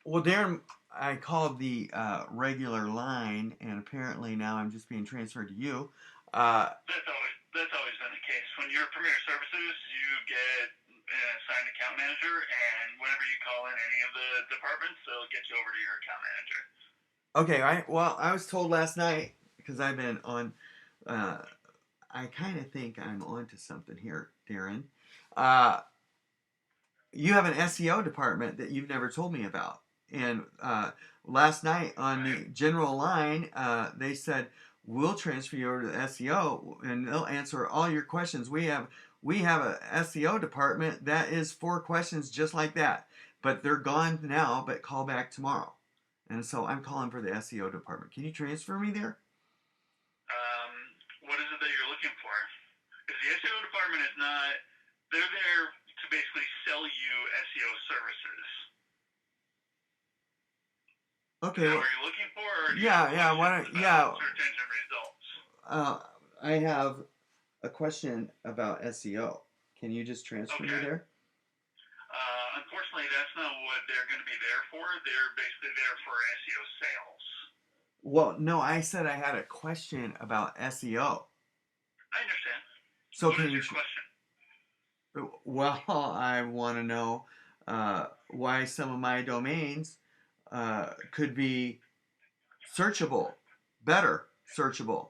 Well, Darren, I called the regular line, and apparently now I'm just being transferred to you. Uh, That's always been the case. When you're Premier Services, you get an assigned account manager, and whenever you call in any of the departments, they'll get you over to your account manager. okay, I was told last night because I've been on. Uh, I kind of think I'm onto something here, Darren. Uh, you have an SEO department that you've never told me about, and last night on the Right. general line, they said we'll transfer you over to the SEO, and they'll answer all your questions. We have a SEO department that is for questions just like that, but they're gone now. But call back tomorrow, and so I'm calling for the SEO department. Can you transfer me there? Um, what is it that you're looking for? Because the SEO department is not. They're there to basically sell you SEO services. Is Okay, that well, what you're looking for, or do you have yeah, yeah. Why questions don't about yeah? search engine results? I have a question about SEO. Can you just transfer me Okay. there? Unfortunately, that's not what they're going to be there for. They're basically there for SEO sales. Well, no, I said I had a question about SEO. I understand. So What can is you? your question? Well, I want to know why some of my domains could be searchable, better searchable.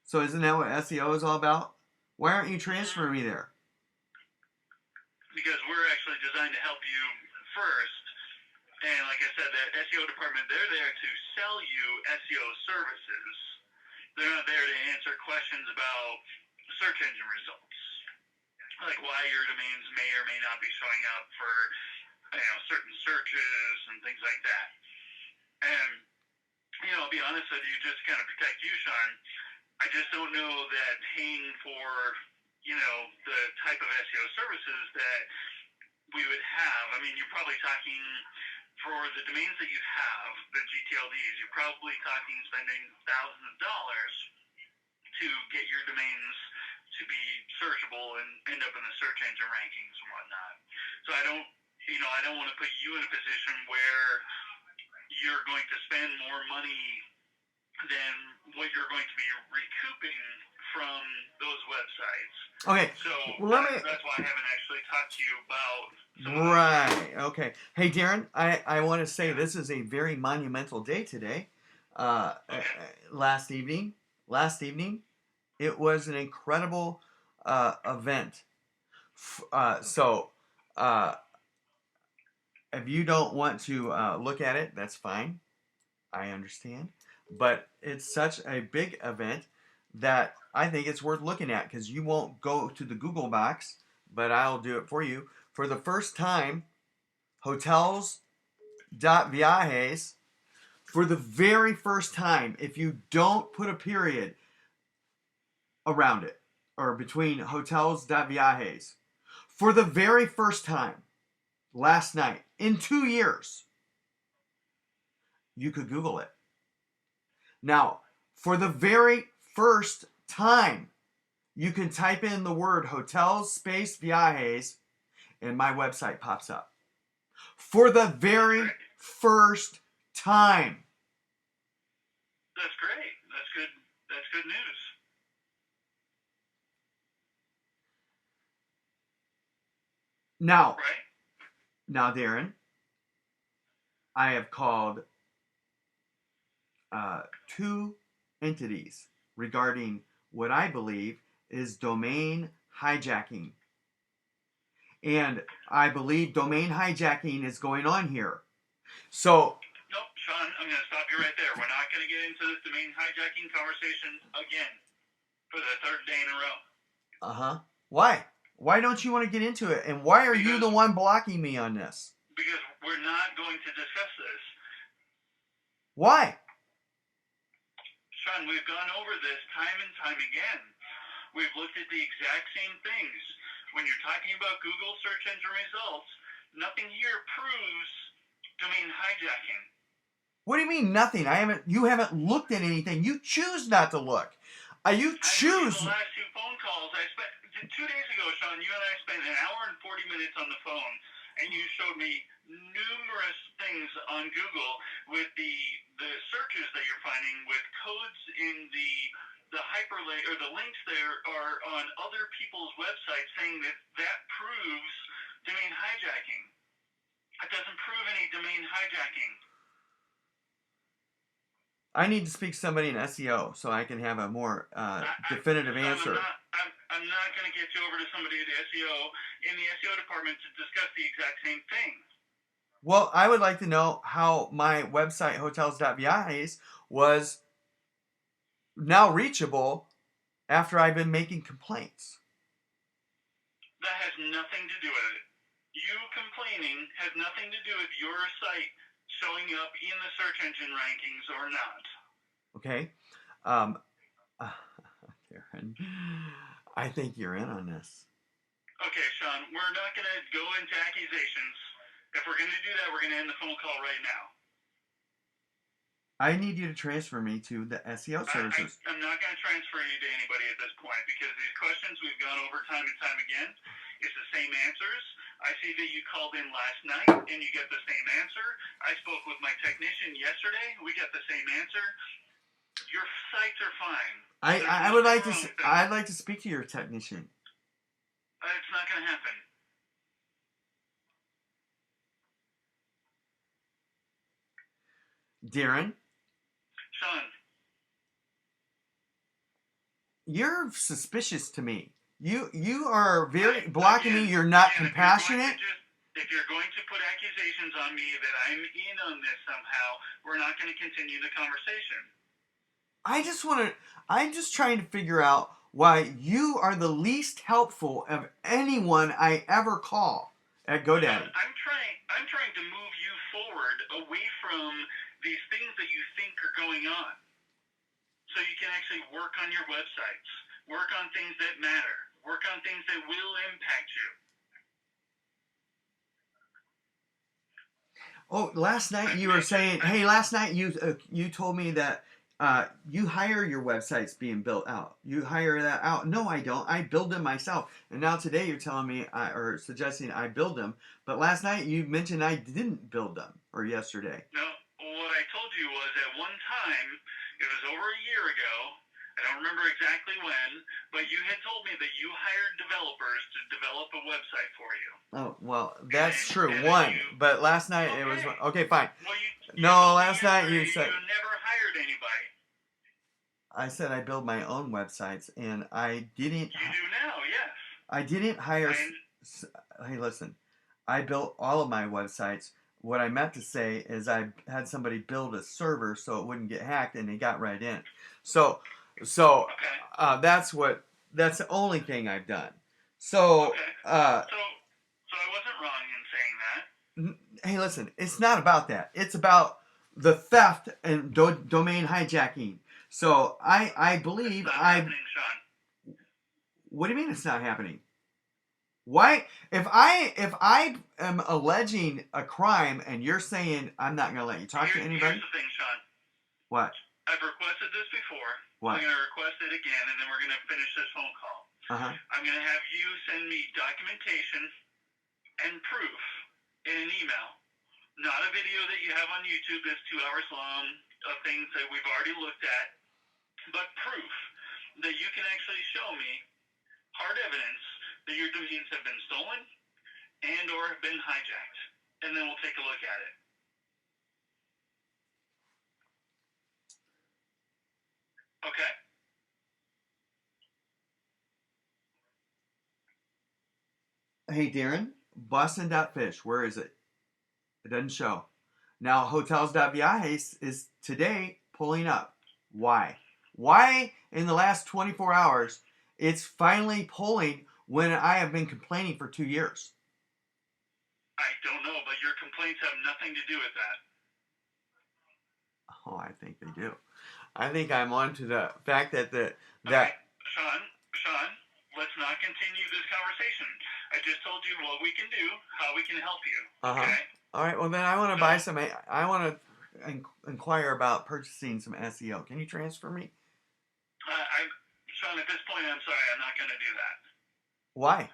So isn't that what SEO is all about? Why aren't you transferring me there? Because we're actually designed to help you first. And like I said, the SEO department, they're there to sell you SEO services. They're not there to answer questions about search engine results, like why your domains may or may not be showing up for certain searches and things like that. And I'll be honest with you, just to kind of protect you, Sean. I just don't know that paying for the type of SEO services that we would have. I mean, you're probably talking for the domains that you have, the GTLDs. You're probably talking spending thousands of dollars to get your domains to be searchable and end up in the search engine rankings and whatnot. So I don't want to put you in a position where you're going to spend more money than what you're going to be recouping from those websites. Okay, So well that's why I haven't actually talked to you about some of those Right. things. Okay. Hey, Darren, I want to say Yeah. this is a very monumental day today. Okay. Last evening, it was an incredible event. So, uh, if you don't want to look at it, that's fine. I understand. But it's such a big event that I think it's worth looking at because you won't go to the Google box, but I'll do it for you. For the first time, hotels.viajes, for the very first time, if you don't put a period around it or between hotels.viajes, for the very first time last night in 2 years, you could Google it. Now, for the very first time, you can type in the word hotels space viajes and my website pops up. For the very first time. That's great. That's good. That's good news. Now, Right? Darren, I have called two entities regarding what I believe is domain hijacking. And I believe domain hijacking is going on here. So, Nope, Sean, I'm going to stop you right there. We're not going to get into this domain hijacking conversation again for the third day in a row. uh huh. Why? Why don't you want to get into it? And why are you Because the one blocking me on this? because we're not going to discuss this. Why? Sean, we've gone over this time and time again. We've looked at the exact same things. When you're talking about Google search engine results, nothing here proves domain hijacking. What do you mean nothing? You haven't looked at anything. You choose not to look. You I believe choose. the last two phone calls I spent 2 days ago, Sean, you and I spent an hour and 40 minutes on the phone and you showed me numerous things on Google with the searches that you're finding with codes in the hyperlink or the links there are on other people's websites saying that that proves domain hijacking. It doesn't prove any domain hijacking. I need to speak to somebody in SEO so I can have a more definitive answer. I'm not going to get you over to somebody at the SEO in the SEO department to discuss the exact same thing. Well, I would like to know how my website, hotels.viajes, was now reachable after I've been making complaints. That has nothing to do with it. You complaining has nothing to do with your site showing up in the search engine rankings or not. Okay. Darren, I think you're in on this. Okay, Sean, we're not going to go into accusations. If we're going to do that, we're going to end the phone call right now. I need you to transfer me to the SEO services. I'm not going to transfer you to anybody at this point because these questions we've gone over time and time again. It's the same answers. I see that you called in last night and you get the same answer. I spoke with my technician yesterday. We got the same answer. Your sites are fine. I would like to. I'd like to speak to your technician. It's not going to happen. Darren, Sean, you're suspicious to me. You are very blocking me. You're not compassionate. If you're going to put accusations on me that I'm in on this somehow, we're not going to continue the conversation. I'm just trying to figure out why you are the least helpful of anyone I ever call at GoDaddy. I'm trying to move you forward away from these things that you think are going on. So you can actually work on your websites, work on things that matter, work on things that will impact you. Oh, last night you were saying, hey, last night you told me that you hire your websites being built out. You hire that out. No, I don't. I build them myself. And now today you're telling me or suggesting I build them. But last night you mentioned I didn't build them, or yesterday. No, what I told you was at one time, it was over a year ago, I don't remember exactly when, but you had told me that you hired developers to develop a website for you. Oh, well, that's true. One. But last night it was... Okay, fine. Well, last night you said... You never hired anybody. I said I build my own websites, and I didn't... You do now, yes. I didn't hire... Hey, listen. I built all of my websites. What I meant to say is I had somebody build a server so it wouldn't get hacked, and they got right in. So okay. That's the only thing I've done. So, okay. So I wasn't wrong in saying that. Hey, listen, it's not about that. It's about the theft and domain hijacking. So I believe it's not happening, Sean. What do you mean it's not happening? Why? If I am alleging a crime and you're saying I'm not going to let you talk to anybody? Here's the thing, Sean. What? I've requested this before. What? I'm going to request it again, and then we're going to finish this phone call. Uh-huh. I'm going to have you send me documentation and proof in an email, not a video that you have on YouTube that's 2 hours long of things that we've already looked at, but proof that you can actually show me hard evidence that your domains have been stolen and or have been hijacked, and then we'll take a look at it. Okay? Hey, Darren, Boston.fish, where is it? It doesn't show. Now, hotels.viajes is today pulling up. Why? Why in the last 24 hours it's finally pulling when I have been complaining for 2 years? I don't know, but your complaints have nothing to do with that. Oh, I think they do. I think I'm on to the fact that Okay, Sean, let's not continue this conversation. I just told you what we can do, how we can help you. Okay? All right, well then I want to buy some, I want to inquire about purchasing some SEO. Can you transfer me? Sean, at this point, I'm sorry, I'm not going to do that. Why?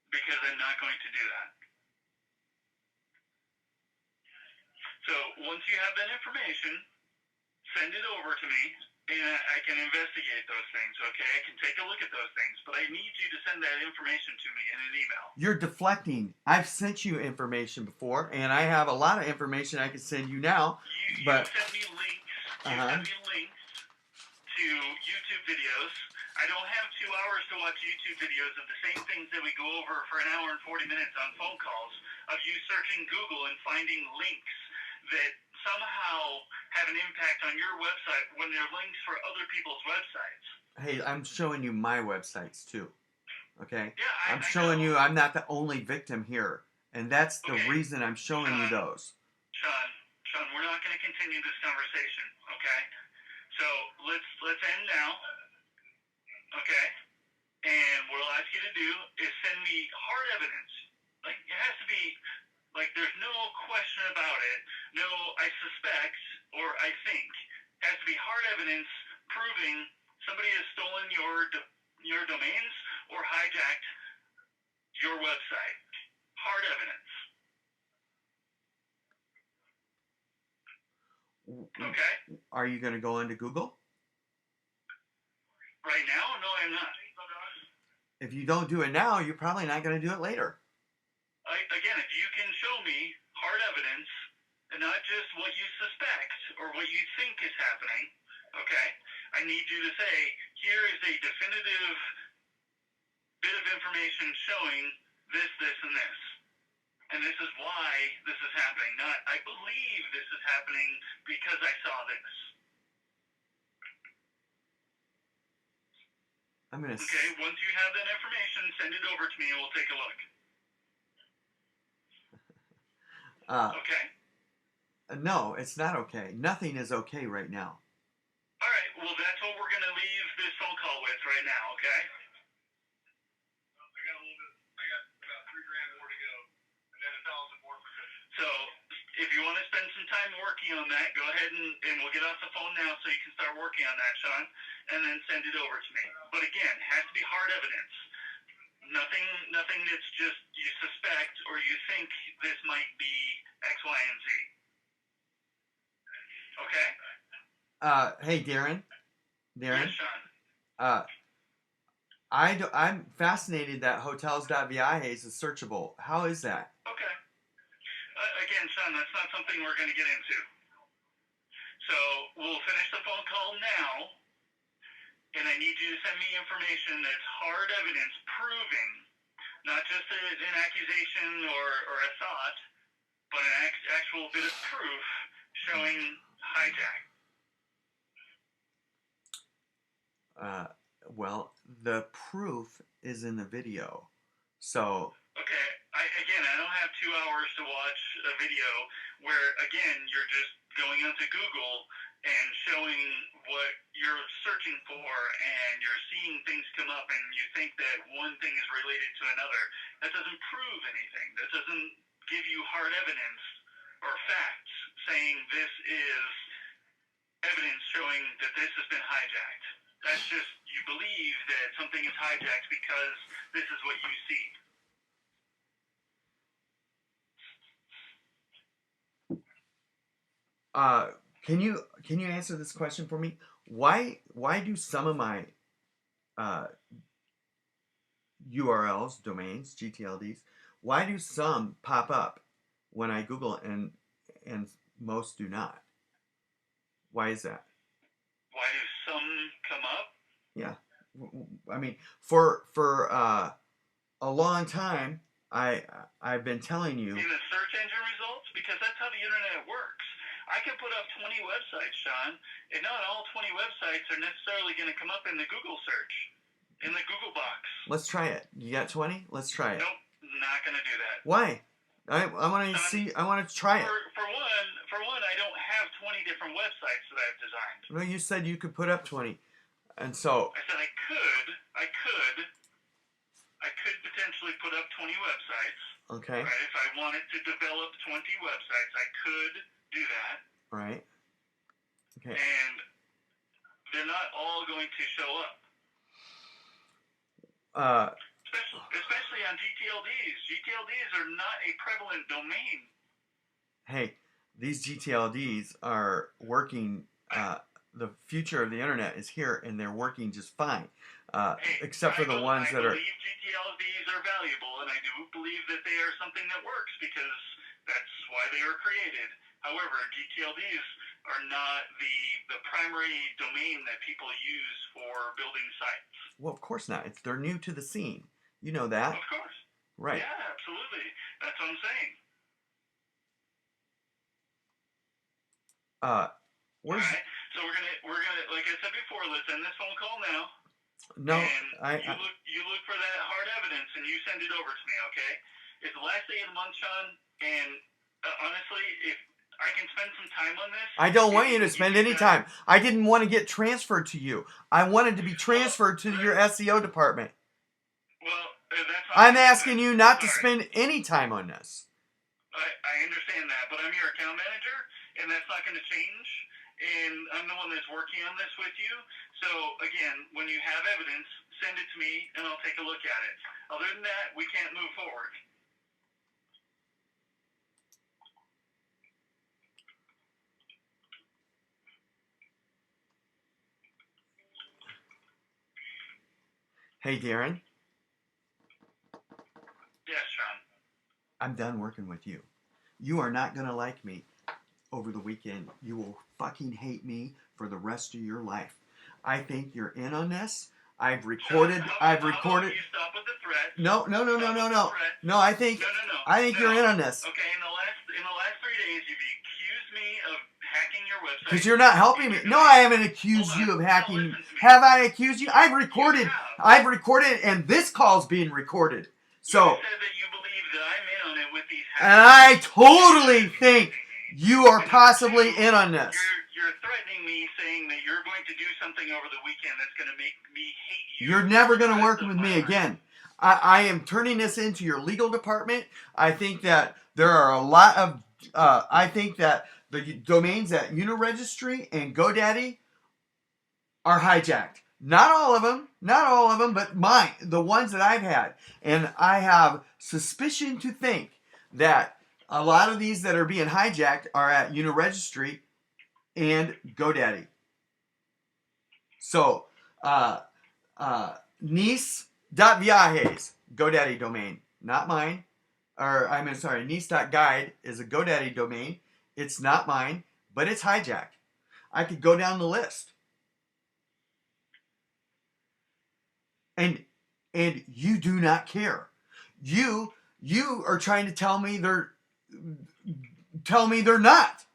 Because I'm not going to do that. So once you have that information, send it over to me, and I can investigate those things, okay? I can take a look at those things, but I need you to send that information to me in an email. You're deflecting. I've sent you information before, and I have a lot of information I can send you now. You But sent me links. You sent me links to YouTube videos. I don't have 2 hours to watch YouTube videos of the same things that we go over for an hour and 40 minutes on phone calls, of you searching Google and finding links that somehow have an impact on your website when they're links for other people's websites. hey, I'm showing you my websites too. Okay? Yeah, I'm showing you I'm not the only victim here. And that's the Okay. reason I'm showing you those. Sean, we're not going to continue this conversation, okay? So let's end now, okay? And what I'll ask you to do is send me hard evidence. Like, it has to be, like, there's no question about it. No, I suspect or I think. It has to be hard evidence proving somebody has stolen your domains or hijacked your website. Hard evidence. Okay? Are you going to go into Google? Right now? No, I'm not. If you don't do it now, you're probably not going to do it later. Again, if you can show me hard evidence and not just what you suspect or what you think is happening, okay? I need you to say, here is a definitive bit of information showing this, this, and this. And this is why this is happening. Not, I believe this is happening because I saw this. I'm going to... Okay, once you have that information, send it over to me and we'll take a look. Okay? No, it's not okay. Nothing is okay right now. All right, well, that's what we're going to leave this phone call with right now, okay? I got about $3,000 more to go, and then 1,000 more for good. So, if you want to spend some time working on that, go ahead and we'll get off the phone now so you can start working on that, Sean, and then send it over to me. But again, it has to be hard evidence. Nothing that's just you suspect or you think this might be X, Y, and Z. Okay? Hey, Darren. Yes, Sean. I'm fascinated that hotels.vi is searchable. How is that? Okay. Again, Sean, that's not something we're going to get into. So we'll finish the phone call now, and I need you to send me information that's hard evidence proving, not just an accusation or a thought, but an actual bit of proof showing hijack. Well, the proof is in the video. So... Okay, I don't have 2 hours to watch a video where, again, you're just going onto Google and showing what you're searching for, and you're seeing things come up, and you think that one thing is related to another. That doesn't prove anything. That doesn't give you hard evidence or facts saying this is evidence showing that this has been hijacked. That's just, you believe that something is hijacked because this is what you see. Can you answer this question for me? Why do some of my URLs, domains, GTLDs, why do some pop up when I Google it and most do not? Why is that? Why do some come up? Yeah, I mean, for a long time, I've been telling you. In the search engine results, because that's how the internet works. I can put up 20 websites, Sean, and not all 20 websites are necessarily going to come up in the Google search, in the Google box. Let's try it. You got 20? Let's try it. Nope, not going to do that. Why? I want to see. I want to try it. For one, I don't have 20 different websites that I've designed. No, you said you could put up 20, and so. I said I could potentially put up 20 websites. Okay. Right? If I wanted to develop 20 websites, I could do that. Right. Okay. And they're not all going to show up. Especially on GTLDs. GTLDs are not a prevalent domain. Hey, these GTLDs are working. The future of the internet is here, and they're working just fine. Except for the ones that are. I believe GTLDs are valuable, and I do believe that they are something that works because that's why they were created. However, GTLDs are not the primary domain that people use for building sites. Well, of course not. They're new to the scene. You know that. Of course. Right. Yeah, absolutely. That's what I'm saying. Where's? All right. So we're gonna like I said before, let's end this phone call now. No, and you look for that hard evidence and you send it over to me, okay? It's the last day of the month, Sean, and honestly, if I can spend some time on this. I don't want you to spend any time. I didn't want to get transferred to you. I wanted to be transferred to your SEO department. Well, that's not. I'm asking you not to spend any time on this. I understand that, but I'm your account manager, and that's not going to change. And I'm the one that's working on this with you. So, again, when you have evidence, send it to me, and I'll take a look at it. Other than that, we can't move forward. Hey, Darren. Yes, Sean. I'm done working with you. You are not going to like me over the weekend. You will fucking hate me for the rest of your life. I think you're in on this. I've recorded. How about you stop with the threat? No. No, I think you're in on this. Okay, in the last 3 days, you've accused me of hacking your website. Because you're not helping me. No, I haven't accused you of hacking. Have I accused you? I've recorded, and this call's being recorded. So. You said that you believe that I'm in on it with these hackers. And I totally think you are possibly in on this. You're threatening me, saying that you're going to do something over the weekend that's going to make me hate you. You're never going to work with me again. I am turning this into your legal department. I think that there are a lot of, I think that the domains at Uniregistry and GoDaddy are hijacked. Not all of them, but mine, the ones that I've had. And I have suspicion to think that a lot of these that are being hijacked are at Uniregistry and GoDaddy. So, niece.viajes, GoDaddy domain, not mine. niece.guide is a GoDaddy domain. It's not mine, but it's hijacked. I could go down the list. And you do not care. You are trying to tell me they're not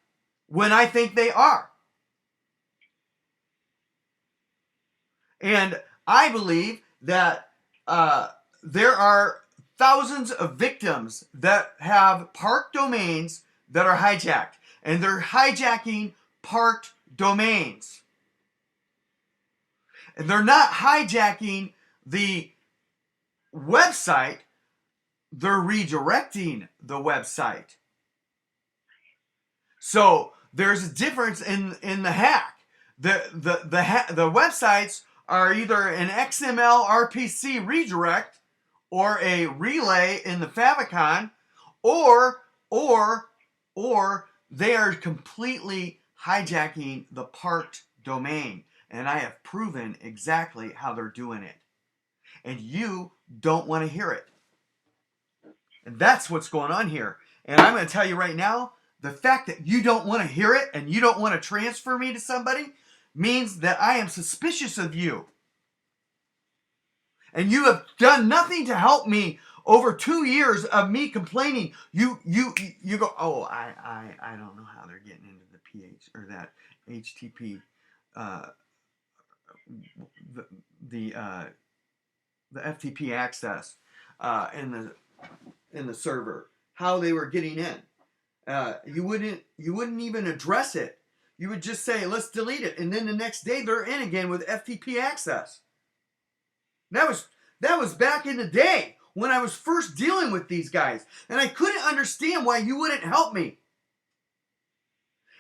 when I think they are. And I believe that there are thousands of victims that have parked domains that are hijacked. And they're hijacking parked domains. And they're not hijacking the website, they're redirecting the website. So there's a difference in the hack. The websites are either an XML RPC redirect or a relay in the favicon, or they are completely hijacking the parked domain. And I have proven exactly how they're doing it. And you don't want to hear it. And that's what's going on here. And I'm going to tell you right now, the fact that you don't want to hear it and you don't want to transfer me to somebody means that I am suspicious of you. And you have done nothing to help me over 2 years of me complaining. You go, oh, I don't know how they're getting into the PH or that HTTP the FTP access in the server, how they were getting in. You wouldn't even address it. You would just say, let's delete it, and then the next day they're in again with FTP access. That was back in the day when I was first dealing with these guys, and I couldn't understand why you wouldn't help me.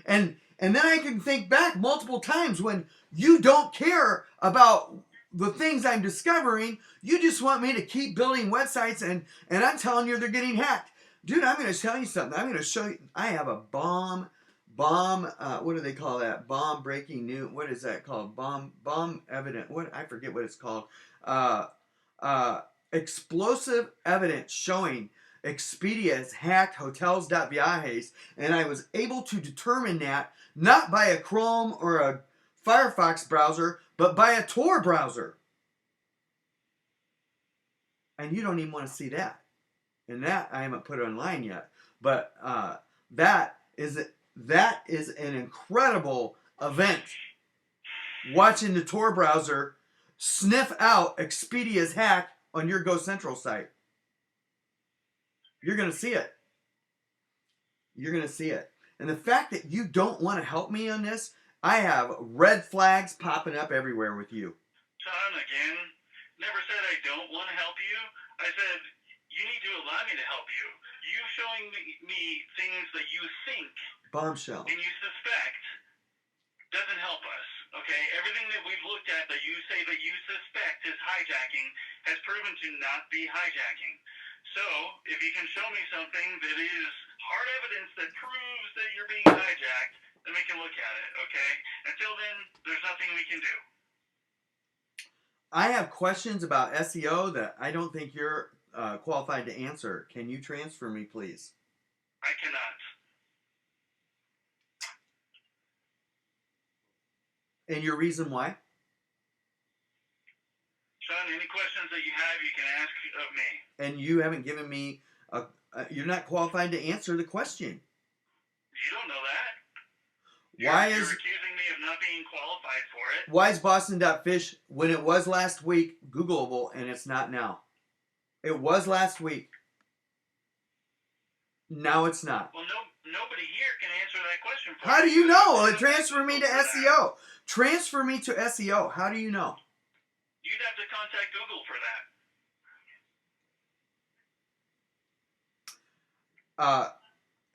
And then I can think back multiple times when you don't care about the things I'm discovering. You just want me to keep building websites, and I'm telling you they're getting hacked. Dude, I'm going to tell you something. I'm going to show you. I have a bomb bomb. What do they call that? Bomb breaking news. What is that called? Bomb evident. What, I forget what it's called. Uh, uh, Explosive evidence showing Expedia has hacked hotels.viajes, and I was able to determine that not by a Chrome or a Firefox browser, but by a Tor browser. And you don't even want to see that. And that I haven't put online yet. But that is an incredible event. Watching the Tor browser sniff out Expedia's hack on your GoCentral site. You're going to see it. You're going to see it. And the fact that you don't want to help me on this, I have red flags popping up everywhere with you. Sean, again, never said I don't want to help you. I said you need to allow me to help you. You showing me things that you think bombshell and you suspect doesn't help us. Okay, everything that we've looked at that you say that you suspect is hijacking has proven to not be hijacking. So, if you can show me something that is hard evidence that proves that you're being hijacked, then we can look at it, okay? Until then, there's nothing we can do. I have questions about SEO that I don't think you're qualified to answer. Can you transfer me, please? I cannot. And your reason why? Sean, any questions that you have, you can ask of me. And you haven't given me you're not qualified to answer the question. You don't know that. You're accusing me of not being qualified for it. Why is Boston.fish, when it was last week, Googleable and it's not now? It was last week. Now it's not. Well, nobody here can answer that question for How do you know? Transfer me to that. SEO. Transfer me to SEO. How do you know? You'd have to contact Google for that.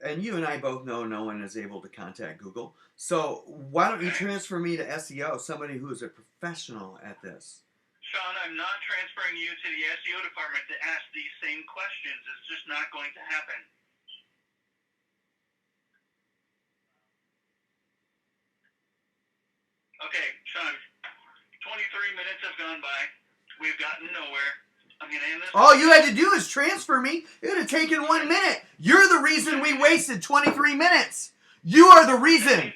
And you and I both know no one is able to contact Google. So why don't you transfer me to SEO, somebody who is a professional at this? Sean, I'm not transferring you to the SEO department to ask these same questions. It's just not going to happen. Okay, Sean, 23 minutes have gone by. We've gotten nowhere. I'm going to end this. All you had to do is transfer me. It would have taken 1 minute. You're the reason we wasted 23 minutes. You are the reason. Send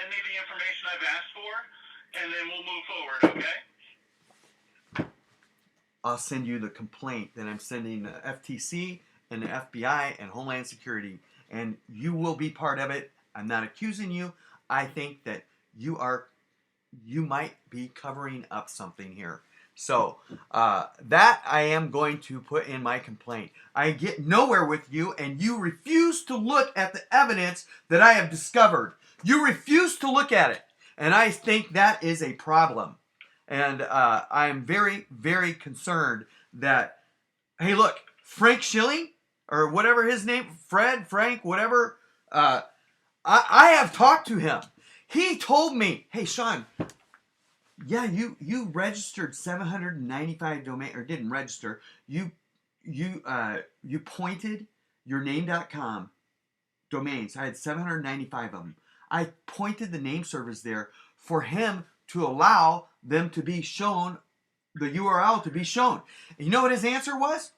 me the information I've asked for, and then we'll move forward, okay? I'll send you the complaint that I'm sending the FTC and the FBI and Homeland Security, and you will be part of it. I'm not accusing you. I think that you might be covering up something here. So that I am going to put in my complaint. I get nowhere with you, and you refuse to look at the evidence that I have discovered. You refuse to look at it, and I think that is a problem. And I'm very, very concerned that, hey, look, Frank Schilling, or whatever his name, Frank, whatever, I have talked to him. He told me, hey, Sean, yeah, you registered 795 domain, or didn't register. You pointed your name.com domains. I had 795 of them. I pointed the name servers there for him to allow them to be shown, the URL to be shown. And you know what his answer was?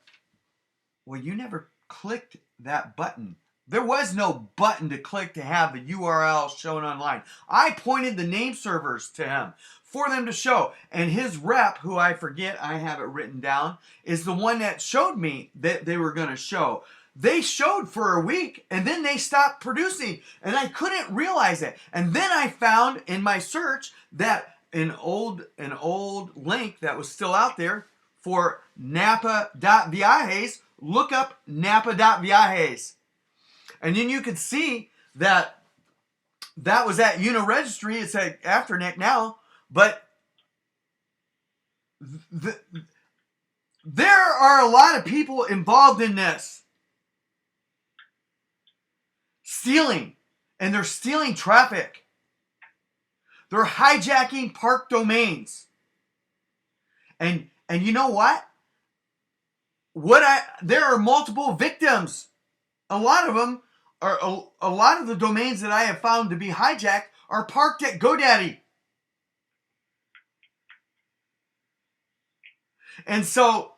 Well, you never clicked that button. There was no button to click to have the URL shown online. I pointed the name servers to him for them to show. And his rep, who I forget, I have it written down, is the one that showed me that they were going to show. They showed for a week, and then they stopped producing, and I couldn't realize it. And then I found in my search that an old link that was still out there for Napa.viajes. Look up Napa.viajes. And then you could see that was at Uniregistry. It's at Afternic now. But there are a lot of people involved in this. Stealing. And they're stealing traffic. They're hijacking park domains. And you know what? There are multiple victims. A lot of them or a lot of the domains that I have found to be hijacked are parked at GoDaddy. And so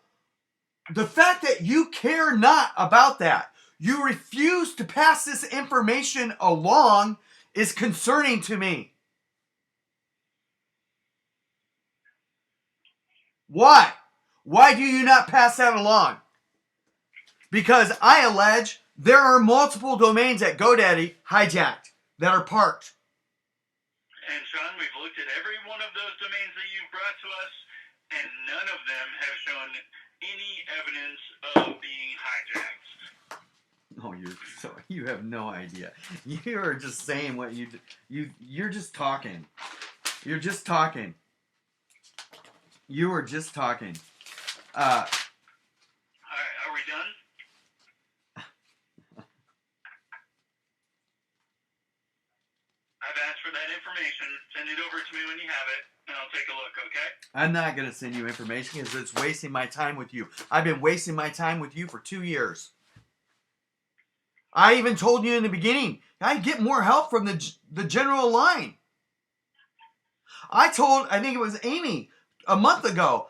the fact that you care not about that, you refuse to pass this information along, is concerning to me. Why? Why do you not pass that along? Because I allege there are multiple domains at GoDaddy hijacked that are parked. And Sean, we've looked at every one of those domains that you've brought to us, and none of them have shown any evidence of being hijacked. Oh, you have no idea. You are just saying what you're just talking. You're just talking. You were just talking. All right, are we done? I've asked for that information. Send it over to me when you have it, and I'll take a look, okay? I'm not going to send you information because it's wasting my time with you. I've been wasting my time with you for 2 years. I even told you in the beginning, I get more help from the general line. I think it was Amy a month ago,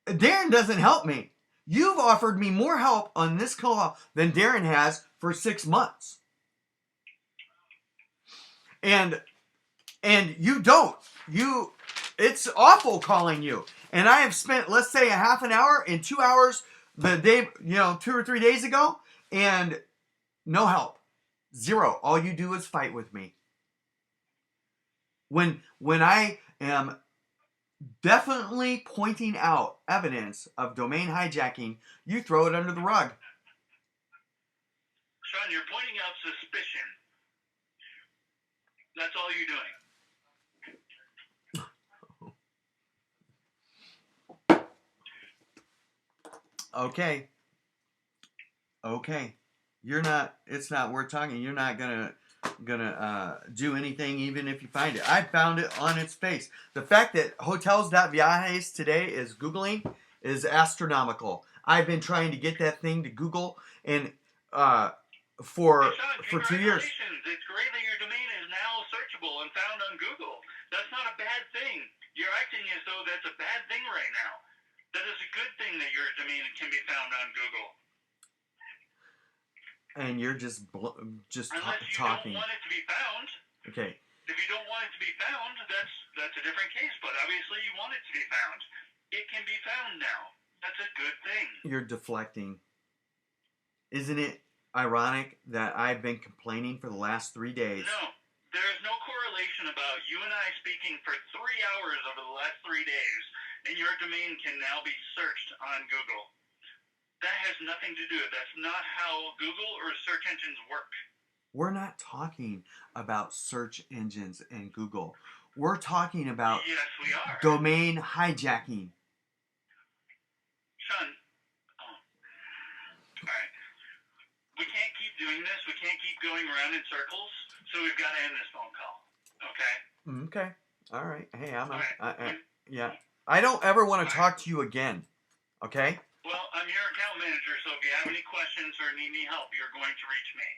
Darren doesn't help me. You've offered me more help on this call than Darren has for 6 months. And you don't. It's awful calling you. And I have spent, let's say, a half an hour and 2 hours the day, 2 or 3 days ago, and no help. Zero. All you do is fight with me. When I am definitely pointing out evidence of domain hijacking, you throw it under the rug. Sean, you're pointing out suspicion. That's all you're doing. Okay. It's not worth talking. You're not gonna do anything even if you find it. I found it on its face. The fact that hotels.viajes today is Googling is astronomical. I've been trying to get that thing to Google and for 2 years. It's great that your domain is now searchable and found on Google. That's not a bad thing. You're acting as though that's a bad thing right now. That is a good thing that your domain can be found on Google. And you're just Unless you talking. don't want it to be found. Okay. If you don't want it to be found, that's a different case. But obviously, you want it to be found. It can be found now. That's a good thing. You're deflecting. Isn't it ironic that I've been complaining for the last 3 days? No, there is no correlation about you and I speaking for 3 hours over the last 3 days, and your domain can now be searched on Google. That has nothing to do with it. That's not how Google or search engines work. We're not talking about search engines and Google. We're talking about yes, we are. Domain hijacking. Sean, all right. We can't keep doing this. We can't keep going around in circles. So we've got to end this phone call. Okay? Okay. All right. Hey, Right. yeah. I don't ever want to talk to you again. Okay? Well, I'm your account manager, so if you have any questions or need any help, you're going to reach me.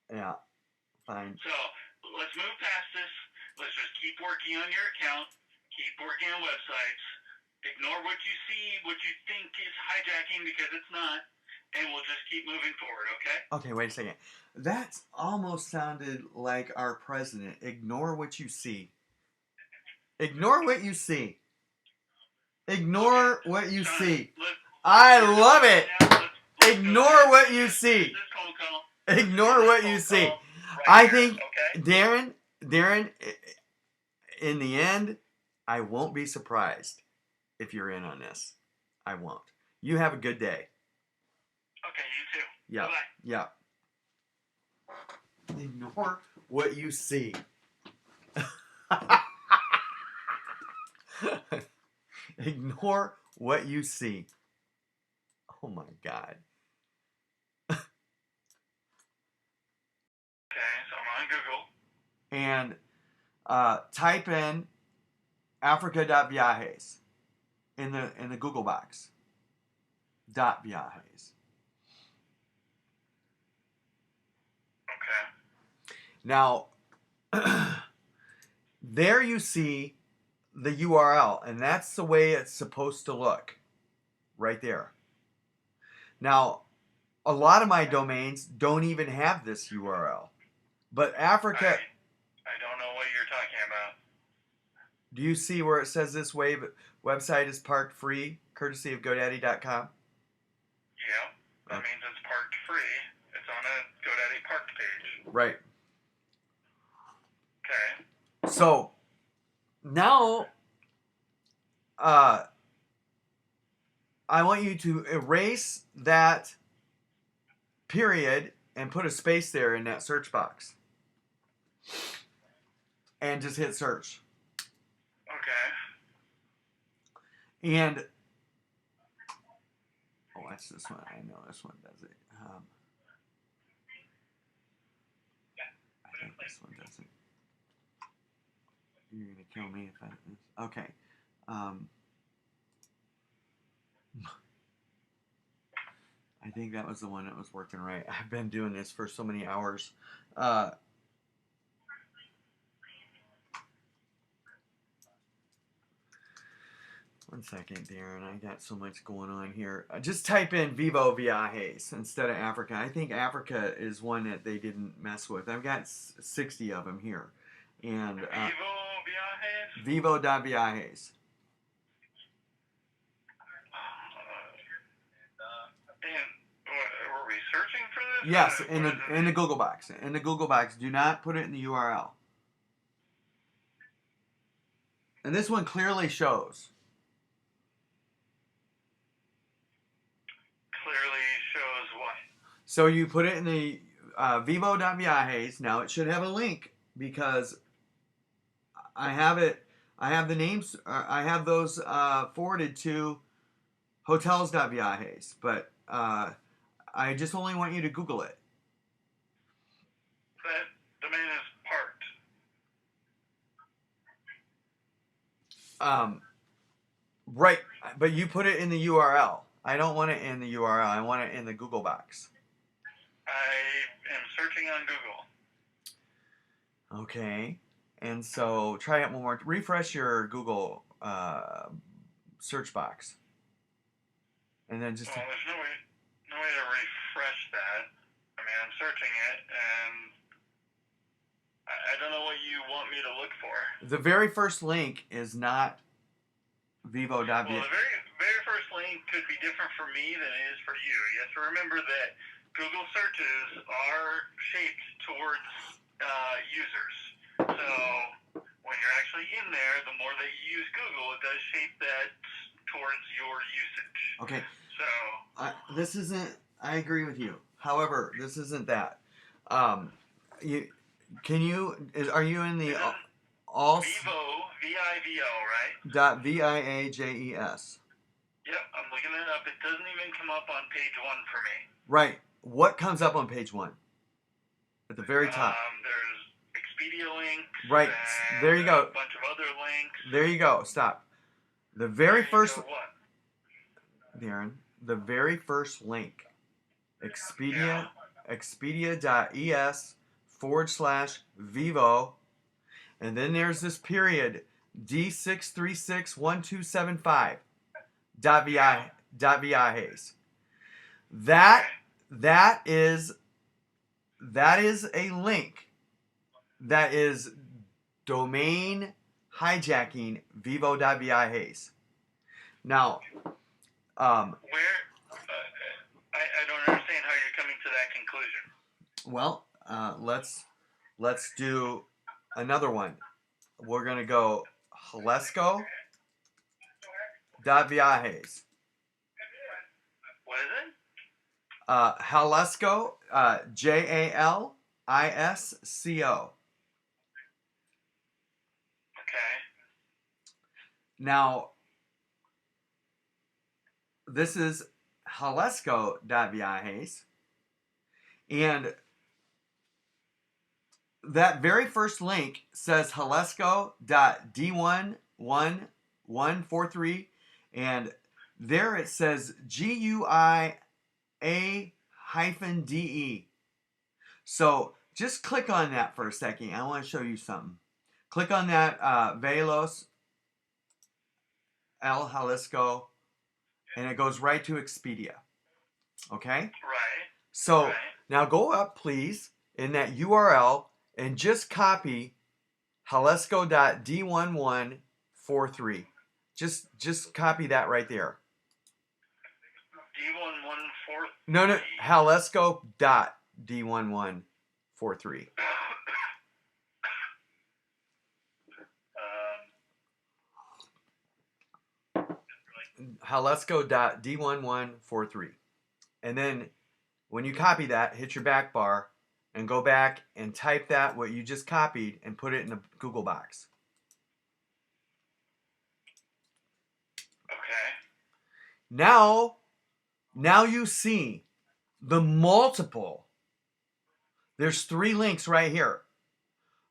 Yeah. Fine. So let's move past this. Let's just keep working on your account. Keep working on websites. Ignore what you see, what you think is hijacking, because it's not. And we'll just keep moving forward, okay? Okay, wait a second. That almost sounded like our president. Ignore what you see. Ignore what you see. Ignore what you see. I love it. Ignore what you see. Ignore what you see. I think, Darren, in the end, I won't be surprised if you're in on this. I won't. You have a good day. Okay, you too. Yeah. Bye-bye. Yeah. Ignore what you see. Ignore what you see. Oh my God. Okay, so I'm on Google. And type in Africa.viajes in the Google box. Viajes. Okay. Now, there you see the URL, and that's the way it's supposed to look, right there. Now, a lot of my domains don't even have this URL, but Africa. I don't know what you're talking about. Do you see where it says this website is parked free, courtesy of GoDaddy.com? Yeah, that means it's parked free. It's on a GoDaddy parked page. Right. Okay. So now, I want you to erase that period and put a space there in that search box, and just hit search. Okay. And oh, that's this one. I know this one does it. I think this one does it. You're gonna kill me if I. Okay. I think that was the one that was working right. I've been doing this for so many hours. One second, Darren. I got so much going on here. Just type in Vivo Viajes instead of Africa. I think Africa is one that they didn't mess with. I've got 60 of them here. And Vivo Viajes? Vivo.Viajes. And were we searching for this? Yes, in the Google box. In the Google box. Do not put it in the URL. And this one clearly shows. Clearly shows what? So you put it in the Vivo.Viajes. Now it should have a link because I have it. I have the names. I have those forwarded to hotels.Viajes, but I just only want you to Google it. That domain is parked. Right, but you put it in the URL. I don't want it in the URL. I want it in the Google box. I am searching on Google. Okay, and so try it one more. Refresh your Google search box, and then just. Well, there's no way to refresh that. I mean, I'm searching it, and I don't know what you want me to look for. The very first link is not Vivo.Viajes. Well, the very first link could be different for me than it is for you. You have to remember that Google searches are shaped towards users. So when you're actually in there, the more that you use Google, it does shape that towards your usage. Okay. So this isn't. I agree with you. However, this isn't that. Are you in the all Vivo VIVO, right? .viajes. Yep, I'm looking it up. It doesn't even come up on page 1 for me. Right. What comes up on page 1? At the very top. There's Expedia links. Right. There you go. A bunch of other links. There you go. Stop. The very first. What? Darren, the very first link. Yeah. Expedia.es/Vivo. And then there's this period. D6361275. .viajes. That is a link that is domain hijacking Vivo.Viajes. Now, where? I don't understand how you're coming to that conclusion. Well, let's do another one. We're gonna go Halesco.Viajes. What is it? Halesco, Jalisco. Okay. Now, this is Halesco.Viajes, and that very first link says Halesco.D11143, and there it says GUIA-DE. So just click on that for a second. I want to show you something. Click on that Velos El Jalisco, and it goes right to Expedia. Okay? Right. So Right. now go up, please, in that URL and just copy Jalisco.D1143. Just copy that right there. D1143. No, Jalisco.D1143. Jalisco.D1143. And then when you copy that, hit your back bar and go back and type that, what you just copied, and put it in the Google box. Okay. Now you see the multiple. There's 3 links right here.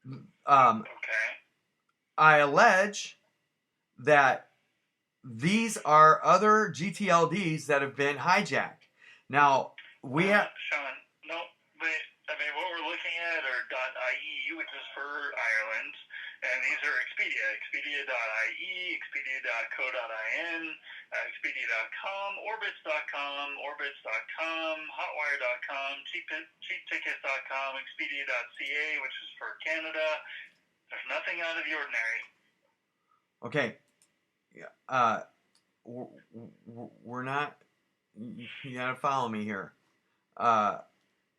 Okay. I allege that these are other GTLDs that have been hijacked. Now, we have... Sean, no, but, I mean, what we're looking at are .ie, which is for Ireland, and these are Expedia, Expedia.ie, Expedia.co.in, Expedia.com, Orbitz.com, Hotwire.com, CheapTickets.com, Expedia.ca, which is for Canada. There's nothing out of the ordinary. Okay. We're not... You gotta follow me here.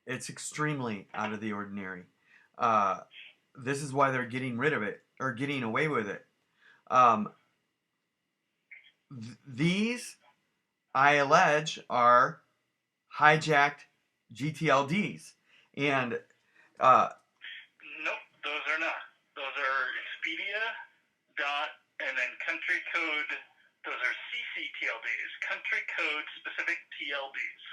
It's extremely out of the ordinary. This is why they're getting rid of it, or getting away with it. These, I allege, are hijacked GTLDs. And nope, those are not. Those are Expedia and then country code. Those are CCTLDs, country code specific TLDs.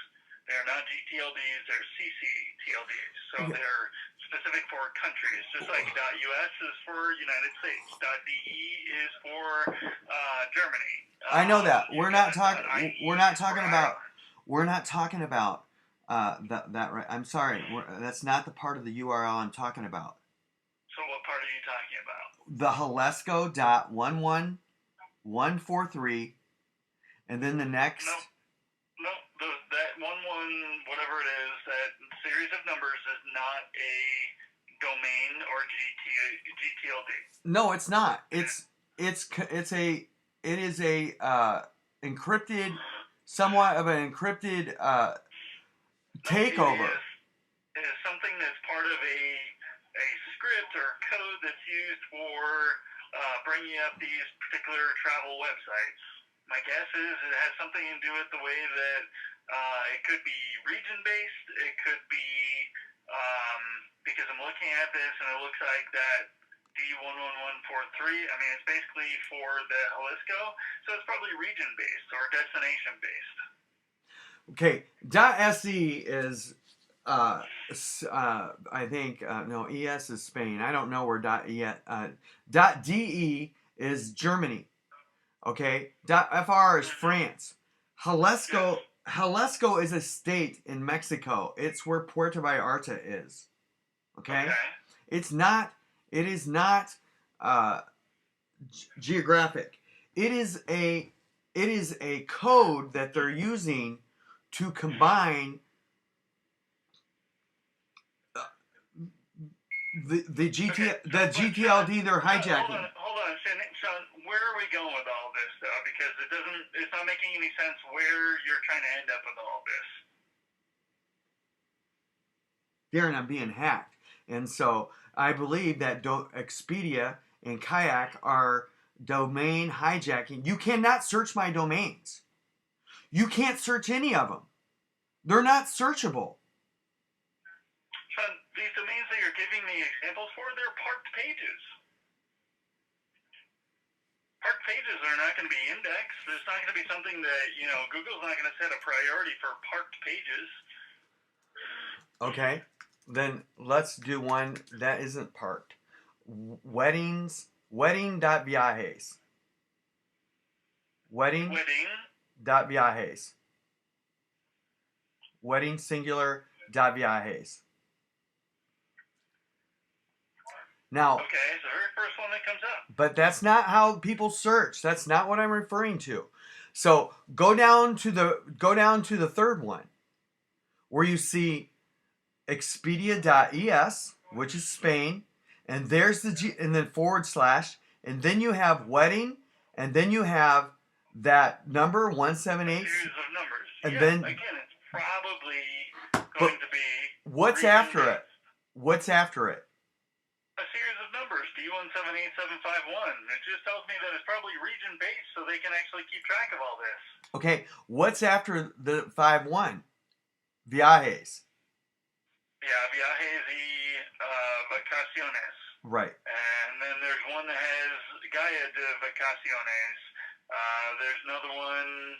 They're not GTLDs, they're CCTLDs. So they're specific for countries, just like .US is for United States, .de is for Germany. I know that. We're not talking about that right. I'm sorry. That's not the part of the URL I'm talking about. So what part are you talking about? The Jalisco.11143, and then the next. No, that 11 whatever it is, that series of numbers is not a domain or GTLD. No, it's not. It is a encrypted, somewhat of an encrypted takeover. It is something that's part of a script or code that's used for bringing up these particular travel websites. My guess is it has something to do with the way that it could be region-based. It could be, because I'm looking at this and it looks like that D11143, I mean, it's basically for the Jalisco, so it's probably region-based or destination-based. Okay, .se is, I think, no, ES is Spain. I don't know where .de is Germany. Okay, .fr is France. Jalisco is a state in Mexico. It's where Puerto Vallarta is. Okay? It is not geographic. It is a code that they're using to combine the GTLD they're hijacking. Hold on, Sean. Where are we going with all this, though? Because it's not making any sense where you're trying to end up with all this. Darren, I'm being hacked, and so I believe that Expedia and Kayak are domain hijacking. You cannot search my domains. You can't search any of them. They're not searchable. Sean, these domains that you're giving me examples for, they're parked pages. Parked pages are not going to be indexed. It's not going to be something that, Google's not going to set a priority for parked pages. Okay, then let's do one that isn't parked. Wedding.viajes. Wedding. Wedding.viajes. Wedding singular.viajes. Now, Okay, it's the very first one that comes up. but that's not how people search. That's not what I'm referring to. So go down to the third one where you see Expedia.es, which is Spain, and there's the G, and then / and then you have wedding, and then you have that number 178. Series of numbers. And yeah, then again, it's probably going to be. What's after it? What's after it? A series of numbers, D178751. It just tells me that it's probably region-based, so they can actually keep track of all this. Okay, what's after the 51? Viajes. Yeah, Viajes y Vacaciones. Right. And then there's one that has Gaia de Vacaciones. There's another one.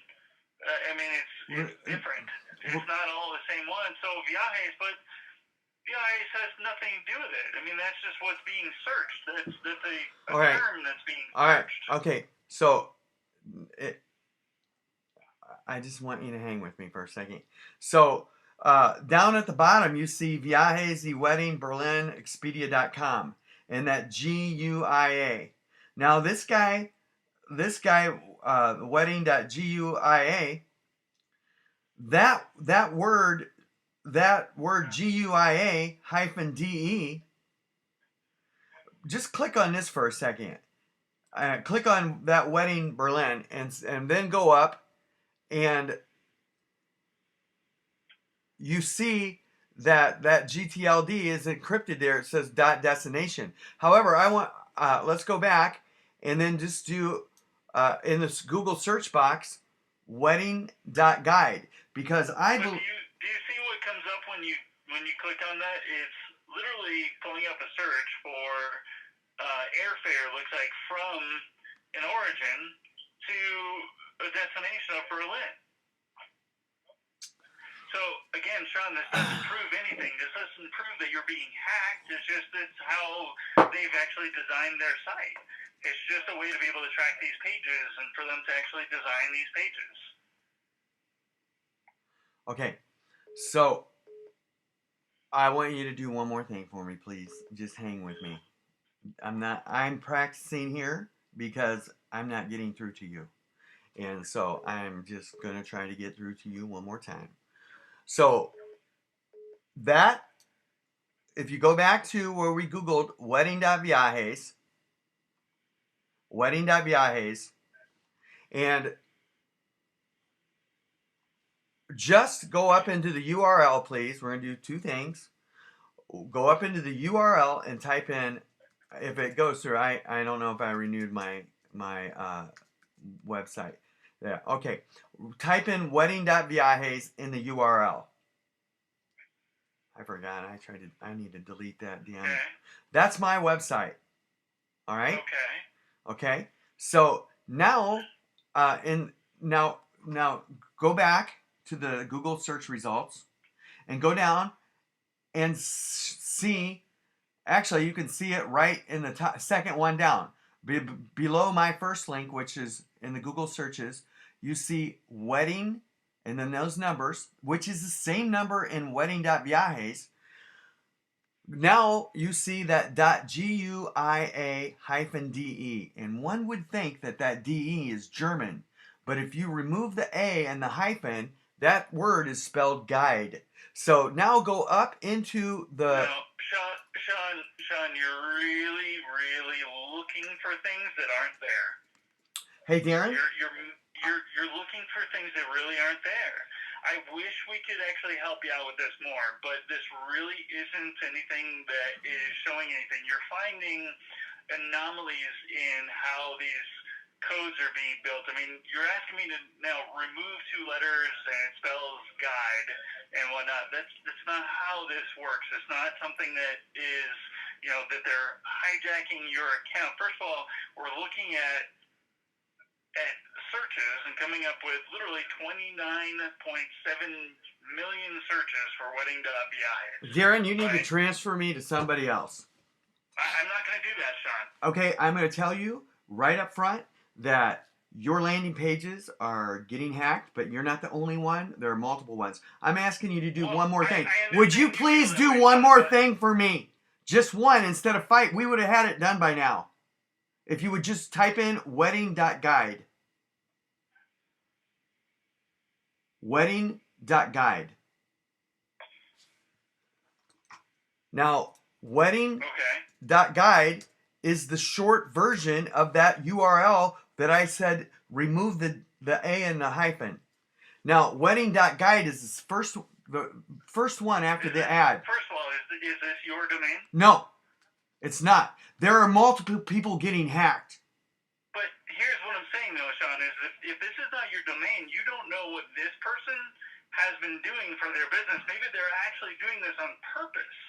I mean, it's different. It's not all the same one. So Viajes, but Viajes has nothing to do with it. I mean, that's just what's being searched. That's a term that's being searched. All right. Okay. So, I just want you to hang with me for a second. So, down at the bottom, you see Viajes y Wedding Berlin Expedia.com and that GUIA. Now, this guy, wedding.guia, that word GUIA -DE, just click on this for a second. Click on that Wedding Berlin and then go up, and you see that GTLD is encrypted there. It says .destination. However, I want let's go back and then just do in this Google search box wedding.guide, because I believe. Do you see what comes up when you click on that? It's literally pulling up a search for airfare. Looks like from an origin to a destination of Berlin. So again, Sean, this doesn't prove anything. This doesn't prove that you're being hacked. It's just that's how they've actually designed their site. It's just a way to be able to track these pages and for them to actually design these pages. Okay, so I want you to do one more thing for me, please. Just hang with me. I'm practicing here because I'm not getting through to you. And so I'm just going to try to get through to you one more time. So that, if you go back to where we Googled wedding.viajes, and just go up into the URL, please. We're going to do two things. Go up into the URL and type in, if it goes through, I don't know if I renewed my website. Yeah, okay. Type in wedding.viajes in the URL. I forgot. I need to delete that. Damn. Okay. That's my website. All right? Okay. So now now go back to the Google search results and go down and see, actually you can see it right in the top, second one down. Below my first link, which is in the Google searches, you see wedding and then those numbers, which is the same number in wedding.viajes. Now you see that .guia-de, and one would think that DE is German, but if you remove the A and the hyphen, that word is spelled guide. So now go up into the... Now, Sean, you're really looking for things that aren't there. Hey, Darren? You're looking for things that really aren't there. I wish we could actually help you out with this more, but this really isn't anything that is showing anything. You're finding anomalies in how these codes are being built. I mean, you're asking me to now remove two letters and it spells guide and whatnot. That's not how this works. It's not something that is, that they're hijacking your account. First of all, we're looking at searches and coming up with literally 29.7 million searches for wedding.viajes. Darren, you need to transfer me to somebody else. I'm not going to do that, Sean. Okay, I'm going to tell you right up front that your landing pages are getting hacked, but you're not the only one. There are multiple ones. I'm asking you to do one more thing. Would you please do one more thing for me? Just one instead of 5. We would have had it done by now. If you would just type in wedding.guide. Wedding.guide. Now, wedding.guide is the short version of that URL that I said remove the A and the hyphen. Now, wedding.guide is the first one after the ad. First of all, is this your domain? No, it's not. There are multiple people getting hacked. But here's what I'm saying, though, Sean, is if this is not your domain, you don't know what this person has been doing for their business. Maybe they're actually doing this on purpose.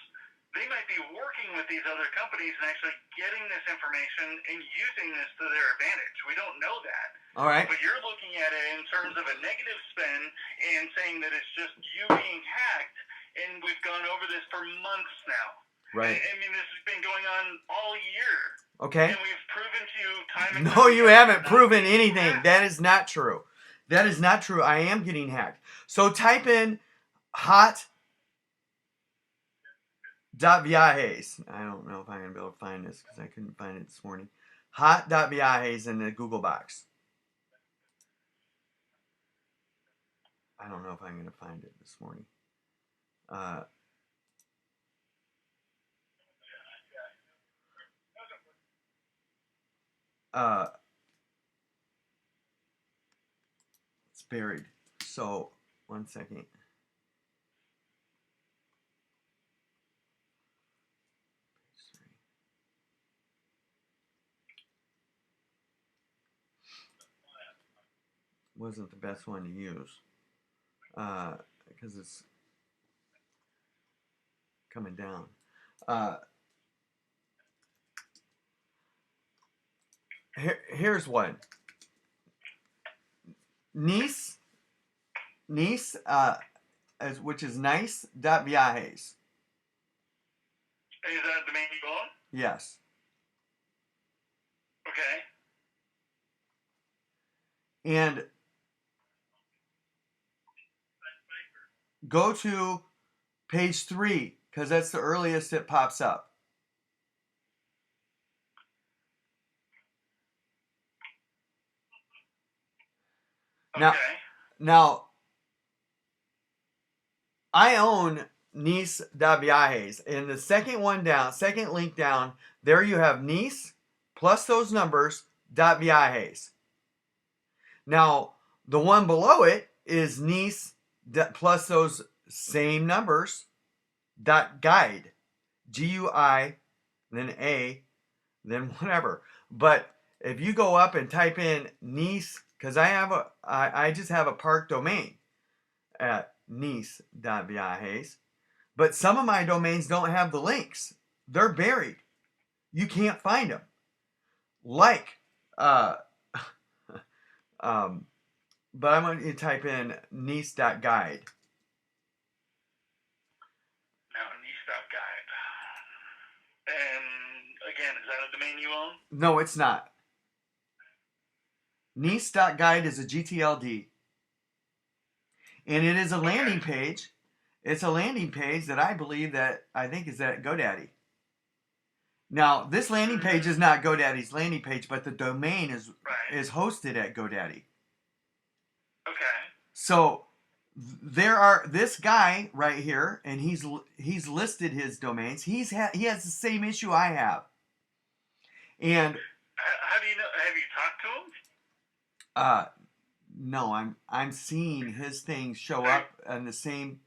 They might be working with these other companies and actually getting this information and using this to their advantage. We don't know that. All right. But you're looking at it in terms of a negative spin and saying that it's just you being hacked, and we've gone over this for months now. Right. I mean, this has been going on all year. Okay. And we've proven to you time and time No, you again haven't proven anything. That is not true. That is not true. I am getting hacked. So type in hot.viajes. I don't know if I'm going to be able to find this because I couldn't find it this morning. Hot.viajes in the Google box. I don't know if I'm going to find it this morning. It's buried. So, one second. Wasn't the best one to use because it's coming down. Here's one. Nice, which is nice.viajes. Is that the domain you own? Yes. Okay. And go to page 3 because that's the earliest it pops up. Okay. Now, I own Nice.viajes. And the second one down, second link down, there you have Nice plus those numbers, .viajes. Now, the one below it is Nice plus those same numbers, .guide. GUI, then A, then whatever. But if you go up and type in Nice, because I just have a park domain at nice.viajes, but some of my domains don't have the links. They're buried. You can't find them. Like, but I'm going to type in nice.guide. Now, nice.guide. And again, is that a domain you own? No, it's not. Nice.guide is a GTLD. And it is a landing page. It's a landing page that I think is at GoDaddy. Now, this landing page is not GoDaddy's landing page, but the domain is hosted at GoDaddy. Okay. So this guy right here, and he's listed his domains. He has the same issue I have. And how do you know? Have you talked to him? No, I'm seeing his thing show up on the same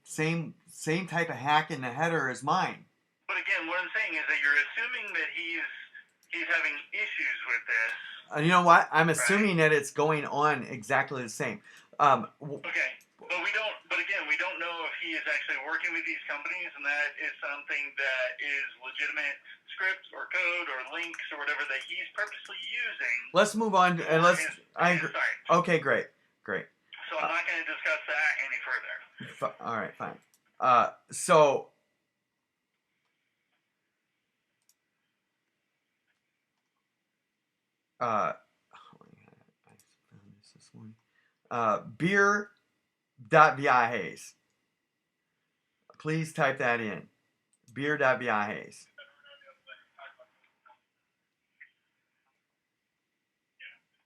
type of hack in the header as mine. But again, what I'm saying is that you're assuming that he's having issues with this. You know what? I'm assuming that it's going on exactly the same. Okay, but we don't. But again, we don't know if he is actually working with these companies, and that is something that is legitimate script or code or links or whatever that he's purposely using. Let's move on and let's. Okay, great. So I'm not going to discuss that any further. All right, fine. beer.viajes. Please type that in. Beer.viajes.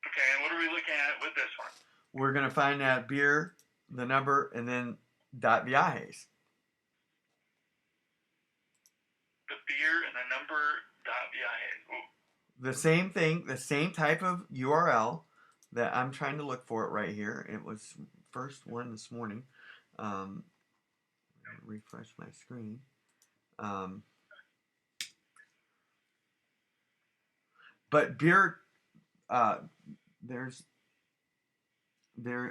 Okay, and what are we looking at with this one? We're going to find that beer, the number, and then .viajes. The beer and the number .viajes. The same thing, the same type of URL that I'm trying to look for it right here. It was first one this morning. Refresh my screen. But beer, there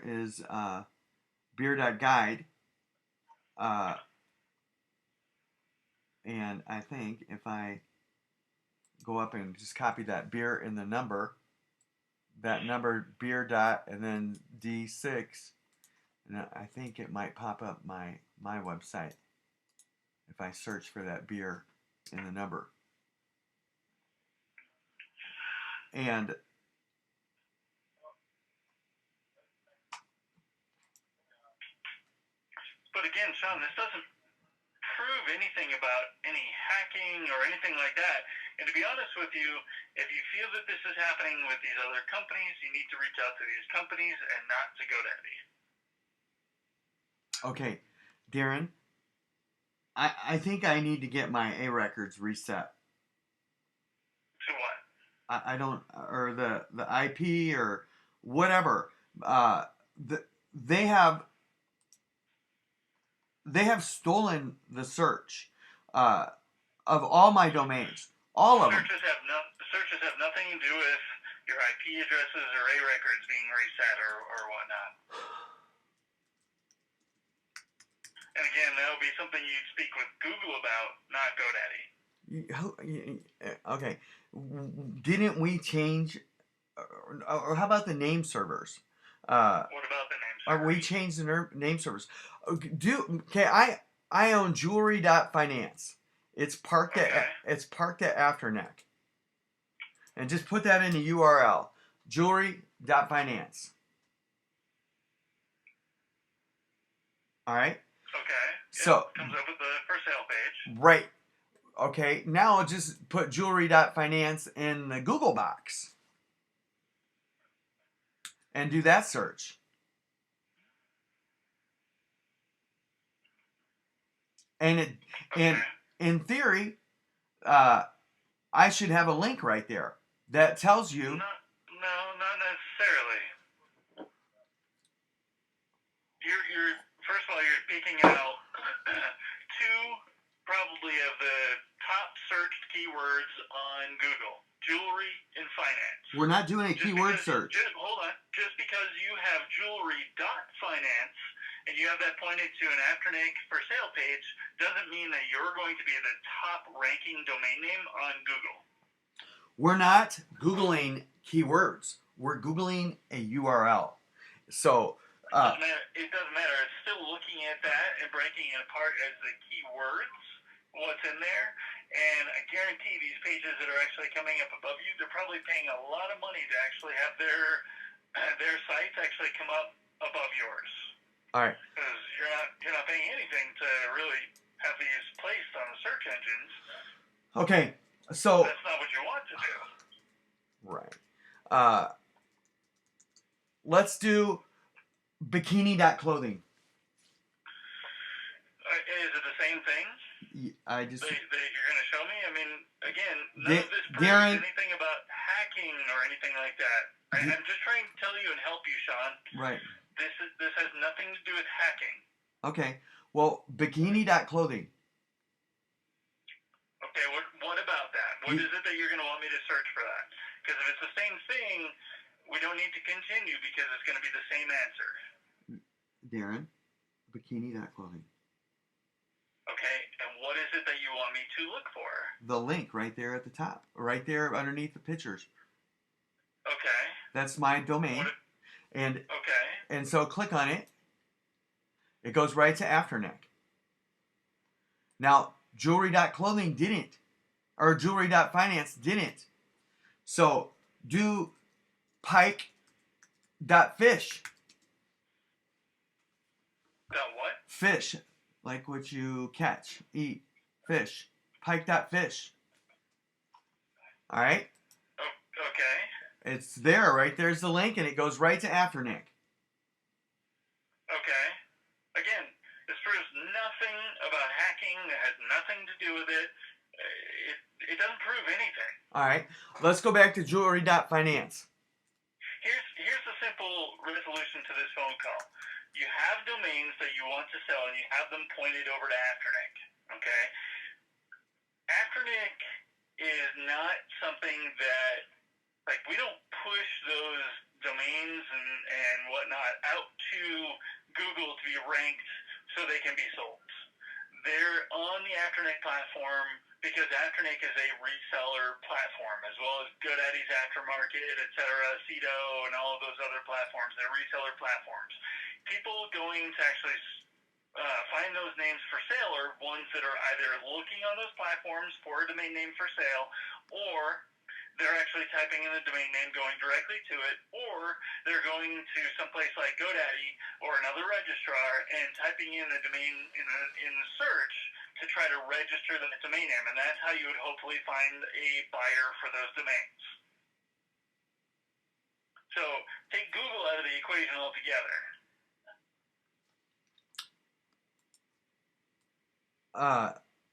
is beer.guide. And I think if I go up and just copy that beer in the number, that number beer dot and then D6, and I think it might pop up my website if I search for that beer in the number. And but again, Sean, this doesn't prove anything about any hacking or anything like that. And to be honest with you, if you feel that this is happening with these other companies, you need to reach out to these companies and not to GoDaddy. Okay, Darren, I think I need to get my A records reset. To what? I don't, or the IP or whatever. They have stolen the search of all my domains, all of them. Searches have nothing to do with your IP addresses or A records being reset or whatnot. And again, that would be something you'd speak with Google about, not GoDaddy. Okay, didn't we change? Or how about the name servers? What about the name servers? We changed the name servers. Okay, I own jewelry.finance. It's parked at Afterneck. And just put that in the URL. Jewelry.finance. All right? Okay. So it comes up with the for sale page. Right. Okay, now I'll just put jewelry.finance in the Google box. And do that search. And in theory, I should have a link right there that tells you. No, not necessarily. You're first of all, you're picking out two probably of the top searched keywords on Google: jewelry and finance. We're not doing a keyword search. Hold on. Just because you have jewelry.finance and you have that pointed to an Afterneck for sale page doesn't mean that you're going to be the top ranking domain name on Google. We're not Googling keywords. We're Googling a URL. So it doesn't matter. It's still looking at that and breaking it apart as the keywords, what's in there. And I guarantee these pages that are actually coming up above you, they're probably paying a lot of money to actually have their sites actually come up above yours. All right. Because you're not paying anything to really have these placed on the search engines. Okay, so that's not what you want to do. Right. Let's do bikini.clothing. Is it the same thing? I just. That you're going to show me? I mean, again, none of this proves anything about hacking or anything like that. I'm just trying to tell you and help you, Sean. Right. This has nothing to do with hacking. Okay. Well, bikini.clothing. Okay, what about that? What is it that you're going to want me to search for that? Because if it's the same thing, we don't need to continue because it's going to be the same answer. Darren, bikini.clothing. Okay, and what is it that you want me to look for? The link right there at the top. Right there underneath the pictures. Okay. That's my domain. Okay. And so click on it. It goes right to Afterneck. Now, jewelry.clothing didn't. Or jewelry.finance didn't. So do pike.fish. fish, like what you catch, eat, fish, pike that fish. All right, Okay. it's there, right there's the link, and it goes right to Afternic. Okay. Again, this proves nothing about hacking. It has nothing to do with it. It doesn't prove anything. All right, let's go back to jewelry.finance. Here's the simple resolution to this phone call. You have domains that you want to sell, and you have them pointed over to Afternic. Okay. Afternic is not something that, like, we don't push those domains and whatnot out to Google to be ranked so they can be sold. They're on the Afternic platform because Afternic is a reseller platform, as well as GoDaddy's Aftermarket, etc., Cedo, and all of those other platforms. They're reseller platforms. People going to actually find those names for sale are ones that are either looking on those platforms for a domain name for sale, or they're actually typing in the domain name, going directly to it, or they're going to someplace like GoDaddy or another registrar and typing in the domain in the search to try to register that domain name, and that's how you would hopefully find a buyer for those domains. So take Google out of the equation altogether.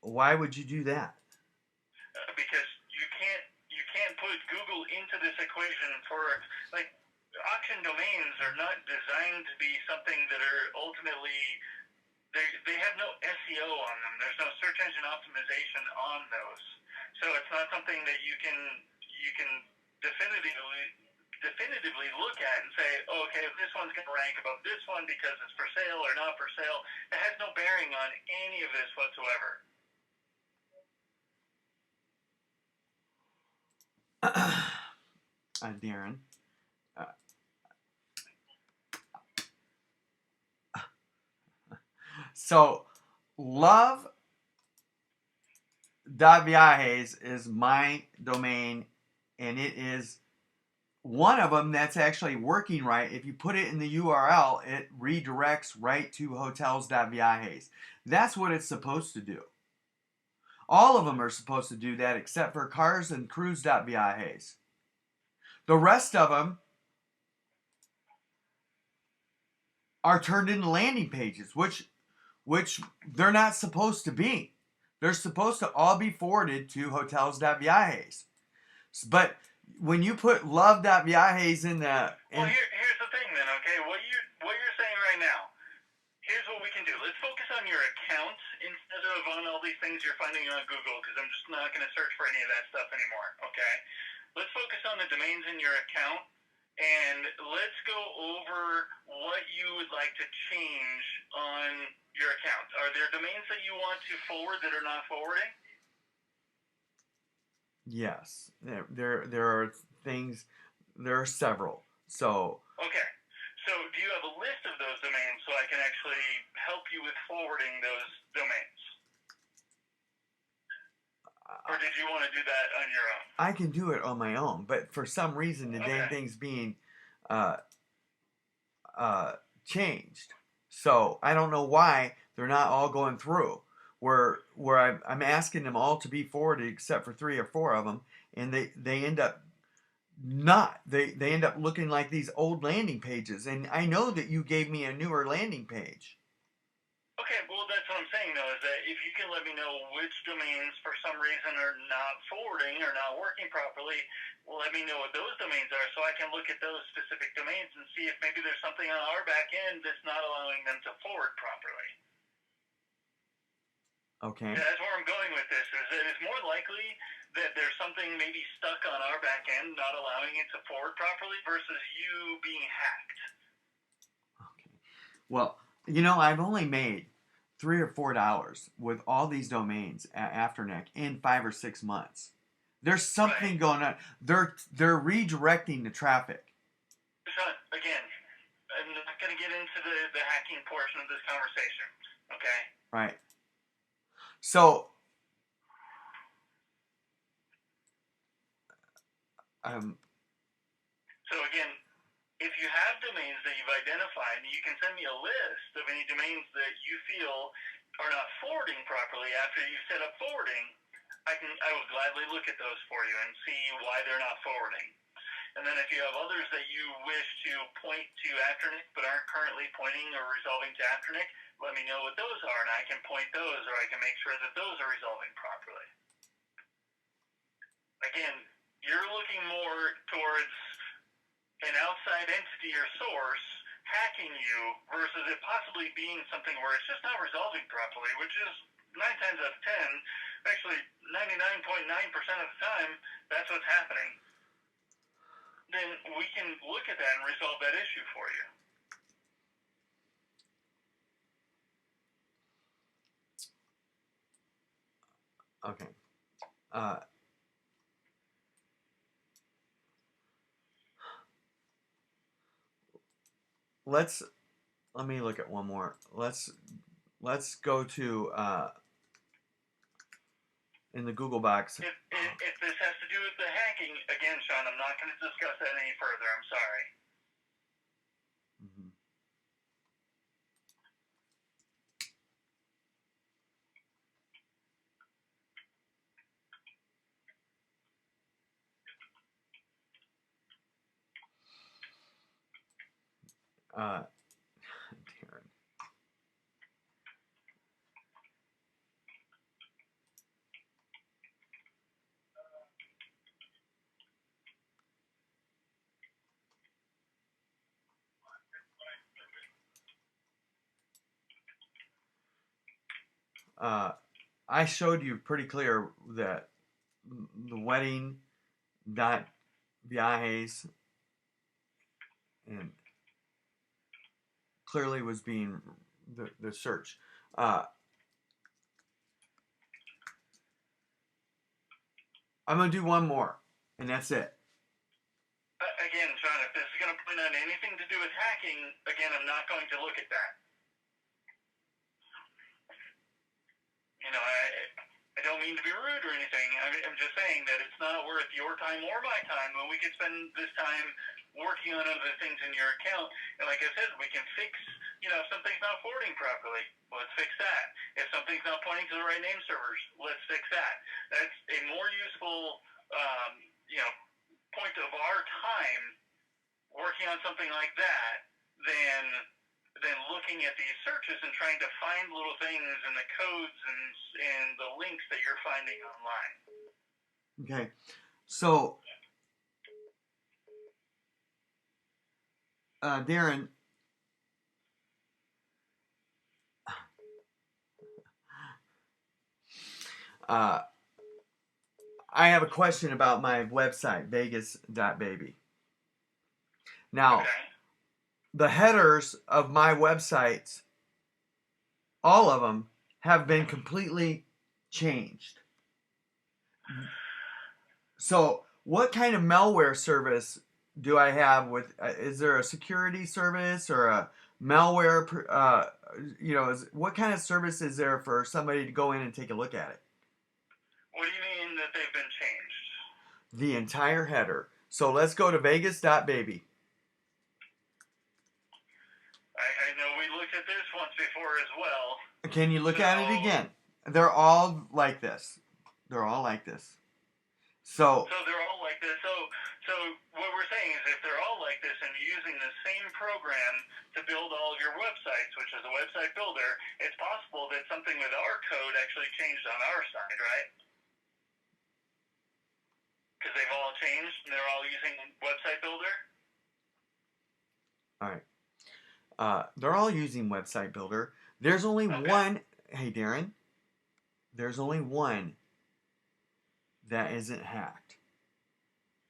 Why would you do that? Because you can't put Google into this equation for, like, auction domains are not designed to be something that are ultimately, they have no SEO on them. There's no search engine optimization on those. So it's not something that you can definitively look at and say, oh, okay, if this one's going to rank above this one because it's for sale or not for sale. It has no bearing on any of this whatsoever. Darren. So, love.viajes is my domain, and it is one of them that's actually working right. If you put it in the URL, it redirects right to hotels.viajes. That's what it's supposed to do. All of them are supposed to do that except for cars and cruise.viajes. The rest of them are turned into landing pages, which they're not supposed to be. They're supposed to all be forwarded to hotels.viajes. But when you put love.viajes in the... Well, here's the thing then, okay? What you're saying right now, here's what we can do. Let's focus on your account instead of on all these things you're finding on Google, because I'm just not going to search for any of that stuff anymore, okay? Let's focus on the domains in your account, and let's go over what you would like to change on your account. Are there domains that you want to forward that are not forwarding? Yes. There are things, there are several. So... Okay. So do you have a list of those domains so I can actually help you with forwarding those domains? Or did you want to do that on your own? I can do it on my own, but for some reason the damn thing's being changed. So I don't know why they're not all going through. Where I'm asking them all to be forwarded except for 3 or 4 of them, and they end up not. They end up looking like these old landing pages, and I know that you gave me a newer landing page. Okay, well, that's what I'm saying, though, is that if you can let me know which domains for some reason are not forwarding or not working properly, let me know what those domains are so I can look at those specific domains and see if maybe there's something on our back end that's not allowing them to forward properly. Okay. That's where I'm going with this, is that it's more likely that there's something maybe stuck on our back end not allowing it to forward properly versus you being hacked. Okay. Well, I've only made $3 or $4 with all these domains at Afternic in 5 or 6 months. There's something going on. They're redirecting the traffic. So, again, I'm not going to get into the hacking portion of this conversation, okay? Right. So, so again, if you have domains that you've identified, you can send me a list of any domains that you feel are not forwarding properly after you set up forwarding. I will gladly look at those for you and see why they're not forwarding. And then if you have others that you wish to point to Afternic but aren't currently pointing or resolving to Afternic, let me know what those are, and I can point those, or I can make sure that those are resolving properly. Again, you're looking more towards an outside entity or source hacking you versus it possibly being something where it's just not resolving properly, which is 9 times out of 10, actually 99.9% of the time, that's what's happening. Then we can look at that and resolve that issue for you. Okay. Let me look at one more. Let's go to in the Google box. If this has to do with the hacking, again, Sean, I'm not going to discuss that any further. I'm sorry. I showed you pretty clear that the wedding dot viajes and clearly was being the search. I'm gonna do one more, and that's it. Again, Sean, if this is going to point on anything to do with hacking, again, I'm not going to look at that. You know, I don't mean to be rude or anything. I'm just saying that it's not worth your time or my time when we could spend this time working on other things in your account. And like I said, we can fix, you know, if something's not forwarding properly, let's fix that. If something's not pointing to the right name servers, let's fix that. That's a more useful, you know, point of our time working on something like that than looking at these searches and trying to find little things in the codes and the links that you're finding online. Okay, so Darren, I have a question about my website, Vegas.baby. Now, Okay. The headers of my websites, all of them, have been completely changed. So, what kind of malware service do I have with? Is there a security service or a malware? You know, what kind of service is there for somebody to go in and take a look at it? What do you mean that they've been changed? The entire header. So let's go to Vegas.baby. I know we looked at this once before as well. Can you look at it again? They're all like this. They're all like this. So they're all like this. So what we're saying is if they're all like this and you're using the same program to build all of your websites, which is a website builder, it's possible that something with our code actually changed on our side, right? Because they've all changed and they're all using website builder? All right. They're all using website builder. There's only one. Hey, Darren. There's only one that isn't hacked.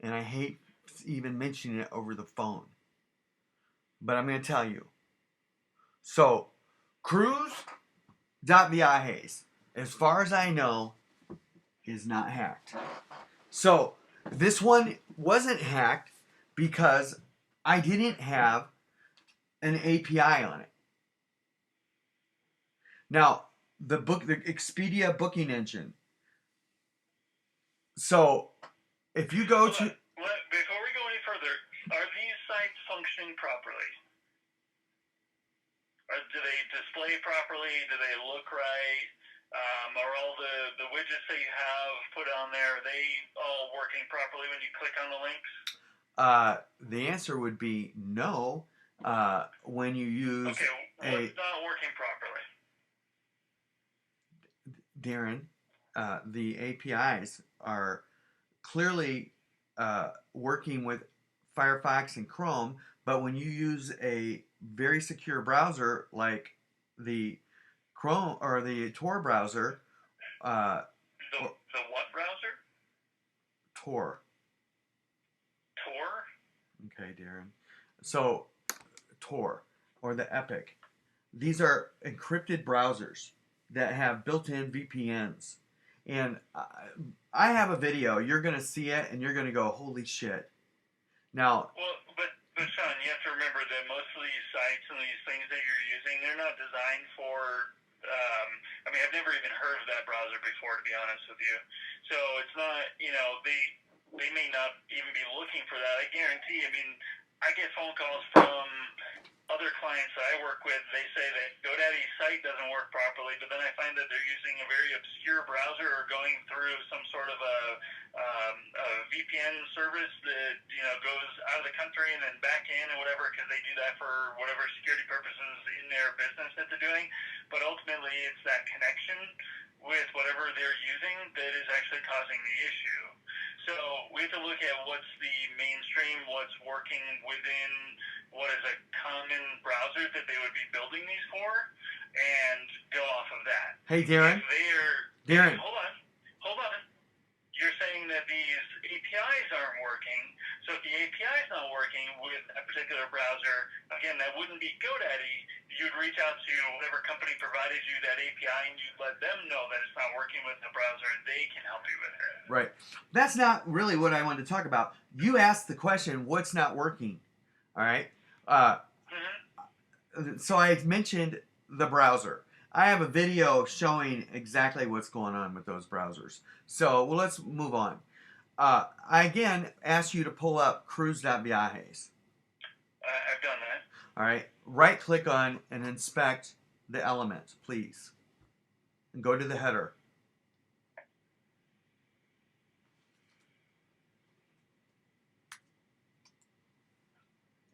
And I hate even mentioning it over the phone. But I'm going to tell you. So, cruise.viajes, as far as I know, is not hacked. So, this one wasn't hacked because I didn't have an API on it. Now, the Expedia booking engine. So, if you go to... Before we go any further, are these sites functioning functioning properly? Or do they display properly? Do they look right? Are all the widgets that you have put on there, are they all working properly when you click on the links? The answer would be no. When you use what's not working properly? Darren, the APIs are clearly working with Firefox and Chrome, but when you use a very secure browser like the Chrome or the Tor browser, the what browser? Tor. Tor? Okay, Darren. So, Tor or the Epic. These are encrypted browsers that have built-in VPNs. And I have a video. You're going to see it, and you're going to go, holy shit. Now... Well, but Sean, you have to remember that most of these sites and these things that you're using, they're not designed for... I mean, I've never even heard of that browser before, to be honest with you. So it's not, they may not even be looking for that. I guarantee. I mean, I get phone calls from other clients that I work with. They say that GoDaddy's site doesn't work properly, but then I find that they're using a very obscure browser or going through some sort of a VPN service that goes out of the country and then back in and whatever, because they do that for whatever security purposes in their business that they're doing. But ultimately, it's that connection with whatever they're using that is actually causing the issue. So we have to look at what's the mainstream, what's working within what is a common browser that they would be building these for, and go off of that. Hey, Darren. Darren. Hold on. You're saying that these APIs aren't working. So if the API is not working with a particular browser, again, that wouldn't be GoDaddy. You'd reach out to whatever company provided you that API, and you'd let them know that it's not working with the browser, and they can help you with it. Right. That's not really what I wanted to talk about. You asked the question, what's not working? All right. So I mentioned the browser. I have a video showing exactly what's going on with those browsers. So let's move on. I again asked you to pull up cruise.viajes. I've done that. All right. Right click on and inspect the element, please. And go to the header.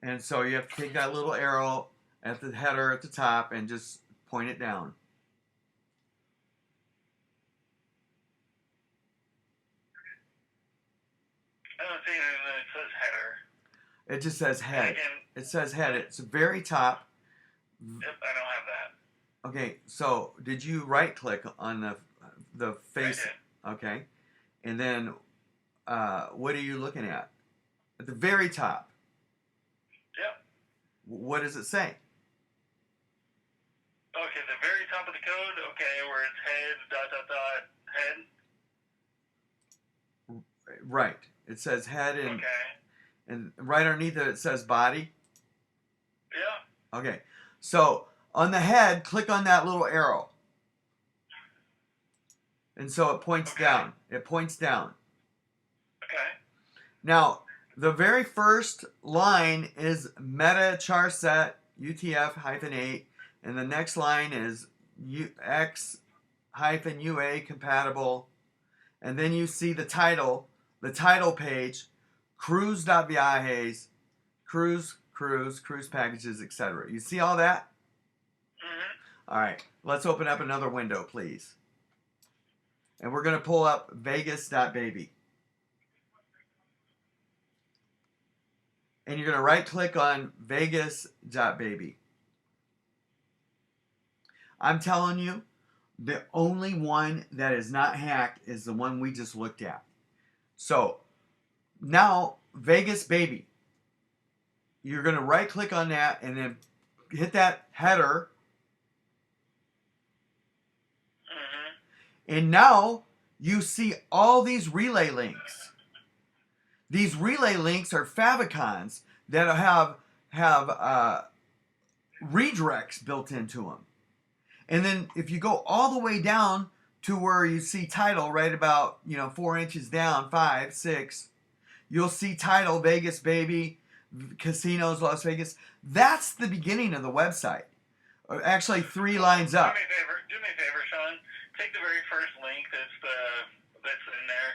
And so you have to take that little arrow at the header at the top and just point it down. I don't see anything that says header. It just says head. It says head. It's the very top. Yep, I don't have that. Okay, so did you right click on the face? I did. Okay. And then what are you looking at? At the very top. Yep. What does it say? Okay, the very top of the code, okay, where it's head, ... head. Right. It says head and okay. And right underneath it says body. Yeah. Okay. So on the head, click on that little arrow. And so it points down. It points down. Okay. Now, the very first line is meta char set UTF-8, and the next line is X-UA compatible, and then you see the title page, cruise.viajes, cruise packages, etc. You see all that? Mm-hmm. All right, let's open up another window, please. And we're going to pull up Vegas.baby. And you're going to right click on Vegas.baby. I'm telling you, the only one that is not hacked is the one we just looked at. So now Vegas.baby. You're going to right click on that and then hit that header. And now you see all these relay links. These relay links are favicons that have redirects built into them. And then if you go all the way down to where you see title, right about 4 inches down, 5, 6, you'll see title Vegas.baby, casinos, Las Vegas. That's the beginning of the website. Or actually, 3 lines up. Do me a favor, Sean. Take the very first link that's in there.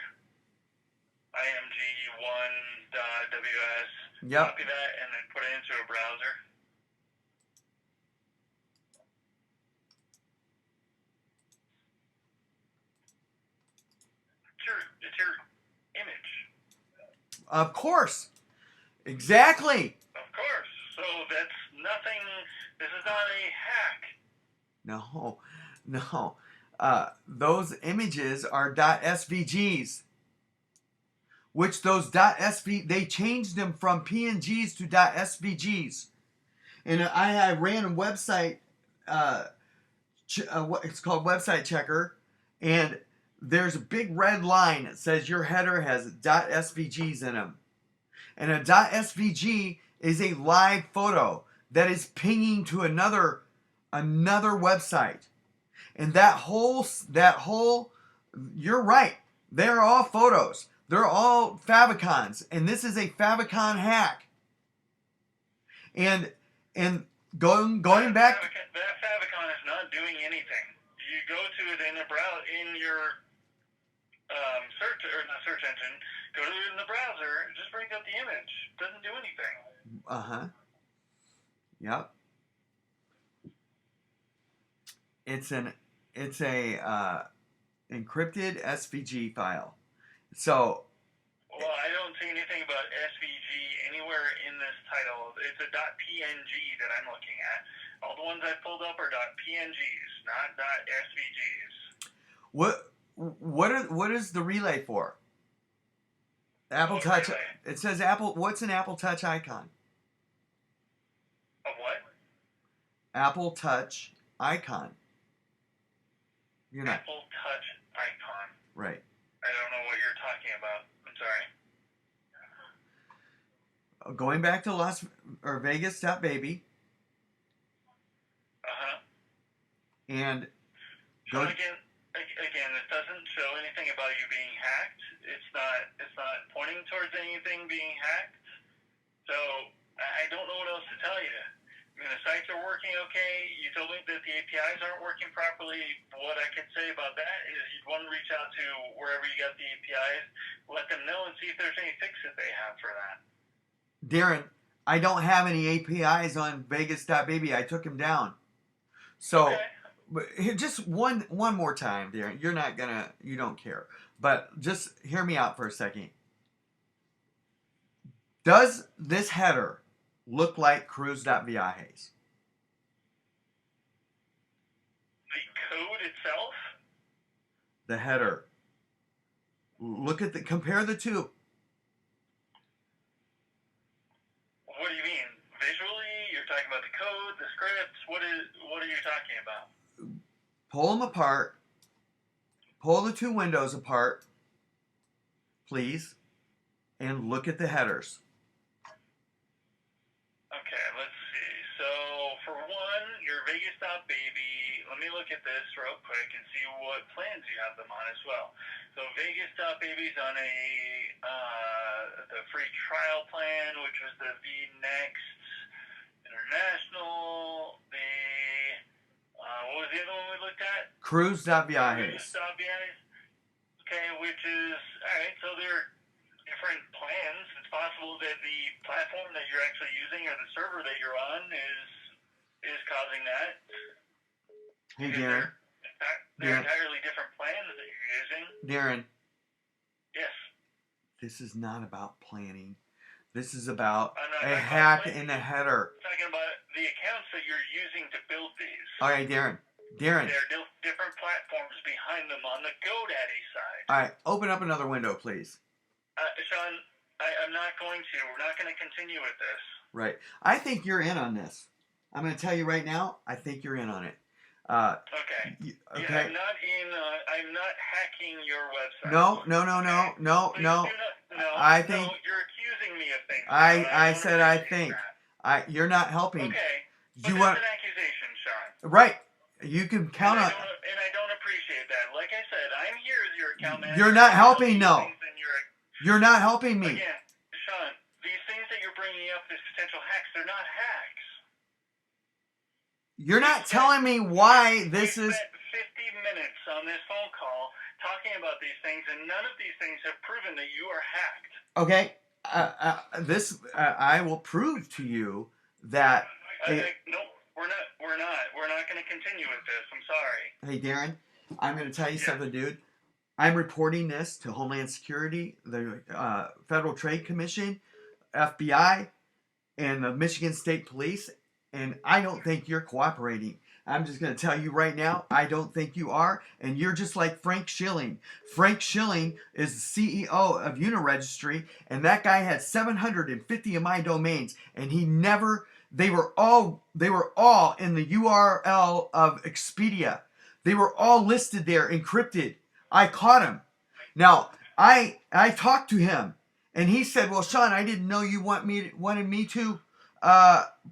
img1.ws. Yep. Copy that and then put it into a browser. It's your image. Of course. Exactly. Of course. So that's nothing. This is not a hack. No. Those images are .svgs, which those they changed them from PNGs to .svgs. And I ran a website, it's called Website Checker, and there's a big red line that says your header has .svgs in them. And a .svg is a live photo that is pinging to another website. And that whole, you're right. They're all photos. They're all favicons. And this is a favicon hack. And going back. That favicon is not doing anything. You go to it in your search engine. Go to it in the browser. It just brings up the image. It doesn't do anything. Yep. It's a encrypted SVG file. So. Well, I don't see anything about SVG anywhere in this title. It's a .png that I'm looking at. All the ones I pulled up are .pngs, not .svgs. What is the relay for? Apple What Touch. relay? It says Apple. What's an Apple Touch icon? Of what? Apple Touch icon. You're not. Apple Touch icon. Right. I don't know what you're talking about. I'm sorry. Going back to Vegas.baby. And So again, it doesn't show anything about you being hacked. It's not pointing towards anything being hacked. So I don't know what else to tell you. I mean, the sites are working okay. You told me that the APIs aren't working properly. What I could say about that is you'd want to reach out to wherever you got the APIs, let them know, and see if there's any fix that they have for that. Darren, I don't have any APIs on Vegas.baby. I took them down. So. Okay. But just one more time, Darren. You don't care. But just hear me out for a second. Does this header look like cruise.viajes? The code itself? The header. Compare the two. What do you mean? Visually? You're talking about the code, the scripts? What are you talking about? Pull them apart. Pull the two windows apart, please, and look at the headers. Okay, let's see. So, for one, your Vegas.baby, let me look at this real quick and see what plans you have them on as well. So, Vegas.baby's on the free trial plan, which was the VNext International, what was the other one we looked at? Cruise.viajes. Okay, which is, alright, so they're different plans. It's possible that the platform that you're actually using or the server that you're on is causing that. Hey, Darren. They're entirely different plans that you're using. Darren. Yes. This is not about planning. This is about a hack in the header. I'm talking about the accounts that you're using to build these. All right, Darren. There are different platforms behind them on the GoDaddy side. All right, open up another window, please. Sean, I'm not going to. We're not going to continue with this. Right. I think you're in on this. I'm going to tell you right now, I think you're in on it. Okay. Okay. Yeah, I'm not hacking your website. No. I think. No, you're accusing me of things. I said I think. You're not helping. Okay. But You that's want an accusation, Sean. right? You can count on. And I don't appreciate that. Like I said, I'm here as your account manager. You're not helping, no. You're not helping me. Again, Sean, these things that you're bringing up, this they're not hacks. You're not telling me why this is... We spent 50 minutes on this phone call talking about these things, and none of these things have proven that you are hacked. Okay, I will prove to you that... No, we're not going to continue with this. I'm sorry. Hey, Darren, I'm going to tell you something, dude. I'm reporting this to Homeland Security, the Federal Trade Commission, FBI, and the Michigan State Police, and I don't think you're cooperating. I'm just going to tell you right now, I don't think you are, and you're just like Frank Schilling. Frank Schilling is the CEO of Uniregistry, and that guy had 750 of my domains, and he never... They were all in the URL of Expedia. They were all listed there, encrypted. I caught him. Now, I talked to him, and he said, "Well, Sean, I didn't know you wanted me to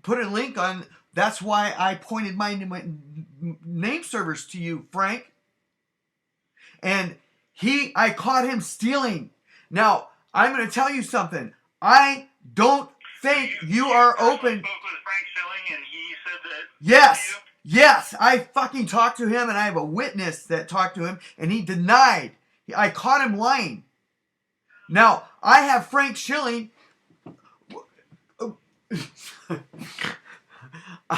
put a link on. That's why I pointed my name servers to you, Frank." And I caught him stealing. Now, I'm going to tell you something. I don't think you are open. Spoke with Frank Schilling, and he said that. Yes, I fucking talked to him, and I have a witness that talked to him, and he denied. I caught him lying. Now, I have Frank Schilling. I'm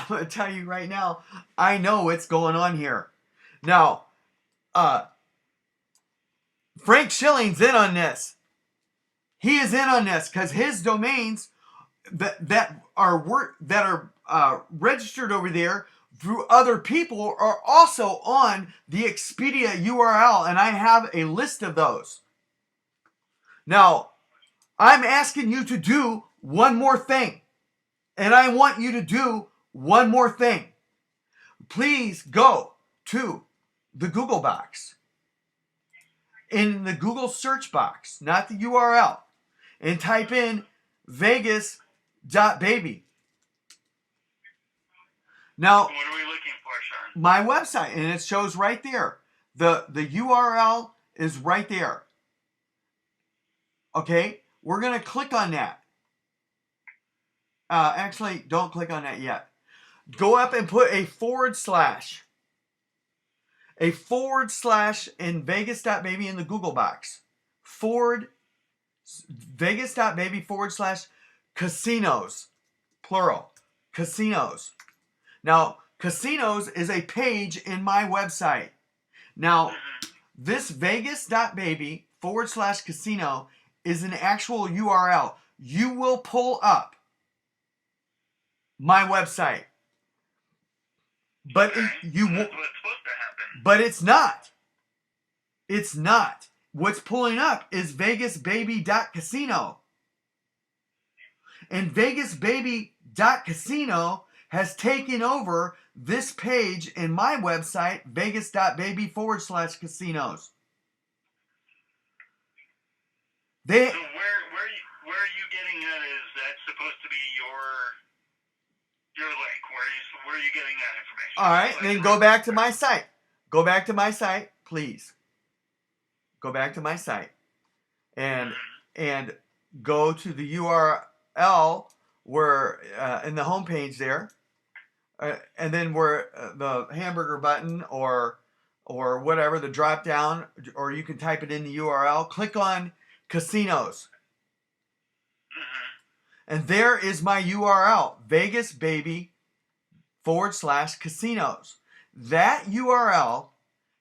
going to tell you right now, I know what's going on here. Now, Frank Schilling's in on this. He is in on this because his domains that are registered over there through other people are also on the Expedia URL, and I have a list of those. Now, I'm asking you to do one more thing, and I want you to do one more thing. Please go to the Google box, in the Google search box, not the URL, and type in Vegas.baby. Now, what are we looking for, Sean? My website, and it shows right there. The URL is right there. Okay, we're going to click on that. Actually, don't click on that yet. Go up and put a forward slash in Vegas.baby in the Google box. Vegas.baby / casinos, plural, casinos. Now, casinos is a page in my website. Now, this Vegas.baby / casino is an actual URL. You will pull up my website. But That's what's supposed to happen. But it's not. It's not. What's pulling up is Vegas.baby.casino. And Vegas.baby.casino has taken over this page in my website, Vegas.baby / casinos. So where are you getting that? Is that supposed to be your link? Where are you getting that information? All right, then go back to my site. Go back to my site, please. Go back to my site. And go to the URL where in the homepage there. And then where the hamburger button or whatever, the drop down, or you can type it in the URL. Click on casinos. And there is my URL, Vegas.baby / casinos. That URL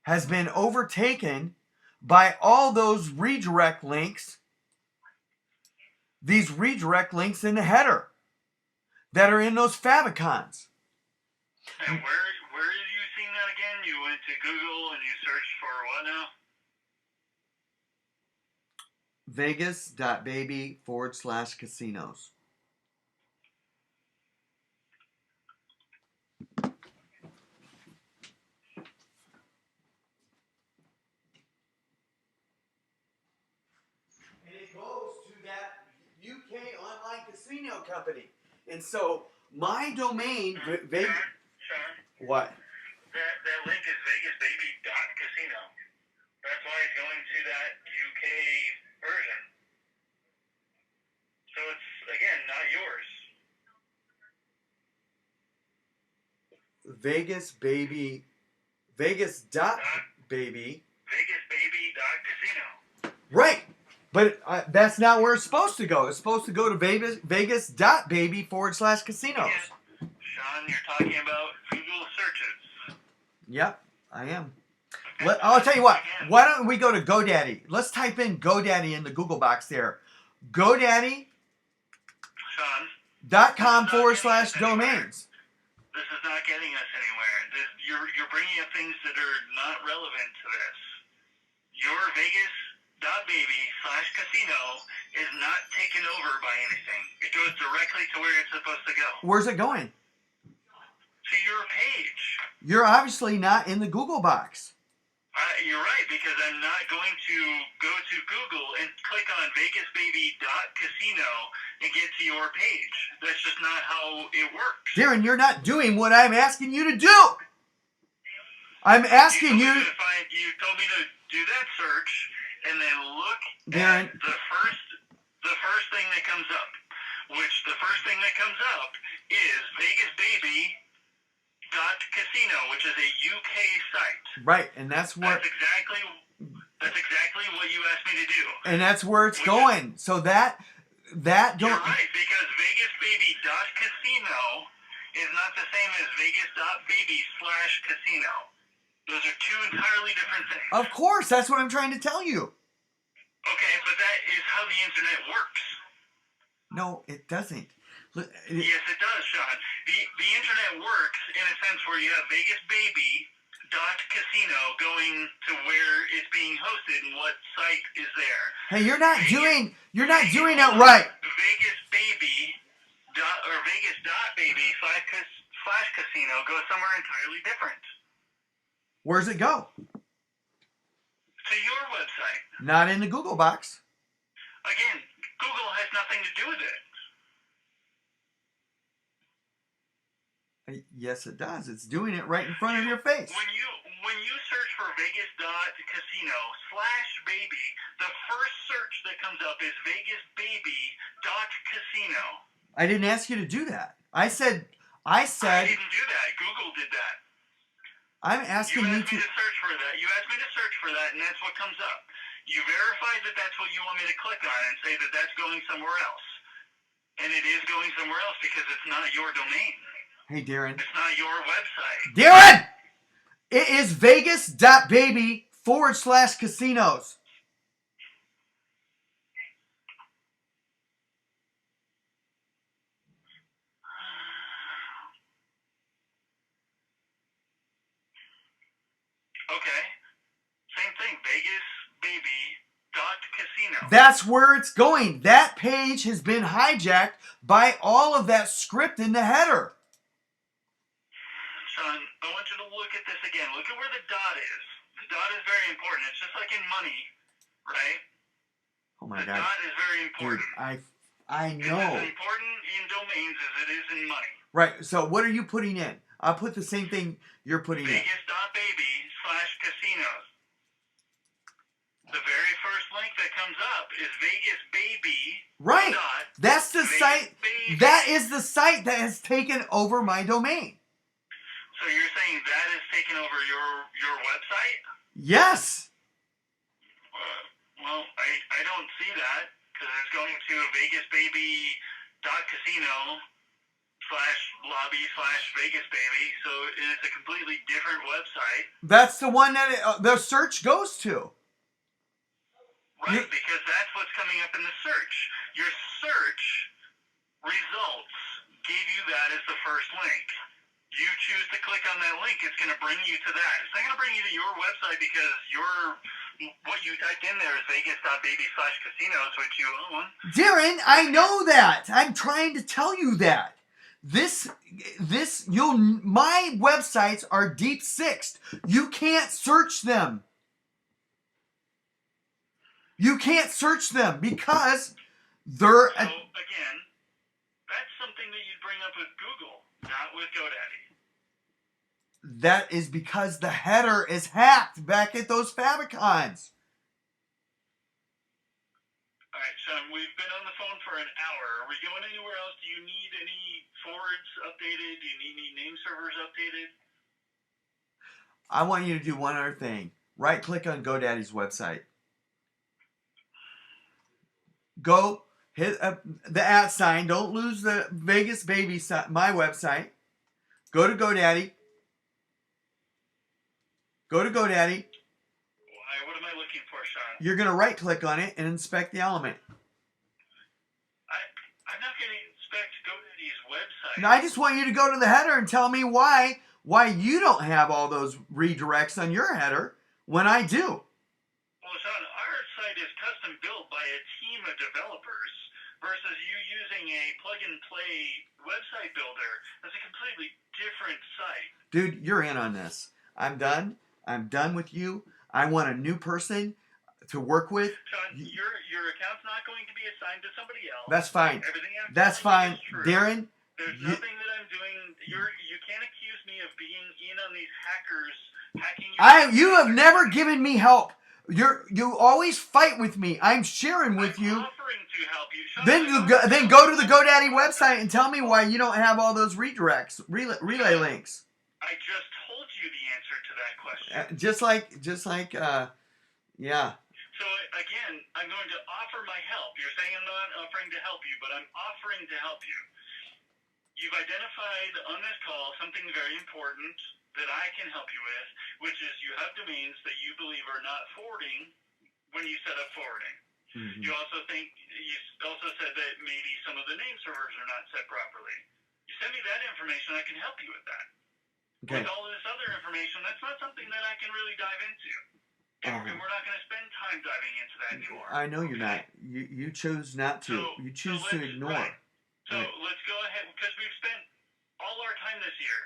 has been overtaken by all those redirect links, these redirect links in the header that are in those favicons. And where are you seeing that again? You went to Google and you searched for what now? Vegas.baby / casinos. And it goes to that UK online casino company. And so my domain, Sean? What? That link is Vegas.baby.casino. That's why it's going to that UK version. So it's, again, not yours. Vegas.baby. Vegas.baby. Vegas.baby.casino. Right. But that's not where it's supposed to go. It's supposed to go to Vegas.baby /casinos. Sean, you're talking about Google searches. Yep, I am. Okay. I'll tell you what. Why don't we go to GoDaddy? Let's type in GoDaddy in the Google box there. GoDaddy.com Sean, /domains. this is not getting us anywhere. You're bringing up things that are not relevant to this. Your Vegas.baby /casino is not taken over by anything. It goes directly to where it's supposed to go. Where's it going? To your page. You're obviously not in the Google box. You're right, because I'm not going to go to Google and click on Vegas.baby.casino and get to your page. That's just not how it works. Darren, you're not doing what I'm asking you to do. I'm asking you. You told me to do that search and then look Darren, at the first thing that comes up. Which the first thing that comes up is Vegas.baby.casino, which is a UK site. right, and that's what. That's exactly what you asked me to do. And that's where it's going. So that don't. You're right, because Vegas.baby.casino is not the same as Vegas.baby /casino. Those are two entirely different things. Of course, that's what I'm trying to tell you. Okay, but that is how the internet works. No, it doesn't. Yes, it does, Sean. The internet works in a sense where you have Vegas.baby.casino going to where it's being hosted and what site is there. Hey, you're not doing it right. Vegas.baby /casino goes somewhere entirely different. Where's it go? To your website. Not in the Google box. Again, Google has nothing to do with it. Yes, it does. It's doing it right in front of your face. When you search for Vegas.casino /baby, the first search that comes up is Vegas.baby.casino. I didn't ask you to do that. I said. I didn't do that. Google did that. I'm asking you to search for that. You asked me to search for that, and that's what comes up. You verified that that's what you want me to click on and say that that's going somewhere else. And it is going somewhere else because it's not your domain. Hey, Darren. It's not your website. Darren! It is Vegas.baby /casinos. Okay. Same thing. Vegas.baby.casino. That's where it's going. That page has been hijacked by all of that script in the header. Son, I want you to look at this again. Look at where the dot is. The dot is very important. It's just like in money, right? Oh my God. The dot is very important. Dude, I know. It's as important in domains as it is in money. Right. So what are you putting in? I'll put the same thing you're putting in. Vegas.baby /casinos. The very first link that comes up is Vegas.baby. Right. That's the site. That is the site that has taken over my domain. So you're saying that has taken over your website? Yes. Well, I don't see that because it's going to Vegas.baby.casino /lobby /Vegas.baby. So it's a completely different website. That's the one that the search goes to. Right, because that's what's coming up in the search. Your search results gave you that as the first link. You choose to click on that link, it's going to bring you to that. It's not going to bring you to your website because what you typed in there is Vegas.baby /casinos, which you own. Darren, I know that. I'm trying to tell you that. My websites are deep sixed. You can't search them. You can't search them because they're... So, again, that's something that you'd bring up with Google, not with GoDaddy. That is because the header is hacked back at those favicons. All right, Sean, we've been on the phone for an hour. Are we going anywhere else? Do you need any forwards updated? Do you need any name servers updated? I want you to do one other thing. Right click on GoDaddy's website. Go hit the @ sign. Don't lose the Vegas.baby my website. Go to GoDaddy. Go to GoDaddy. What am I looking for, Sean? You're going to right click on it and inspect the element. I'm not going to inspect GoDaddy's website. Now, I just want you to go to the header and tell me why you don't have all those redirects on your header when I do. Well, Sean, our site is custom built by a team of developers versus you using a plug-and-play website builder. That's a completely different site. Dude, you're in on this. I'm done. I'm done with you. I want a new person to work with. Sean, your account's not going to be assigned to somebody else. That's fine. Everything I'm That's fine. Darren, there's nothing that I'm doing. You can't accuse me of being in on these hackers hacking you have never given me help. You always fight with me. I'm sharing with you. I'm offering to help you. Sean, Then go to the GoDaddy website and tell me why you don't have all those redirects, relay links. I just told you the answer to that question. Just like yeah. So again, I'm going to offer my help. You're saying I'm not offering to help you, but I'm offering to help you. You've identified on this call something very important that I can help you with, which is you have domains that you believe are not forwarding when you set up forwarding. Mm-hmm. You also said that maybe some of the name servers are not set properly. You send me that information, I can help you with that. Okay. With all of this other information, that's not something that I can really dive into. And we're not going to spend time diving into that anymore. I know you're not. You choose not to. You choose to ignore. Right. So let's go ahead, because we've spent all our time this year,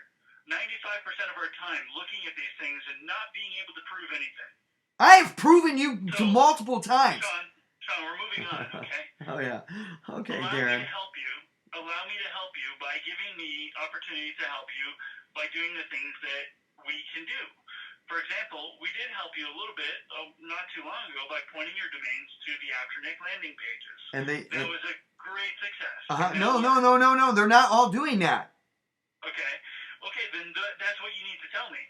95% of our time, looking at these things and not being able to prove anything. I have proven you multiple times. Sean, we're moving on, okay? Oh, yeah. Okay, Allow Darren. Allow me to help you by giving me opportunities to help you by doing the things that we can do. For example, we did help you a little bit not too long ago by pointing your domains to the Afternic landing pages. And that was a great success. No. They're not all doing that. Okay, then that's what you need to tell me.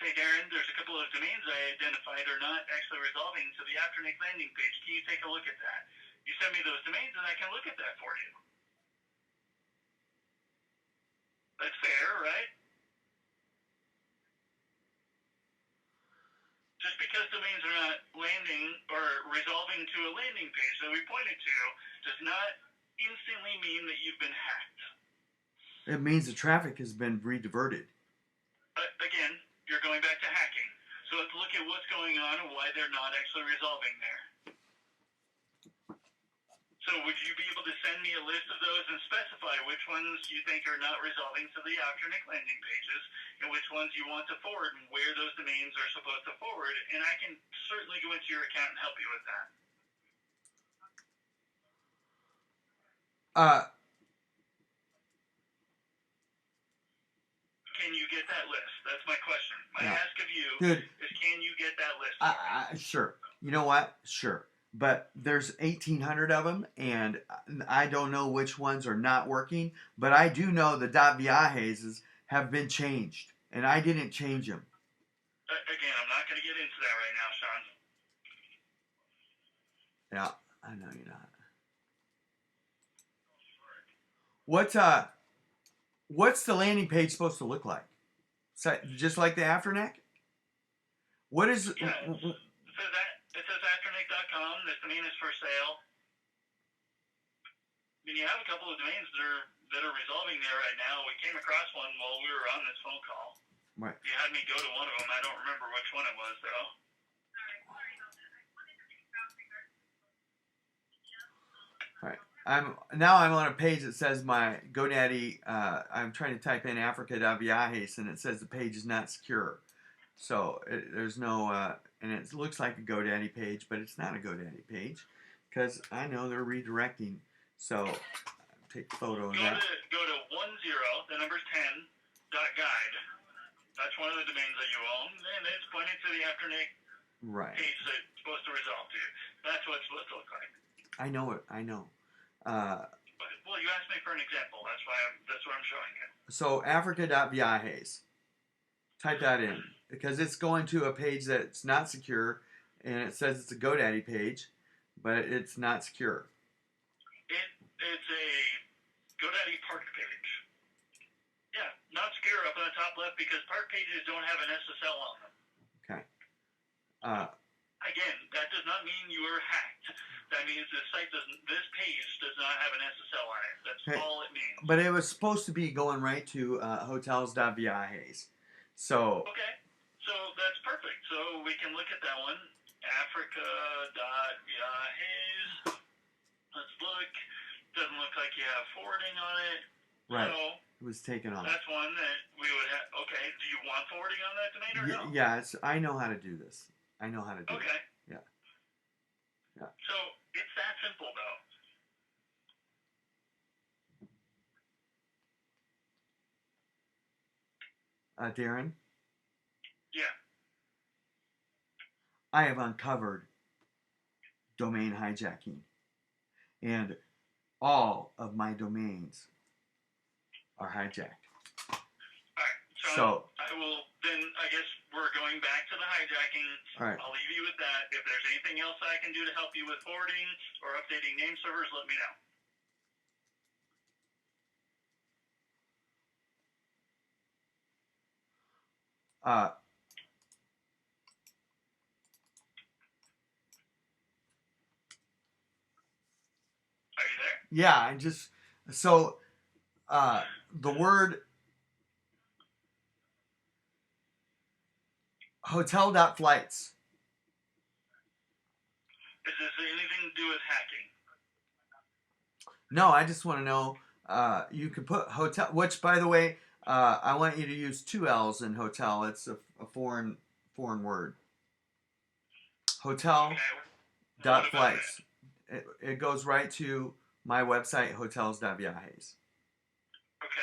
Say, Darren, there's a couple of domains I identified are not actually resolving to the Afternic landing page. Can you take a look at that? You send me those domains and I can look at that for you. That's fair, right? Just because domains are not landing or resolving to a landing page that we pointed to does not instantly mean that you've been hacked. It means the traffic has been rediverted. Again, you're going back to hacking. So let's look at what's going on and why they're not actually resolving there. So would you be able to send me a list of those and specify which ones you think are not resolving to the Afternic landing pages and which ones you want to forward and where those domains are supposed to forward? And I can certainly go into your account and help you with that. Can you get that list? That's my question. My ask of you is, can you get that list? Sure. You know what? Sure. But there's 1,800 of them, and I don't know which ones are not working. But I do know the .viajes have been changed, and I didn't change them. Again, I'm not going to get into that right now, Sean. Yeah, I know you're not. What's the landing page supposed to look like? Just like the Afternic? What is it? Yeah, it says Afternic.com. This domain is for sale. I mean, you have a couple of domains that are resolving there right now. We came across one while we were on this phone call. Right. You had me go to one of them. I don't remember which one it was, though. All right. I'm on a page that says my GoDaddy. I'm trying to type in Africa.viajes, and it says the page is not secure. So there's no, and it looks like a GoDaddy page, but it's not a GoDaddy page because I know they're redirecting. So take a photo of that. Go to 10, the number's 10.guide. That's one of the domains that you own, and it's pointing to the Afternic page that's supposed to resolve to. That's what it's supposed to look like. I know it. I know. Well, you asked me for an example. That's what I'm showing you. So Africa.viajes. Type that in. because it's going to a page that's not secure, and it says it's a GoDaddy page, but it's not secure. It's a GoDaddy park page. Yeah, not secure up on the top left because park pages don't have an SSL on them. Okay. Again, that does not mean you are hacked. That means this page does not have an SSL on it. That's all it means. But it was supposed to be going right to hotels.viajes. So. Okay, so that's perfect. So we can look at that one. Africa.viajes. Let's look. Doesn't look like you have forwarding on it. Right. So it was taken off. That's one that we would have. Okay, do you want forwarding on that domain or no? Yeah, I know how to do this. I know how to do it. Okay. Yeah. So it's that simple, though. Darren? Yeah. I have uncovered domain hijacking. And all of my domains are hijacked. Alright, so I will, then I guess we're going back to the hijacking. Alright. I'll leave you with that. If there's anything else I can do to help you with forwarding or updating name servers, let me know. Are you there? Yeah, I just, so, the word hotel.flights. Is this anything to do with hacking? No, I just want to know, you can put hotel, which, by the way, I want you to use 2 L's in hotel. It's a foreign word. Hotel.flights. It goes right to my website, hotels.viajes. Okay.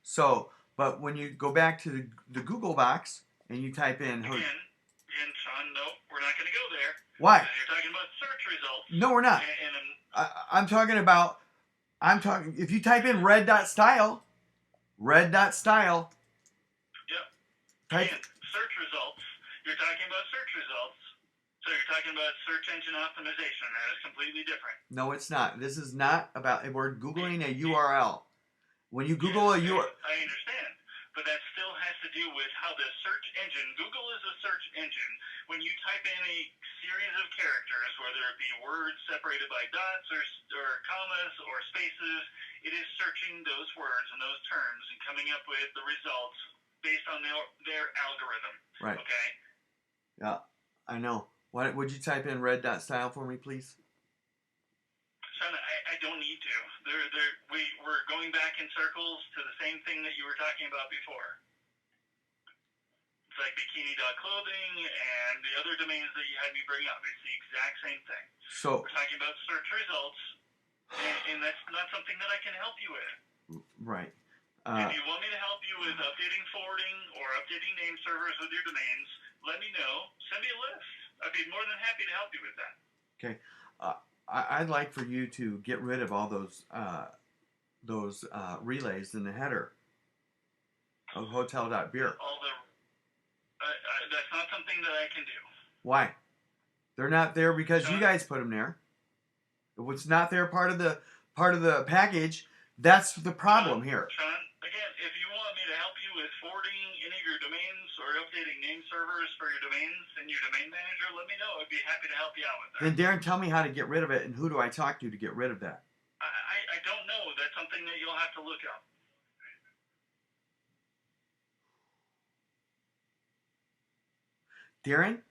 So, but when you go back to the Google box and you type in... Again, Sean, no, we're not going to go there. Why? Because you're talking about search results. No, we're not. I'm talking about... if you type in red.style... Yep. Again, search results. You're talking about search results. So you're talking about search engine optimization. That is completely different. No, it's not. This is not about... We're Googling a URL. When you Google a URL... I understand. But that still has to do with how the search engine... Google is a search engine. When you type in a series of characters, whether it be words separated by dots or commas or spaces, it is searching those words and those terms and coming up with the results based on their algorithm. Right. Okay? Yeah, I know. Would you type in red.style for me, please? Son, I don't need to. We're going back in circles to the same thing that you were talking about before. It's like bikini.clothing and the other domains that you had me bring up. It's the exact same thing. So we're talking about search results, and that's not something that I can help you with. Right. If you want me to help you with updating forwarding or updating name servers with your domains, let me know. Send me a list. I'd be more than happy to help you with that. Okay. I'd like for you to get rid of all those relays in the header of hotel.beer. That's not something that I can do. Why? They're not there because you guys put them there. If it's not there part of the package, that's the problem here. Sean, again, if you want me to help you with forwarding any of your domains or updating name servers for your domains in your domain manager, let me know. I'd be happy to help you out with that. Then Darren, tell me how to get rid of it, and who do I talk to get rid of that? I don't know. That's something that you'll have to look up. Darren?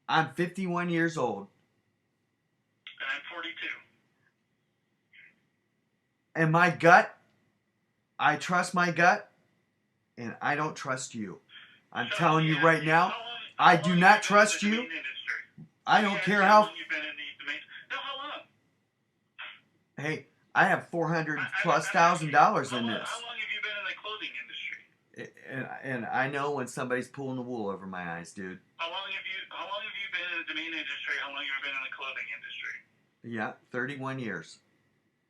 I'm 51 years old. And I'm 42. And my gut, I trust my gut, and I don't trust you. I'm telling you right now, I do not trust you. I don't care how long you've been in the domain. No, how long? Hey, I have $400,000+ in this. How long have you been in the clothing industry? And I know when somebody's pulling the wool over my eyes, dude. How long have you been in the domain industry? How long have you been in the clothing industry? Yeah, 31 years.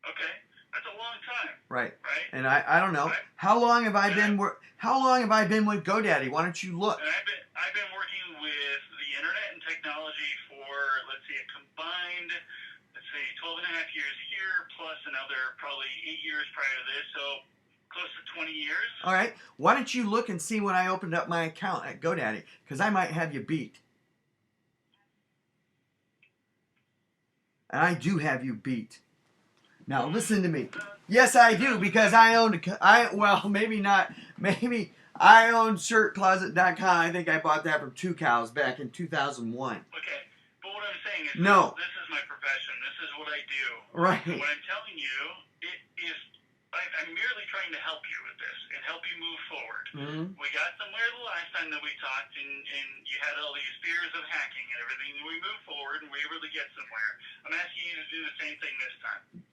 Okay, that's a long time. Right. right? And I don't know. Right? How long have I And been how long have I been with GoDaddy? Why don't you look? And I've been working with the internet and technology for, let's see, a combined, 12 and a half years here, plus another probably 8 years prior to this, so close to 20 years. All right. Why don't you look and see when I opened up my account at GoDaddy? Because I might have you beat. And I do have you beat. Now listen to me. Yes, I do, because I own maybe not. Maybe I own shirtcloset.com. I think I bought that from Two Cows back in 2001. Okay, but what I'm saying is, no, this is my profession. This is what I do. Right. And what I'm telling you, it is, I'm merely trying to help you with this and help you move forward. Mm-hmm. We got somewhere the last time that we talked, and you had all these fears of hacking and everything, and we moved forward, and we really get somewhere. I'm asking you to do the same thing this time.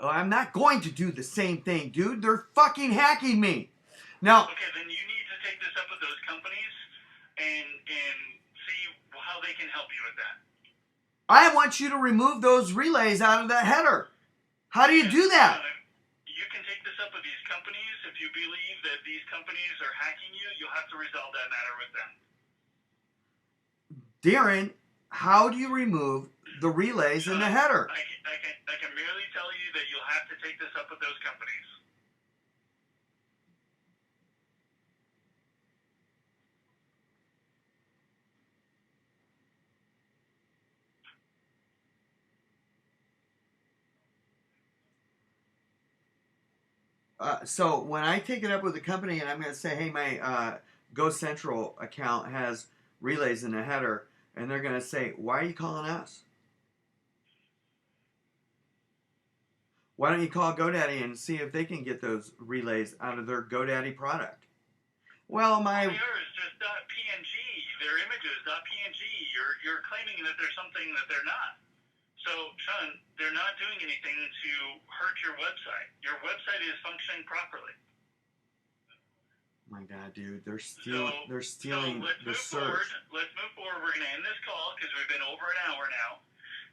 Oh, I'm not going to do the same thing, dude. They're fucking hacking me. Now. Okay, then you need to take this up with those companies and see how they can help you with that. I want you to remove those relays out of that header. How do you do that? You can take this up with these companies. If you believe that these companies are hacking you, you'll have to resolve that matter with them. Darren, how do you remove the relays in the header? I can merely tell you that you'll have to take this up with those companies. So when I take it up with the company and I'm going to say, hey, my Go Central account has relays in the header, and they're going to say, why are you calling us? Why don't you call GoDaddy and see if they can get those relays out of their GoDaddy product? Well, They are is just .png. Their images .png. You're claiming that there's something that they're not. So, Sean, they're not doing anything to hurt your website. Your website is functioning properly. My God, dude, they're stealing the search. Forward. Let's move forward. We're going to end this call because we've been over an hour now.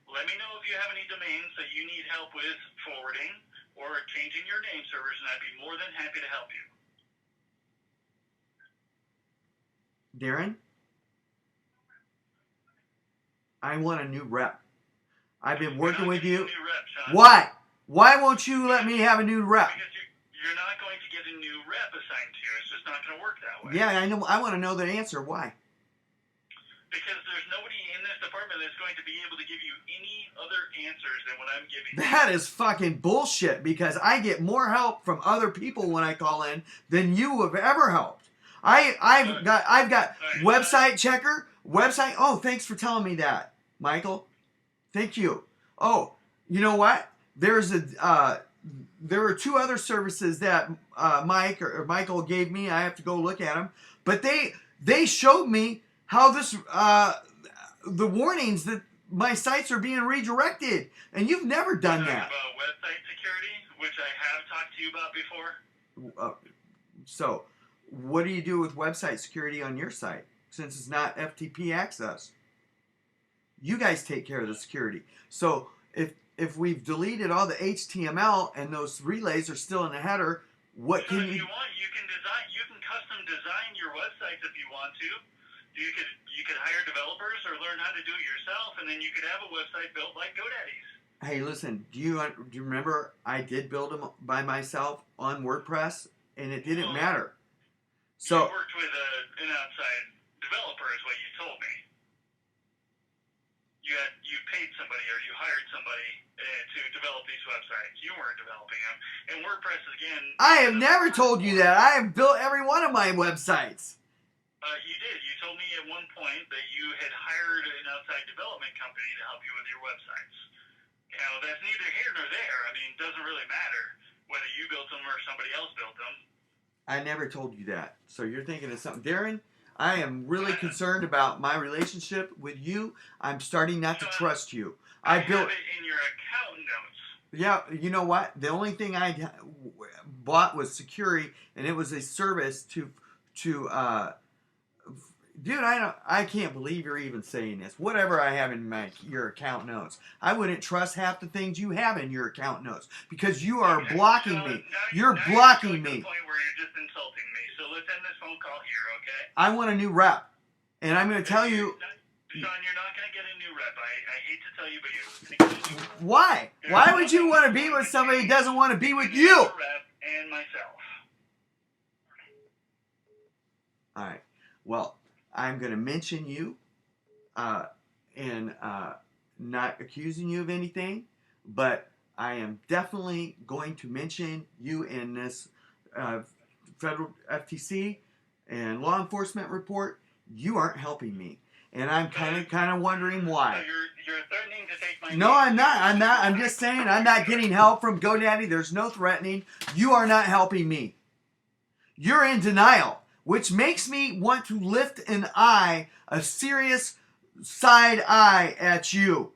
Let me know if you have any domains that you need help with forwarding or changing your name servers, and I'd be more than happy to help you. Darren, I want a new rep. I've been working with you. Why? Why won't you let me have a new rep? Because you're not going to get a new rep assigned to you. It's just not going to work that way. Yeah, I know. I want to know the answer. Why? Because there's nobody in this department that's going to be able to give you any other answers than what I'm giving you. That is fucking bullshit, because I get more help from other people when I call in than you have ever helped. I've got website checker, website. Oh, thanks for telling me that, Michael. Thank you. Oh, you know what? There were two other services that Mike or Michael gave me. I have to go look at them, but they showed me how this the warnings that my sites are being redirected, and you've never done that. About website security, which I have talked to you about before. So, what do you do with website security on your site, since it's not FTP access? You guys take care of the security. So if we've deleted all the HTML and those relays are still in the header, what can you want? You can custom design your websites if you want to. You could hire developers or learn how to do it yourself, and then you could have a website built like GoDaddy's. Hey, listen, do you remember I did build them by myself on WordPress, and it didn't matter. So you worked with an outside developer, is what you told me. You paid somebody or you hired somebody to develop these websites. You weren't developing them. And WordPress, again... I have never told you that. I have built every one of my websites. You did. You told me at one point that you had hired an outside development company to help you with your websites. You know, that's neither here nor there. I mean, it doesn't really matter whether you built them or somebody else built them. I never told you that. So you're thinking of something. Darren, I am really concerned about my relationship with you. I'm starting not to trust you. I built it in your account notes. Yeah, you know what? The only thing I bought was security, and it was a service to Dude, I can't believe you're even saying this. Whatever I have in your account notes, I wouldn't trust half the things you have in your account notes because you are blocking me. You're blocking me. To the point where you're just insulting me. So let's end this phone call here, okay? I want a new rep, and I'm going to tell you. Sean, you're not going to get a new rep. I hate to tell you, but you're going to get a new rep. Why? Why would you want to be with somebody who doesn't want to be with you? Rep and myself. All right. Well, I'm going to mention you and not accusing you of anything, but I am definitely going to mention you in this federal FTC and law enforcement report. You aren't helping me, and I'm kind of wondering why. So you're threatening to take my. No, I'm not. I'm just saying I'm not getting help from GoDaddy. There's no threatening. You are not helping me. You're in denial, which makes me want to lift an eye, a serious side eye at you.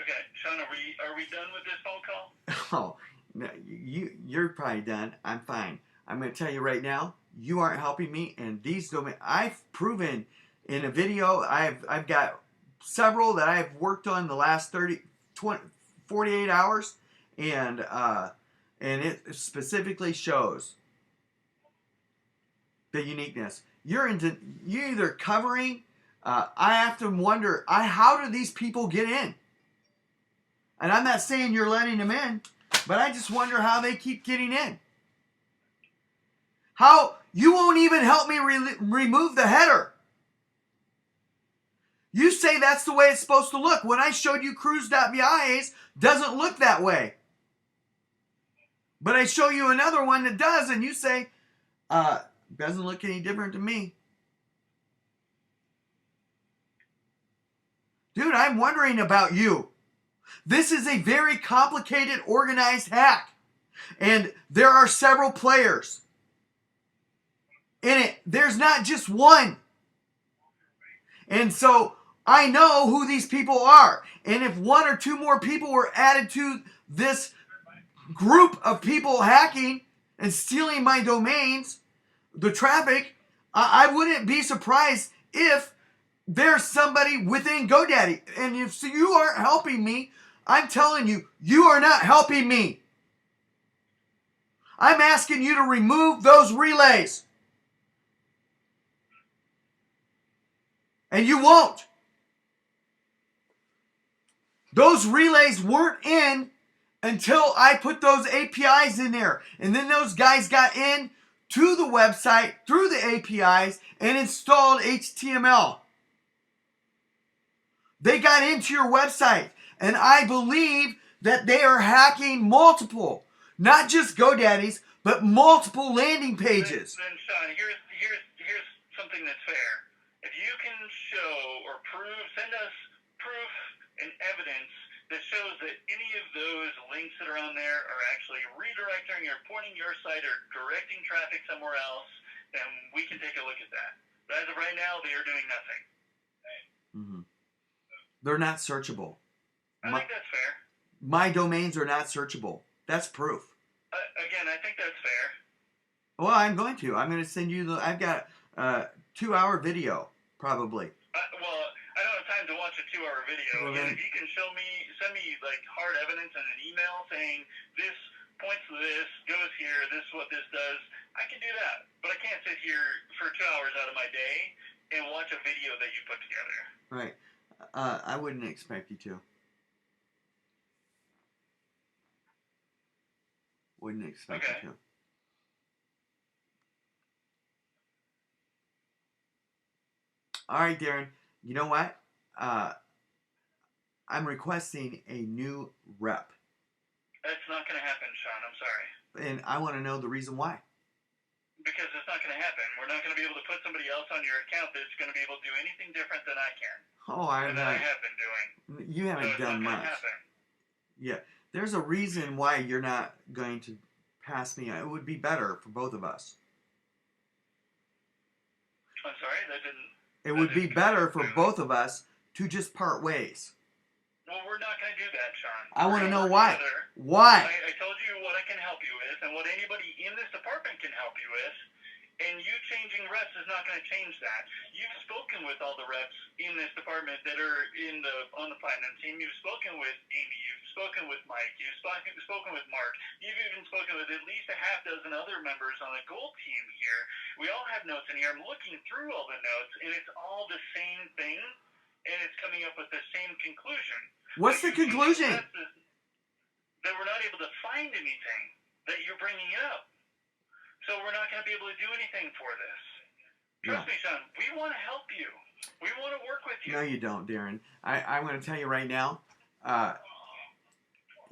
Okay, Sean, are we done with this phone call? Oh, no, you're probably done. I'm fine. I'm going to tell you right now, you aren't helping me, and these domains, I've proven in a video, I've got several that I've worked on the last 48 hours, and it specifically shows the uniqueness. You're either covering. I have to wonder. How do these people get in? And I'm not saying you're letting them in, but I just wonder how they keep getting in. How you won't even help me remove the header. You say that's the way it's supposed to look. When I showed you cruise.vias, doesn't look that way. But I show you another one that does, and you say, doesn't look any different to me. Dude, I'm wondering about you. This is a very complicated, organized hack. And there are several players in it. There's not just one. And so I know who these people are. And if one or two more people were added to this group of people hacking and stealing my domains, the traffic, I wouldn't be surprised if there's somebody within GoDaddy. And if you aren't helping me, I'm telling you, you are not helping me. I'm asking you to remove those relays. And you won't. Those relays weren't in until I put those APIs in there. And then those guys got in to the website through the APIs and installed HTML. They got into your website. And I believe that they are hacking multiple, not just GoDaddy's, but multiple landing pages. Then Sean, here's something that's fair. If you can show or send us proof and evidence that shows that any of those links that are on there are actually redirecting or pointing your site or directing traffic somewhere else, then we can take a look at that. But as of right now, they are doing nothing. Mm-hmm. They're not searchable. I think that's fair. My domains are not searchable. That's proof. Again, I think that's fair. Well, I'm going to. I'm going to send you I've got a 2-hour video, probably. Well, I don't have time to watch a 2-hour video. Well, Again, if you can send me like hard evidence in an email saying this points to this, goes here, this is what this does, I can do that. But I can't sit here for 2 hours out of my day and watch a video that you put together. Right. I wouldn't expect you to. Wouldn't expect you to. All right, Darren. You know what? I'm requesting a new rep. That's not going to happen, Sean. I'm sorry. And I want to know the reason why. Because it's not going to happen. We're not going to be able to put somebody else on your account that's going to be able to do anything different than I can. Oh, I have been doing. You haven't done much. Yeah. There's a reason why you're not going to pass me. It would be better for both of us. I'm sorry? That didn't... It would be better for both of us to just part ways. Well, we're not going to do that, Sean. I want to know why. Why? I told you what I can help you with, and what anybody in this department can help you with And you changing reps is not going to change that. You've spoken with all the reps in this department that are on the platinum team. You've spoken with Amy. You've spoken with Mike. You've spoken with Mark. You've even spoken with at least a half dozen other members on the gold team here. We all have notes in here. I'm looking through all the notes, and it's all the same thing, and it's coming up with the same conclusion. What's the conclusion? That we're not able to find anything that you're bringing up. So we're not going to be able to do anything for this. Trust me, Sean. We want to help you. We want to work with you. No, you don't, Darren. I'm going to tell you right now,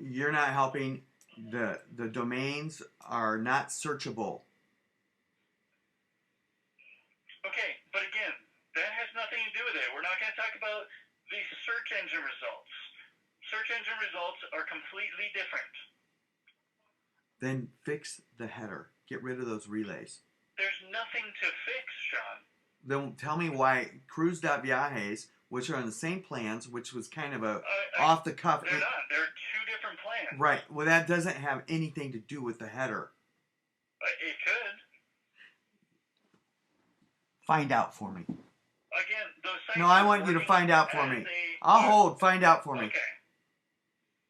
you're not helping. The domains are not searchable. Okay, but again, that has nothing to do with it. We're not going to talk about the search engine results. Search engine results are completely different. Then fix the header. Get rid of those relays. There's nothing to fix, Sean. Then tell me why cruise.viajes, which are on the same plans, which was kind of a off the cuff. They're not. They're two different plans. Right. Well, that doesn't have anything to do with the header. It could. Find out for me. Again, those sites. No, I want you to find out for me. I'll hold. Find out for me. Okay.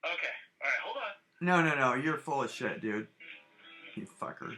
Okay. All right. Hold on. No. You're full of shit, dude. You fucker.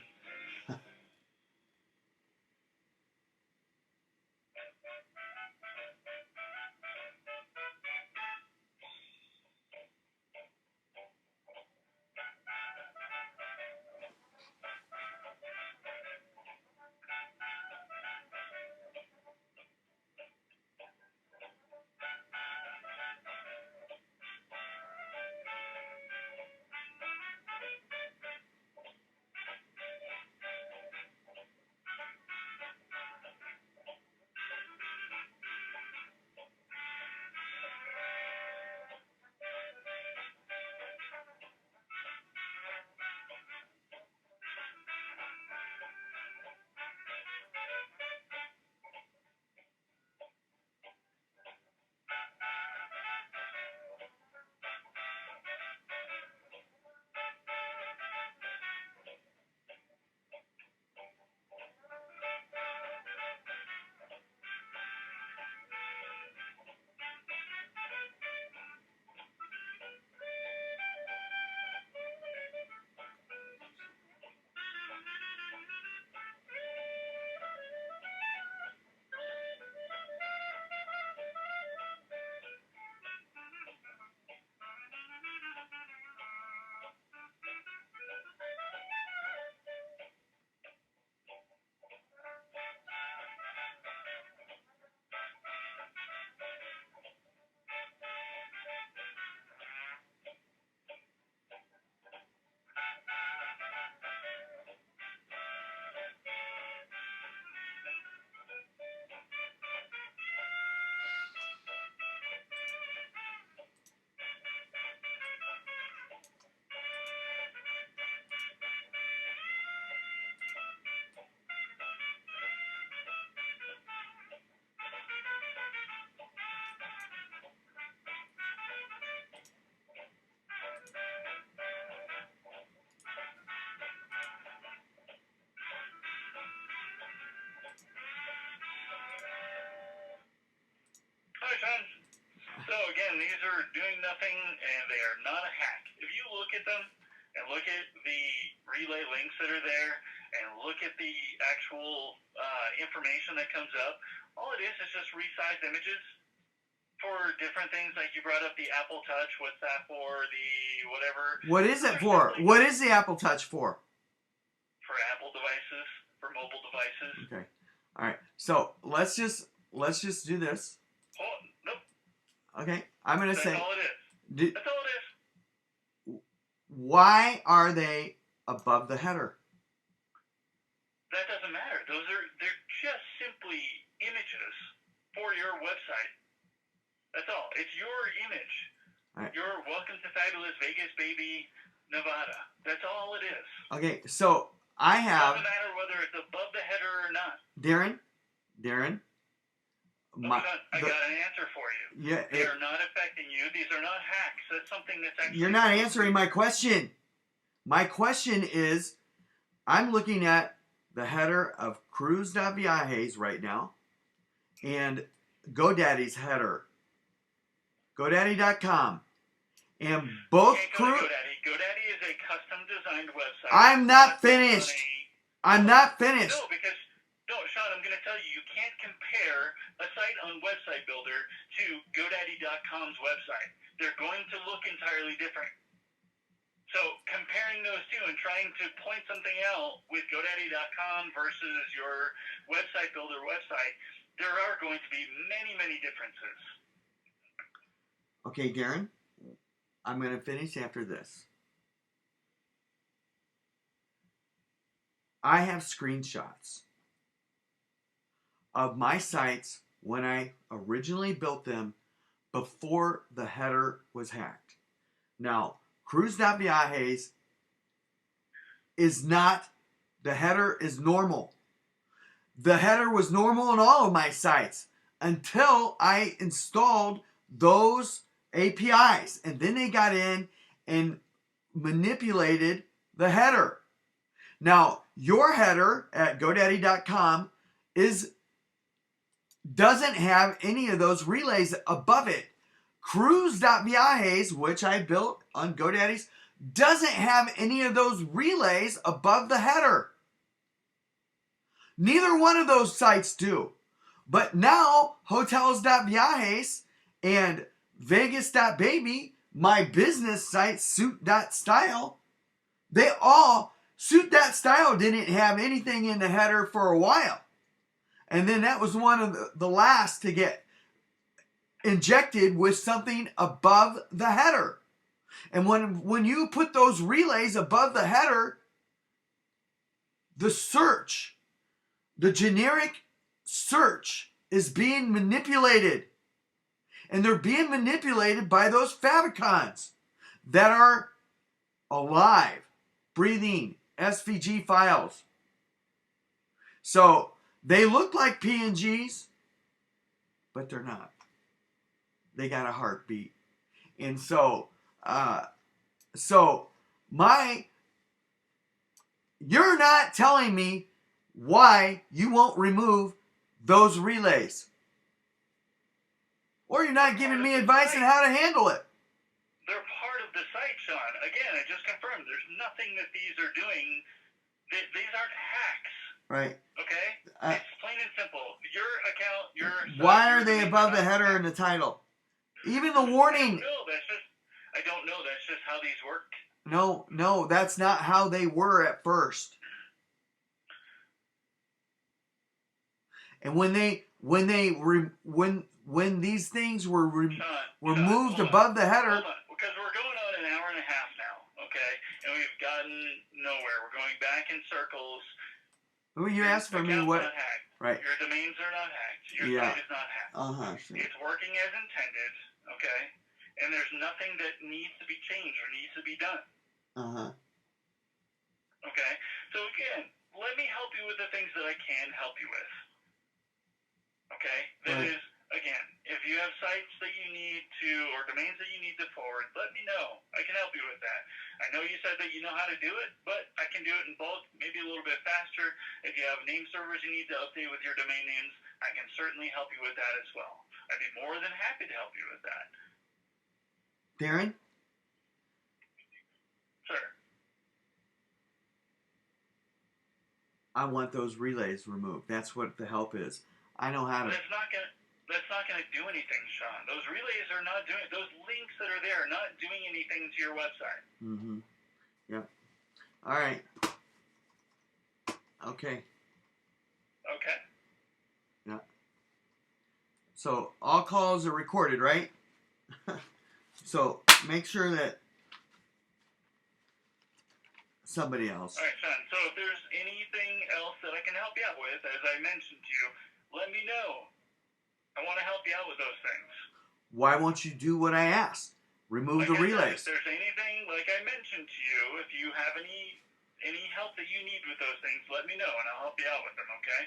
Hi, Sean. So again, these are doing nothing, and they are not a hack. If you look at them and look at the relay links that are there, and look at the actual information that comes up, all it is just resized images for different things. Like you brought up the Apple Touch. What's that for? The whatever. What is it for? What is the Apple Touch for? For Apple devices, for mobile devices. Okay. All right. So let's just do this. Oh, nope. Okay. I'm gonna say. That's all it is. That's all it is. Why are they above the header? That doesn't matter. They're just simply images for your website. That's all. It's your image. Right. Your welcome to fabulous Vegas.baby, Nevada. That's all it is. Okay, so I have. Doesn't matter whether it's above the header or not. Darren. I got an answer for you. Yeah. They are not affecting you. These are not hacks. That's something that's actually. You're not answering my question. My question is, I'm looking at the header of cruise.viajes right now and GoDaddy's header, GoDaddy.com. And both GoDaddy. GoDaddy is a custom designed website. I'm not finished. I'm not finished. No, because Sean, I'm going to tell you, you can't compare a site on Website Builder to GoDaddy.com's website. They're going to look entirely different. So comparing those two and trying to point something out with GoDaddy.com versus your Website Builder website, there are going to be many, many differences. Okay, Darren, I'm going to finish after this. I have screenshots of my sites when I originally built them before the header was hacked. Now, cruise.viajes is not, the header is normal. The header was normal on all of my sites until I installed those APIs. And then they got in and manipulated the header. Now, your header at GoDaddy.com doesn't have any of those relays above it. Cruise.viajes, which I built on GoDaddy's, doesn't have any of those relays above the header. Neither one of those sites do. But now, hotels.viajes and Vegas.baby, my business site, suit.style, suit.style didn't have anything in the header for a while. And then that was one of the last to get injected with something above the header. And when you put those relays above the header, the search, the generic search is being manipulated. And they're being manipulated by those favicons that are alive, breathing SVG files. So they look like PNGs, but they're not. They got a heartbeat. And so, you're not telling me why you won't remove those relays. Or you're not giving me advice on how to handle it. They're part of the site, Sean. Again, I just confirmed there's nothing that these are doing. These aren't hacks. Right. Okay? It's plain and simple. Your account, your site, why are they above the header and the title? Even the warning. I don't know. That's just how these work. No, that's not how they were at first. And when these things were removed above the header. Hold on, because we're going on an hour and a half now, okay? And we've gotten nowhere. We're going back in circles. Well, you asked for me what? Not hacked. Right. Your domains are not hacked. Your site is not hacked. Sure. It's working as intended, okay? And there's nothing that needs to be changed or needs to be done. Okay? So again, let me help you with the things that I can help you with. Okay? That is, again, if you have sites that you need to, or domains that you need to forward, let me know. I can help you with that. I know you said that you know how to do it, but I can do it in bulk, maybe a little bit faster. If you have name servers you need to update with your domain names, I can certainly help you with that as well. I'd be more than happy to help you with that. Darren? Sir? I want those relays removed. That's what the help is. I know how to. That's not going to do anything, Sean. Those relays are not doing. Those links that are there are not doing anything to your website. Yep. All right. Okay. Okay. Yeah. So all calls are recorded, right? So make sure that somebody else. All right, Sean. So if there's anything else that I can help you out with, as I mentioned to you, let me know. I want to help you out with those things. Why won't you do what I asked? Remove the relays. If there's anything, like I mentioned to you, if you have any help that you need with those things, let me know, and I'll help you out with them, okay?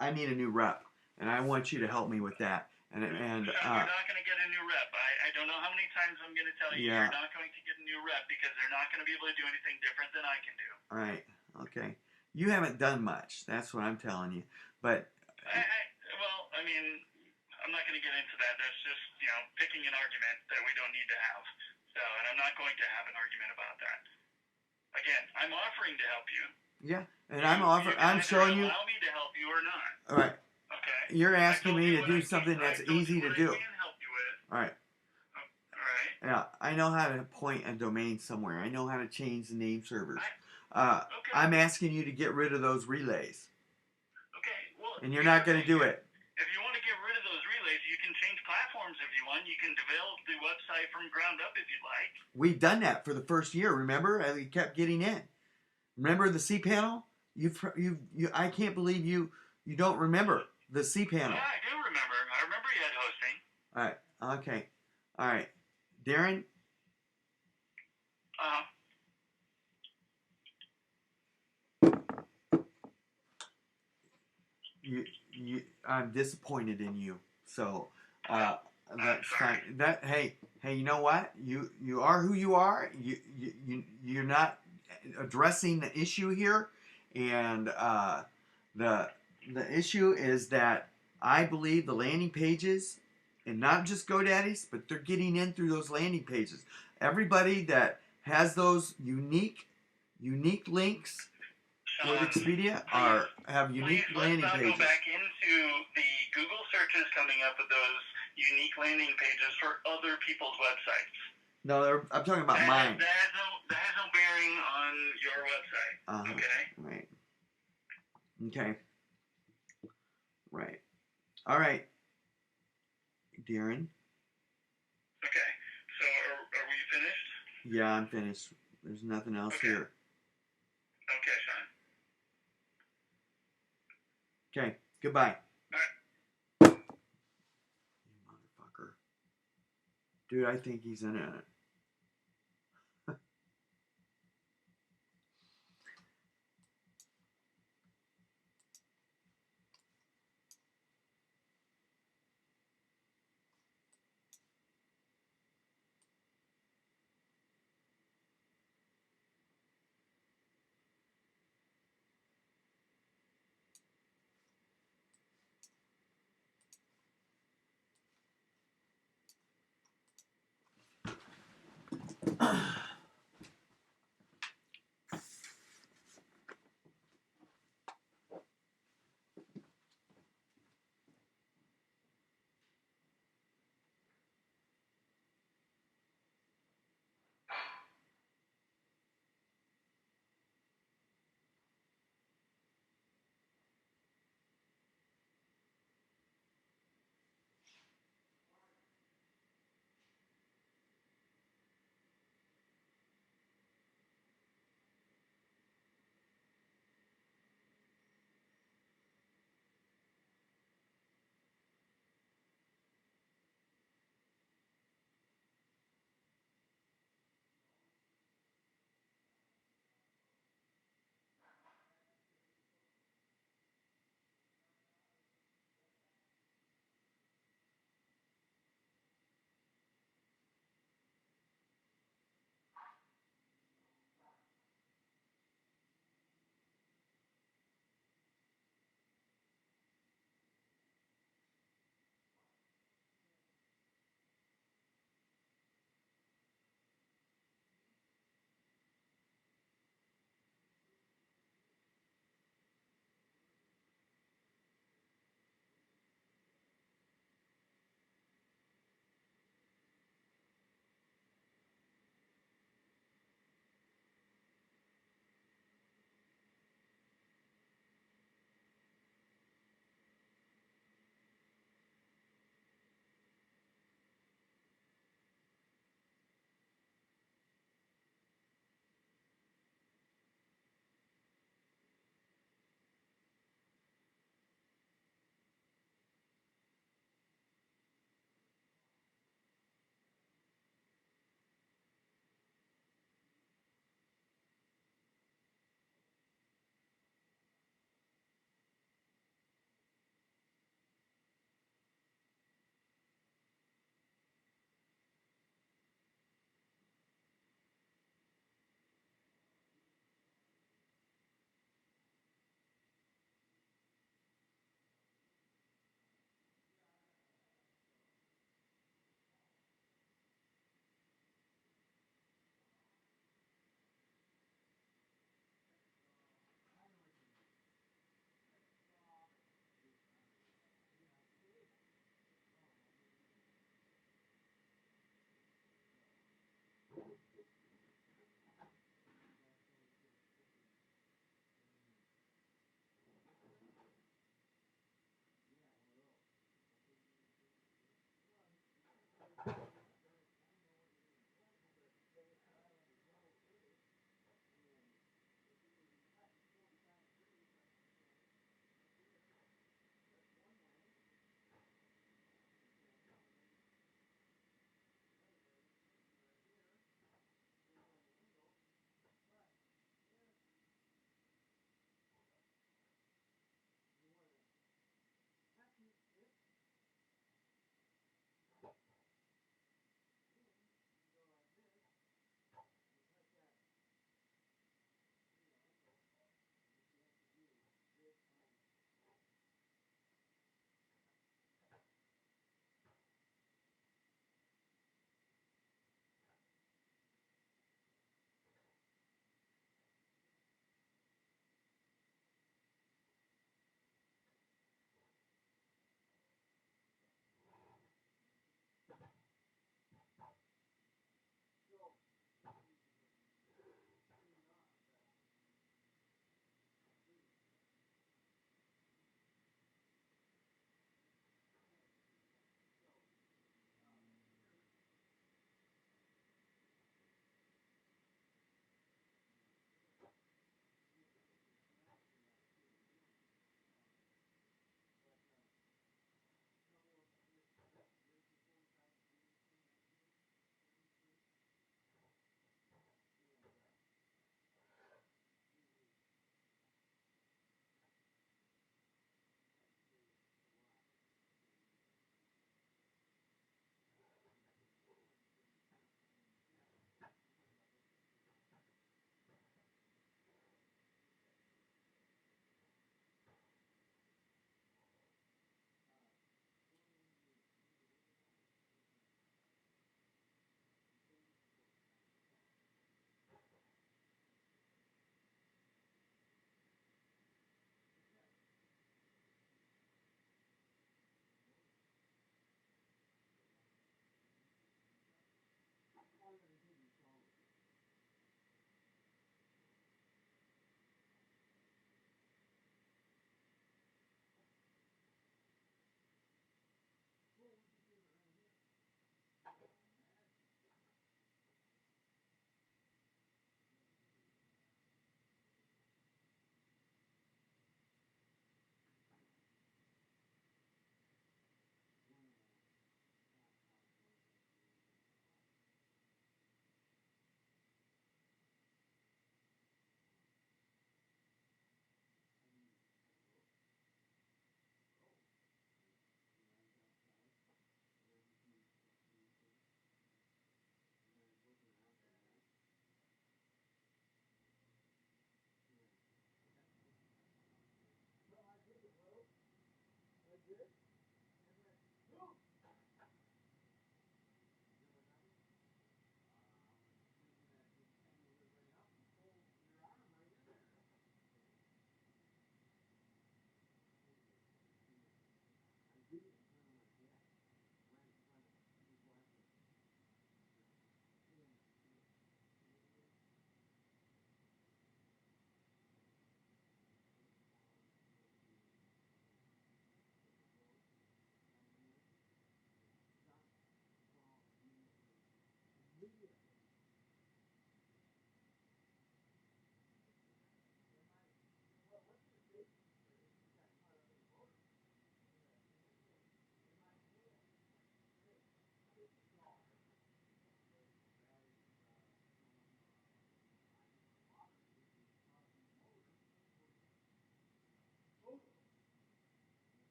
I need a new rep, and I want you to help me with that. and So you're not going to get a new rep. I don't know how many times I'm going to tell you yeah. you're not going to get a new rep because they're not going to be able to do anything different than I can do. Right. Okay. You haven't done much. That's what I'm telling you. But Well, I mean, I'm not going to get into that. That's just, you know, picking an argument that we don't need to have. So, and I'm not going to have an argument about that. Again, I'm offering to help you. Yeah, and I'm showing you. Allow me to help you or not. All right. Okay. You're asking me to do something that's easy to do. I can help you with. All right. All right. Yeah, I know how to point a domain somewhere. I know how to change the name servers. Okay. I'm asking you to get rid of those relays. Okay. Well. And you're not going to do it. If you want to get rid of those relays, you can change platforms if you want. You can develop the website from ground up if you'd like. We've done that for the first year. Remember, we kept getting in. Remember the cPanel? I can't believe you don't remember the cPanel. Yeah, I do remember. I remember you had hosting. All right. Okay. All right. Darren? I'm disappointed in you. So that's fine. Hey, you know what? You are who you are. You're not addressing the issue here, and the issue is that I believe the landing pages, and not just GoDaddy's, but they're getting in through those landing pages. Everybody that has those unique links with Expedia have unique landing pages. Let's not go back into the Google searches coming up with those unique landing pages for other people's websites. No, I'm talking about mine. That has no bearing on your website. Okay. Right. Okay. Right. All right. Darren. Okay. So are we finished? Yeah, I'm finished. There's nothing else here. Okay, Sean. Okay. Goodbye. All right. You motherfucker. Dude, I think he's in it.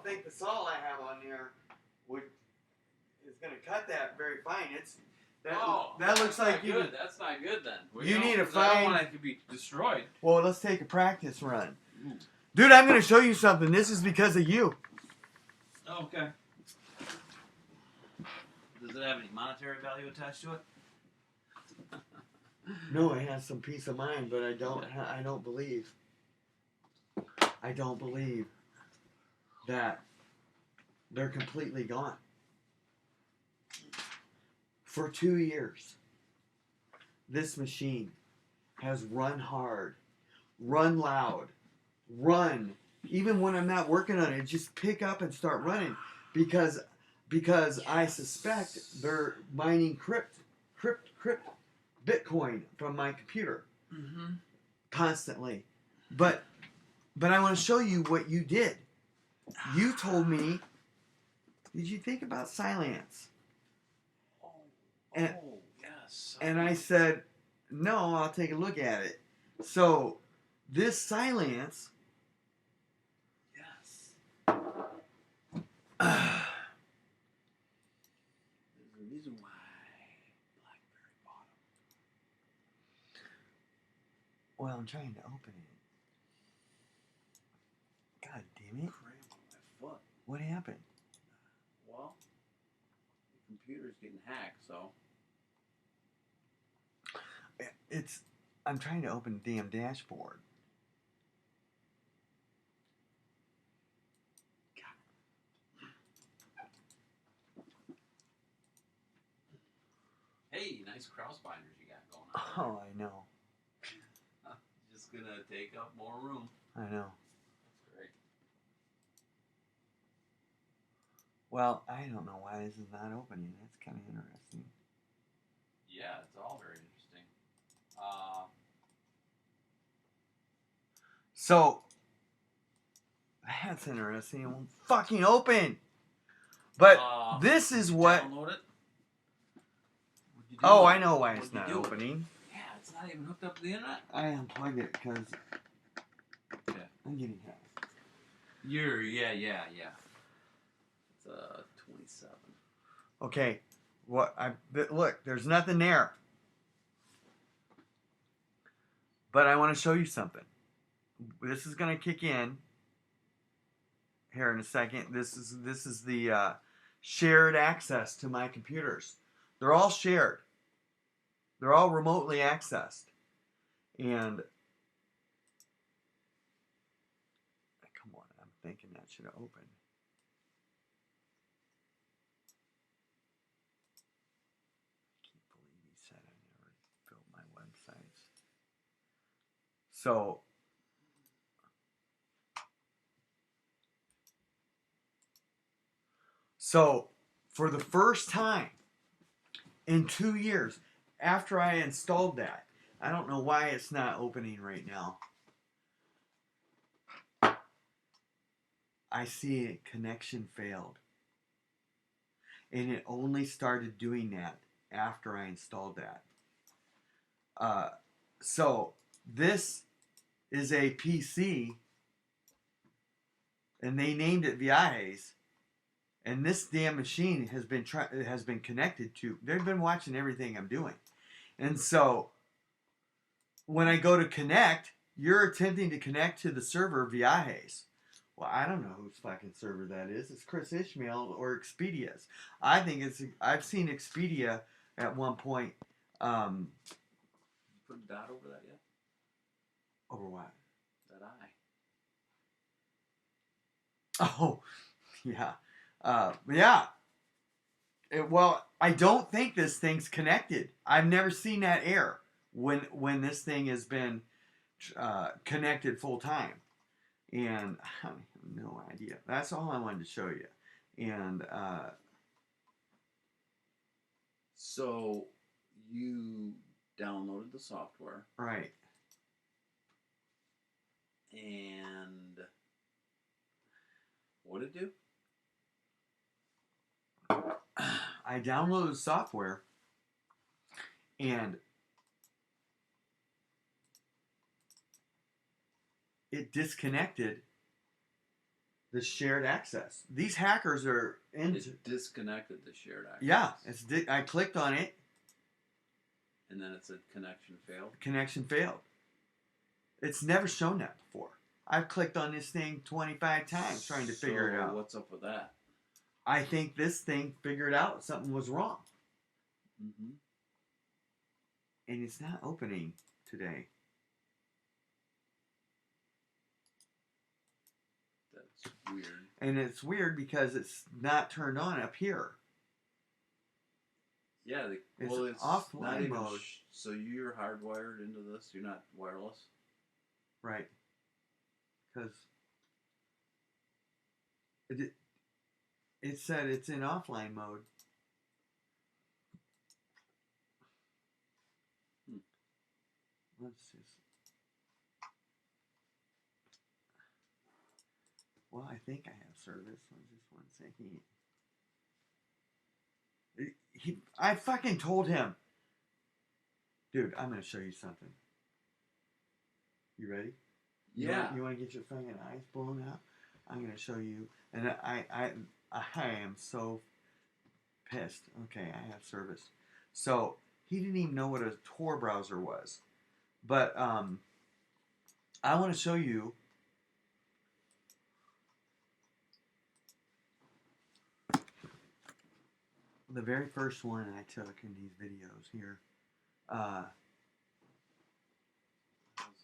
don't think the salt I have on there is going to cut that very fine. That looks like you. Good. That's not good then. You need a I fine. don't want it to be destroyed. Well, let's take a practice run. Ooh. Dude, I'm going to show you something. This is because of you. Okay. Does it have any monetary value attached to it? No, it has some peace of mind, but I don't believe that they're completely gone. For 2 years, this machine has run hard, run loud, run. Even when I'm not working on it, just pick up and start running because I suspect they're mining crypt Bitcoin from my computer constantly. But I want to show you what you did. You told me, did you think about silence? Yes. And I said, no, I'll take a look at it. So this silence. Yes. There's a reason why BlackBerry bought them. Well, I'm trying to open it. God damn it. Cramp on my foot. What happened? Well, the computer's getting hacked, so. I'm trying to open the damn dashboard. Hey, nice cross binders you got going on. Oh, I know. Just gonna take up more room. I know. That's great. Well, I don't know why this is not opening. That's kind of interesting. Yeah, it's all very interesting. So, that's interesting. It won't fucking open. But this is what... Download it. Oh, I know why it's not opening. Yeah, it's not even hooked up to the internet. I unplugged it because I'm getting hacked. Yeah. It's 27. Okay, look, there's nothing there. But I want to show you something. This is gonna kick in here in a second. This is the shared access to my computers. They're all shared. They're all remotely accessed. And come on, I'm thinking that should have opened. I can't believe he said I never built my websites. So for the first time in 2 years, after I installed that, I don't know why it's not opening right now. I see a connection failed. And it only started doing that after I installed that. So this is a PC, and they named it Viajes. And this damn machine has been connected to. They've been watching everything I'm doing, and so when I go to connect, you're attempting to connect to the server Viajes. Well, I don't know whose fucking server that is. It's Chris Ishmael or Expedia's. I think it's. I've seen Expedia at one point. Put a dot over that yet? Over what? That I. Oh, yeah. Yeah. Well, I don't think this thing's connected. I've never seen that error when this thing has been connected full time, and I have no idea. That's all I wanted to show you. And so you downloaded the software, right? And what did it do? I downloaded software, and it disconnected the shared access. These hackers are into. It disconnected the shared access. Yeah, I clicked on it. And then it said connection failed. Connection failed. It's never shown that before. I've clicked on this thing 25 times trying to figure it out. What's up with that? I think this thing figured out something was wrong. Mm-hmm. And it's not opening today. That's weird. And it's weird because it's not turned on up here. Yeah, it's offline not even mode. So you're hardwired into this? You're not wireless? Right. Because it said it's in offline mode. Let's just. Well, I think I have service. Just one second. I fucking told him. Dude, I'm going to show you something. You ready? Yeah. You want to get your fucking eyes blown out? I'm going to show you. And I am so pissed. Okay, I have service. So, he didn't even know what a Tor browser was. But, I want to show you. The very first one I took in these videos here. What's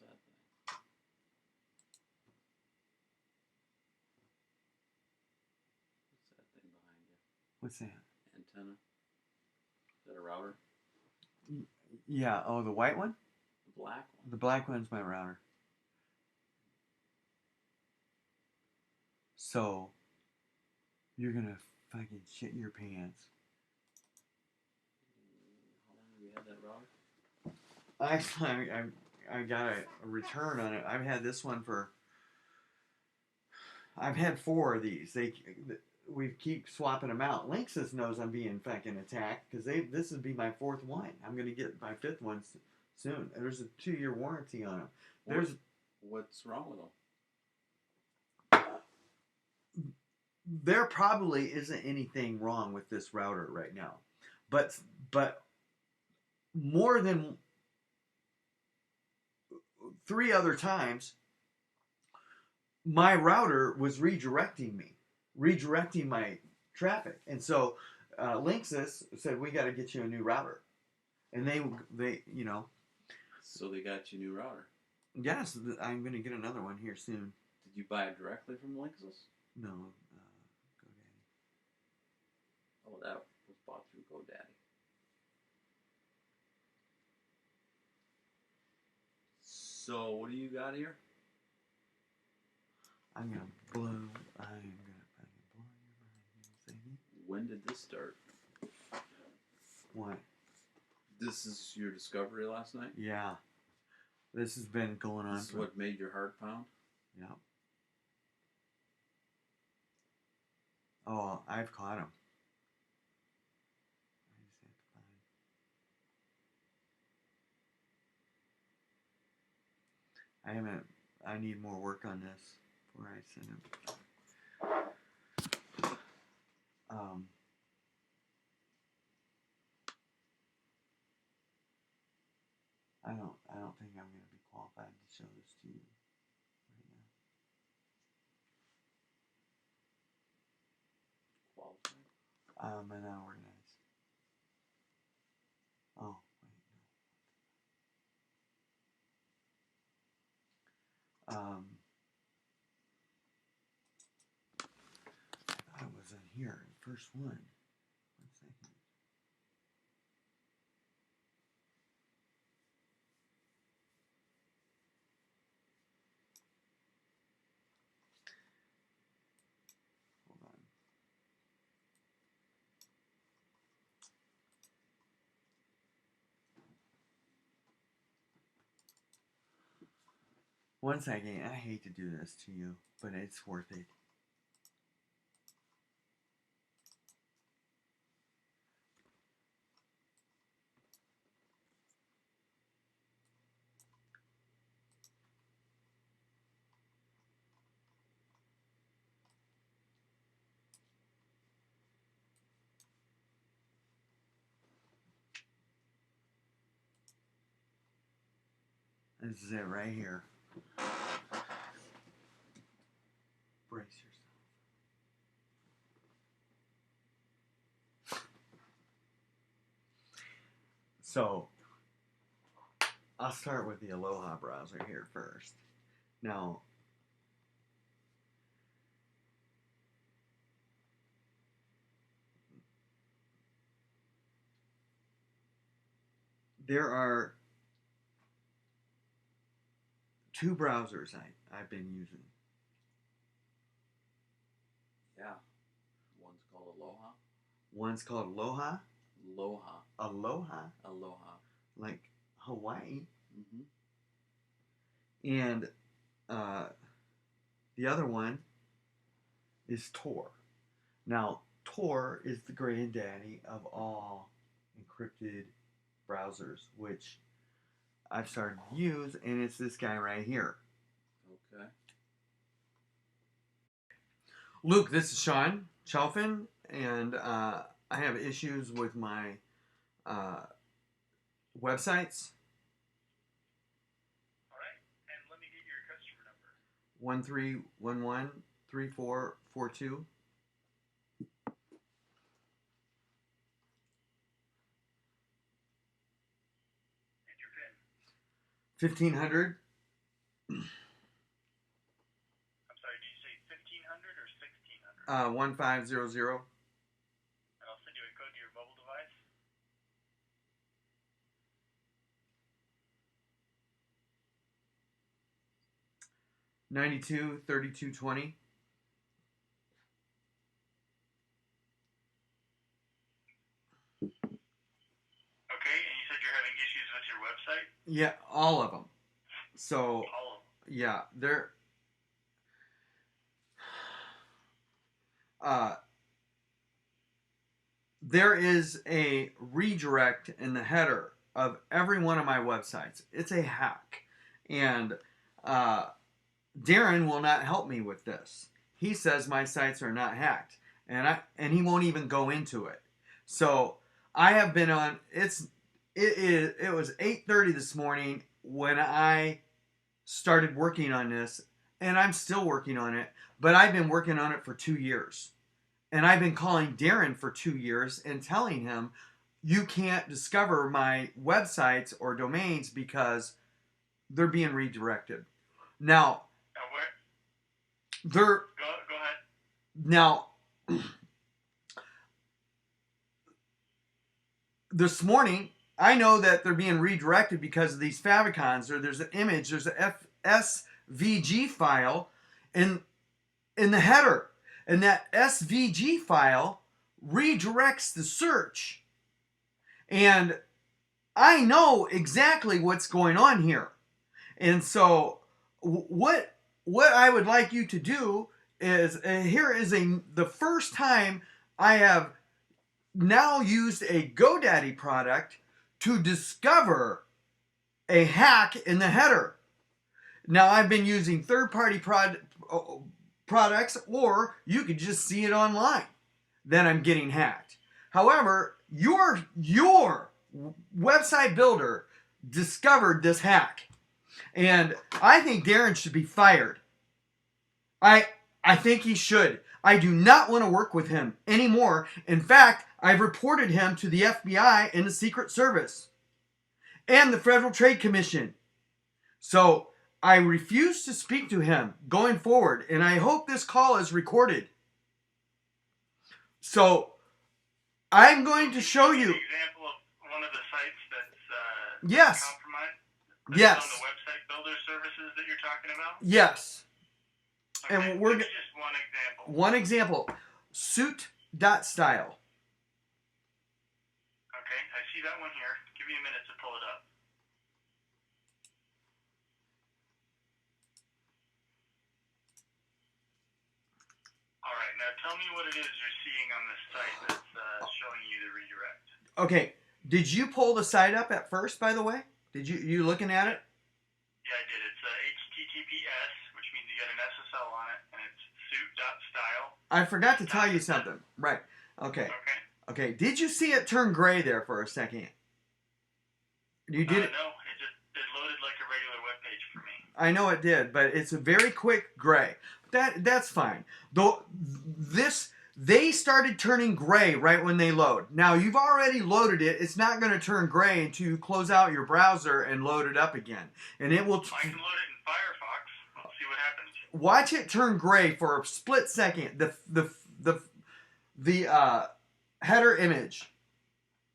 that thing? What's that thing behind you? What's that? Antenna? Is that a router? Yeah, oh, the white one? The black one? The black one's my router. So, you're gonna fucking shit your pants. How long have you had that router? Actually, I got a return on it. I've had this one for. I've had 4 of these. We keep swapping them out. Linksys knows I'm being fucking attacked because this would be my 4th one. I'm gonna get my 5th one soon. There's a 2-year warranty on them. What's wrong with them? There probably isn't anything wrong with this router right now, but more than 3 other times, my router was redirecting my traffic, and so Linksys said we got to get you a new router, and they So they got you a new router. Yes, I'm going to get another one here soon. Did you buy it directly from Linksys? No, GoDaddy. Oh, that was bought through GoDaddy. So what do you got here? I'm gonna blow your mind. When did this start? What? This is your discovery last night? Yeah. This has been going on. This is what made your heart pound? Yeah. Oh, I've caught him. I just have to find. I need more work on this before I send him. I don't think I'm going to be qualified to show this to you right now. Qualified? And unorganized. Oh, wait, no. I thought it was in here, the first one. 1 second. Hold on. One second. I hate to do this to you, but it's worth it. This is it right here. Brace yourself. So, I'll start with the Aloha browser here first. Now, there are two browsers I've been using. Yeah. One's called Aloha. One's called Aloha. Aloha. Aloha. Aloha. Like Hawaii. Mm-hmm. And the other one is Tor. Now, Tor is the granddaddy of all encrypted browsers, which I've started to use, and it's this guy right here. Okay. Luke, this is Sean Chalfin, and I have issues with my websites. All right, and let me get your customer number. 1311-3442. And your PIN. 1500. I'm sorry, did you say 1500 or 1600? 1500. And I'll send you a code to your mobile device. $92.32.20. Okay, and you said you're having issues with your website? Yeah, all of them. So, All of them. yeah, there is a redirect in the header of every one of my websites. It's a hack. And Darren will not help me with this. He says my sites are not hacked. And he won't even go into it. So I have been on it was 8:30 this morning when I started working on this, and I'm still working on it, but I've been working on it for 2 years. And I've been calling Darren for 2 years and telling him, you can't discover my websites or domains because they're being redirected. Now, Where? they're Go ahead. now this morning, I know that they're being redirected because of these favicons, or there's an image, there's a SVG file in the header. And that SVG file redirects the search. And I know exactly what's going on here. And so what I would like you to do is, here is the first time I have now used a GoDaddy product to discover a hack in the header. Now, I've been using third-party products, or you could just see it online. Then I'm getting hacked. However, your website builder discovered this hack, and I think Darren should be fired. I think he should. I do not want to work with him anymore. In fact, I've reported him to the FBI and the Secret Service and the Federal Trade Commission. So I refuse to speak to him going forward, and I hope this call is recorded. So I'm going to show you. An example of one of the sites that's Yes. compromised? That's Yes. on the website builder services that you're talking about? Yes. Okay, And we're give me just one example. one example. Suit.style. Okay, I see that one here. Give me a minute to pull it up. All right, now tell me what it is you're seeing on this site that's showing you the redirect. Okay. Did you pull the site up at first, by the way? Did you looking at it? Yeah, I did. It's HTTPS, which means you got an SSL on it, and it's suit.style. I forgot to tell you something. Right. Okay. Okay. Okay. Did you see it turn gray there for a second? You did it. No, it loaded like a regular I know it did, but it's a very quick gray. That's fine. Though they started turning gray right when they load. Now you've already loaded it. It's not going to turn gray until you close out your browser and load it up again, and it will. I can load it in Firefox. Let's see what happens. Watch it turn gray for a split second. The header image.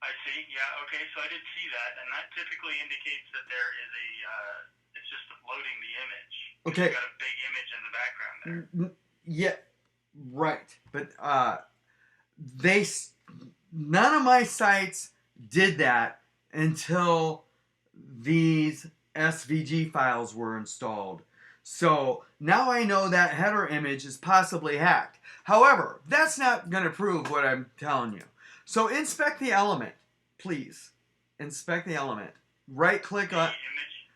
I see. Yeah. Okay. So I did see that, and that typically indicates that there is a. It's just loading the image. Okay. You've got a big image in the background there. Yeah. Right. But none of my sites did that until these SVG files were installed. So now I know that header image is possibly hacked. However, that's not going to prove what I'm telling you. So inspect the element, please. Inspect the element. Right click on.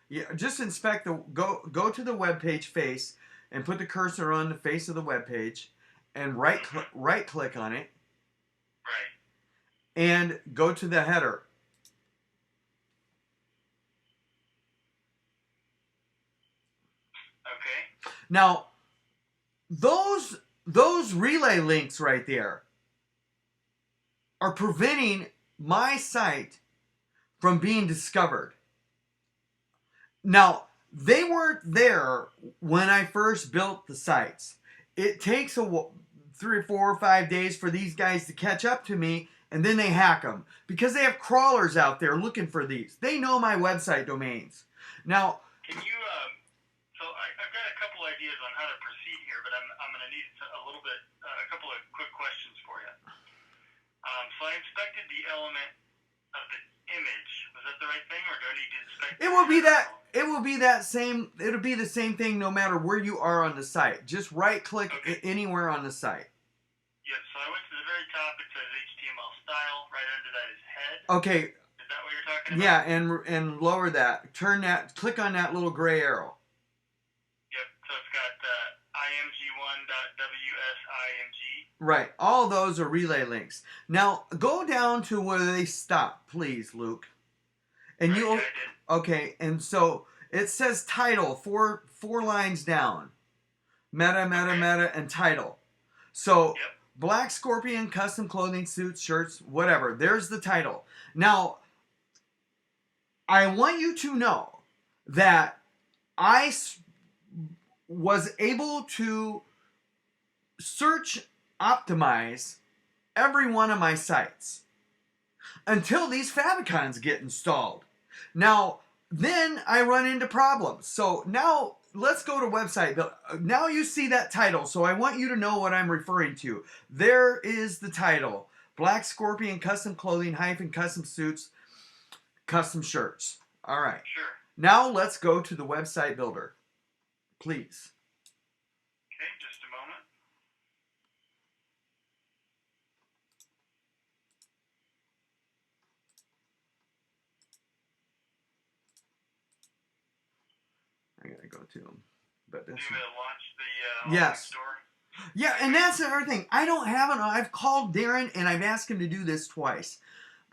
Yeah, just inspect the. Go to the web page face and put the cursor on the face of the web page, and right click on it. Right. And go to the header. Okay. Now, those relay links right there are preventing my site from being discovered. Now, they weren't there when I first built the sites. It takes 3 or 4 or 5 days for these guys to catch up to me, and then they hack them because they have crawlers out there looking for these. They know my website domains. Now, can you? So I've got a couple ideas on how to proceed here, but I'm going to need a couple of quick questions for you. So I inspected the element of the image. Was that the right thing, or do I need to inspect? It will be that. It will be that same. It'll be the same thing no matter where you are on the site. Just right click anywhere on the site. Yep. So I went to the very top. It says HTML style. Right under that is head. Okay. Is that what you're talking about? Yeah, and lower that. Turn that. Click on that little gray arrow. Yep. So it's got img1.wsimg. Right. All those are relay links. Now go down to where they stop, please, Luke. And right, you'll. I did. Okay, and so it says title, four lines down. Meta, and title. So, Black Scorpion, custom clothing, suits, shirts, whatever. There's the title. Now, I want you to know that I was able to search optimize every one of my sites until these favicons get installed. Now, then I run into problems. So now let's go to website. Now you see that title. So I want you to know what I'm referring to. There is the title. Black Scorpion Custom Clothing - Custom Suits Custom Shirts. All right. Sure. Now let's go to the website builder. Please. Okay, just a moment. I gotta go to them. But this. You launch the yes. store. Yeah, and that's the other thing. I don't have an. I've called Darren and I've asked him to do this twice.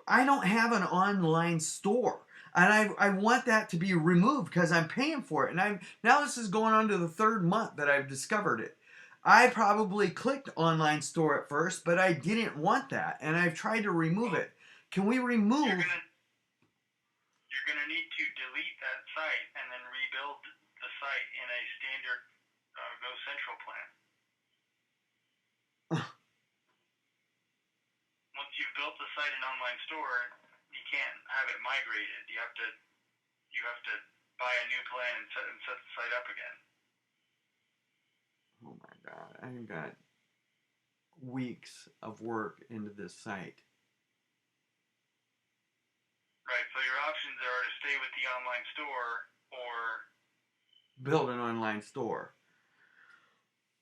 I don't have an online store, and I want that to be removed because I'm paying for it. And now this is going on to the 3rd month that I've discovered it. I probably clicked online store at first, but I didn't want that, and I've tried to remove it. Can we remove? You're gonna need to delete that site and then rebuild the site in a standard Go Central plan. Once you've built the site in online store, you can't have it migrated. You have to buy a new plan and set the site up again. Oh my God, I've got weeks of work into this site. Right, so your options are to stay with the online store or build an online store.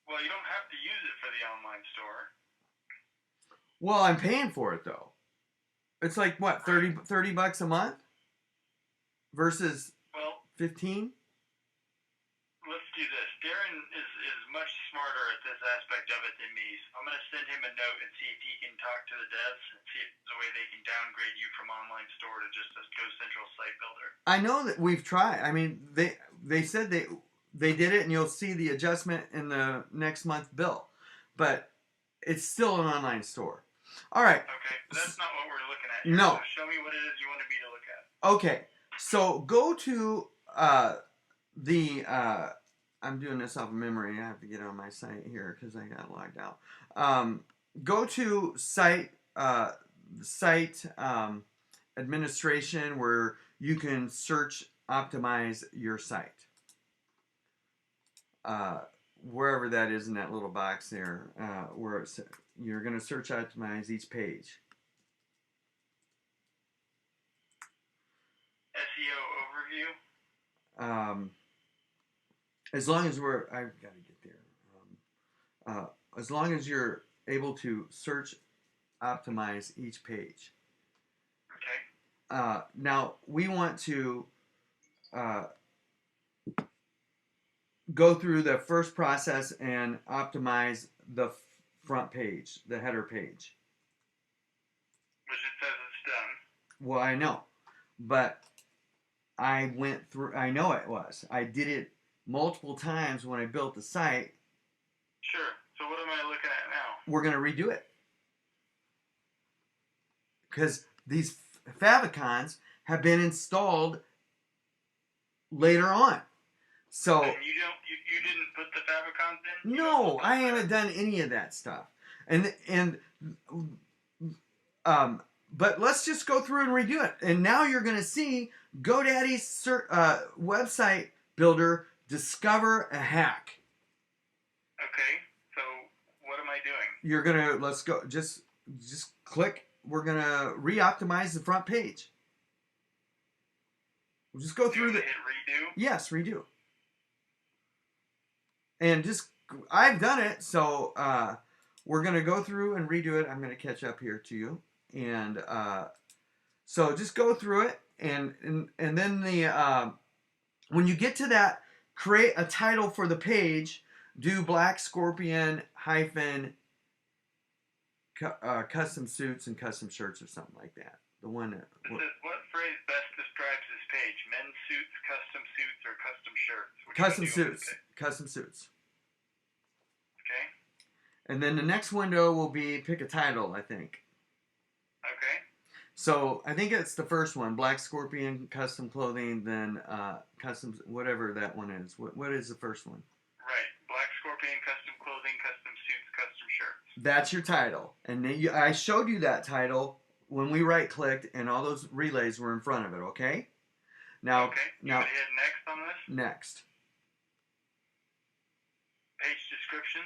Well, you don't have to use it for the online store. Well, I'm paying for it though. It's like what, 30 bucks a month versus 15? Let's do this. Darren is much smarter at this aspect of it than me. So I'm going to send him a note and see if he can talk to the devs and see if there's a way they can downgrade you from online store to just a Go Central site builder. I know that we've tried. I mean, they said they did it, and you'll see the adjustment in the next month bill, but it's still an online store. All right. Okay, but that's not what we're looking at here. No. So show me what it is you wanted me to look at. Okay, so go to I'm doing this off of memory. I have to get on my site here because I got logged out. Go to site administration where you can search optimize your site. Wherever that is in that little box there, where it's, you're going to search optimize each page. SEO overview. As long as I've got to get there. As long as you're able to search optimize each page. Okay. Now we want to go through the first process and optimize the front page, the header page. Which it says it's done. Well, I know, but I know it was. I did it multiple times when I built the site. Sure. So what am I looking at now? We're going to redo it. Because these favicons have been installed later on. So and you didn't put the favicons in? No, I haven't done any of that stuff. But let's just go through and redo it. And now you're going to see GoDaddy's website builder discover a hack. Okay, so what am I doing? You're going to, let's go, just click. We're going to re-optimize the front page. We'll just go through hit redo? Yes, redo. And I've done it, so we're going to go through and redo it. I'm going to catch up here to you. And so just go through it, and then when you get to that, create a title for the page. Do Black Scorpion hyphen custom suits and custom shirts or something like that. The one that. What phrase best describes this page? Men's suits, custom suits, or custom shirts? Custom suits. Custom suits. Okay. And then the next window will be pick a title, I think. Okay. So I think it's the first one, Black Scorpion custom clothing, then custom whatever that one is. What is the first one? Right, Black Scorpion custom clothing, custom suits, custom shirts. That's your title, and then I showed you that title when we right clicked, and all those relays were in front of it. Okay. Now. Okay. You want to hit next on this? Next. Page description.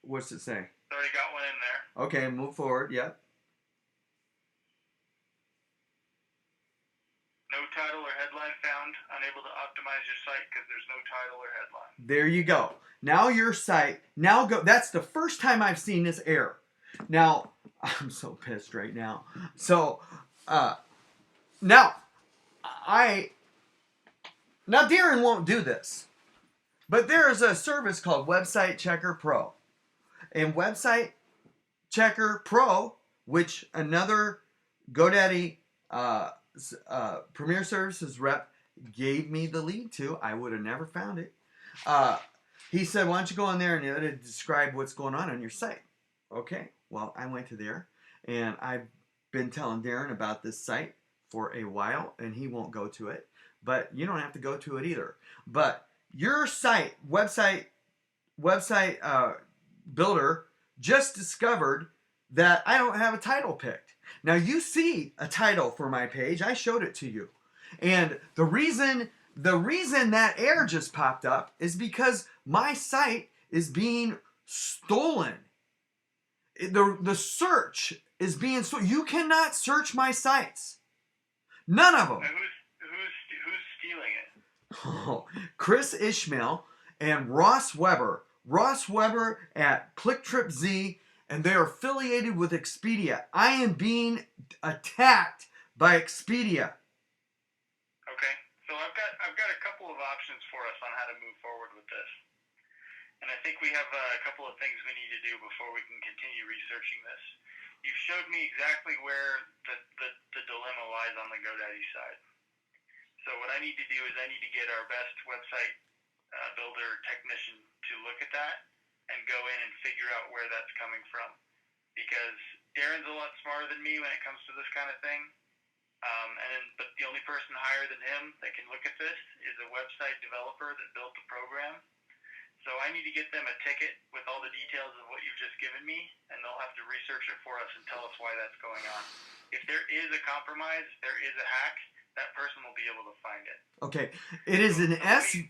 What's it say? It's already got one in there. Okay, move forward. Yep. No title or headline found. Unable to optimize your site because there's no title or headline. There you go. Now your site. Now go. That's the first time I've seen this error. Now I'm so pissed right now. So now Darren won't do this, but there is a service called Website Checker Pro, and Website Checker Pro, which another GoDaddy Premier Services rep gave me the lead to. I would have never found it. He said, why don't you go in there and it'll describe what's going on your site. Okay, well, I went to there, and I've been telling Darren about this site for a while, and he won't go to it. But you don't have to go to it either. But your site, website builder, just discovered that I don't have a title picked. Now you see a title for my page. I showed it to you. And the reason that error just popped up is because my site is being stolen. The search is being stolen. You cannot search my sites. None of them. Now who's stealing it? Oh, Chris Ishmael and Ross Weber. Ross Weber at ClickTripZ, and they are affiliated with Expedia. I am being attacked by Expedia. Okay, so I've got a couple of options for us on how to move forward with this. And I think we have a couple of things we need to do before we can continue researching this. You showed me exactly where the dilemma lies on the GoDaddy side. So what I need to do is I need to get our best website builder technician to look at that and go in and figure out where that's coming from. Because Darren's a lot smarter than me when it comes to this kind of thing. But the only person higher than him that can look at this is a website developer that built the program. So I need to get them a ticket with all the details of what you've just given me, and they'll have to research it for us and tell us why that's going on. If there is a compromise, if there is a hack, that person will be able to find it. Okay, it is an S.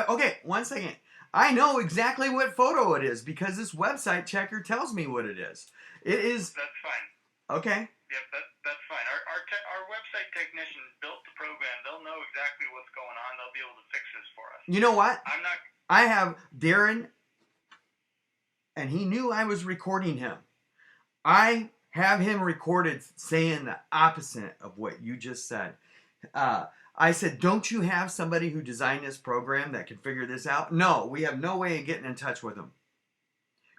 Okay, 1 second. I know exactly what photo it is because this website checker tells me what it is. It is. That's fine. Okay. Yep, that's fine. Our website technician built the program. They'll know exactly what's going on. They'll be able to fix this for us. You know what? I'm not. I have Darren, and he knew I was recording him. I have him recorded saying the opposite of what you just said. I said, don't you have somebody who designed this program that can figure this out? No, we have no way of getting in touch with him.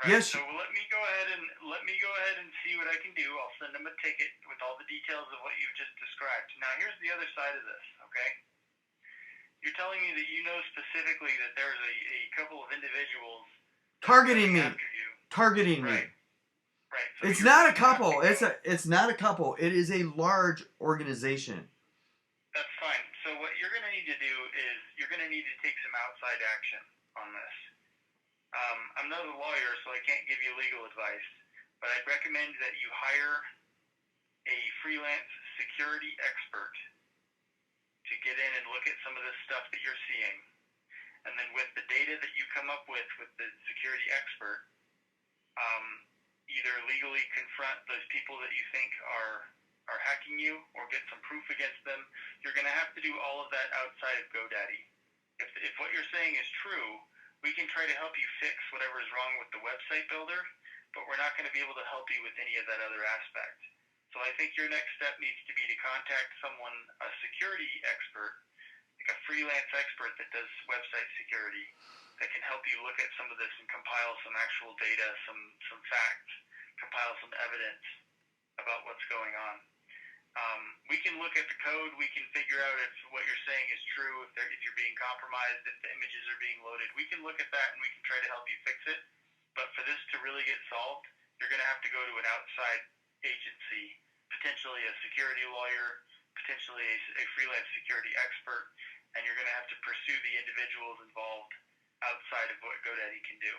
Right, Yes. so let me go ahead and see what I can do. I'll send them a ticket with all the details of what you've just described. Now here's the other side of this, okay? You're telling me that you know specifically that there's a couple of individuals Targeting me. after you. Targeting me. Right. Right. So It's not a couple. It's not a couple. It is a large organization. That's fine. So what you're going to need to do is you're going to need to take some outside action on this. I'm not a lawyer, so I can't give you legal advice, but I'd recommend that you hire a freelance security expert to get in and look at some of this stuff that you're seeing. And then with the data that you come up with the security expert, either legally confront those people that you think are hacking you or get some proof against them. You're going to have to do all of that outside of GoDaddy. If what you're saying is true, we can try to help you fix whatever is wrong with the website builder, but we're not going to be able to help you with any of that other aspect. So I think your next step needs to be to contact someone, a security expert, like a freelance expert that does website security, that can help you look at some of this and compile some actual data, some facts, compile some evidence about what's going on. We can look at the code. We can figure out if what you're saying is true, if you're being compromised, if the images are being loaded. We can look at that and we can try to help you fix it. But for this to really get solved, you're going to have to go to an outside agency, potentially a security lawyer, potentially a freelance security expert, and you're going to have to pursue the individuals involved outside of what GoDaddy can do.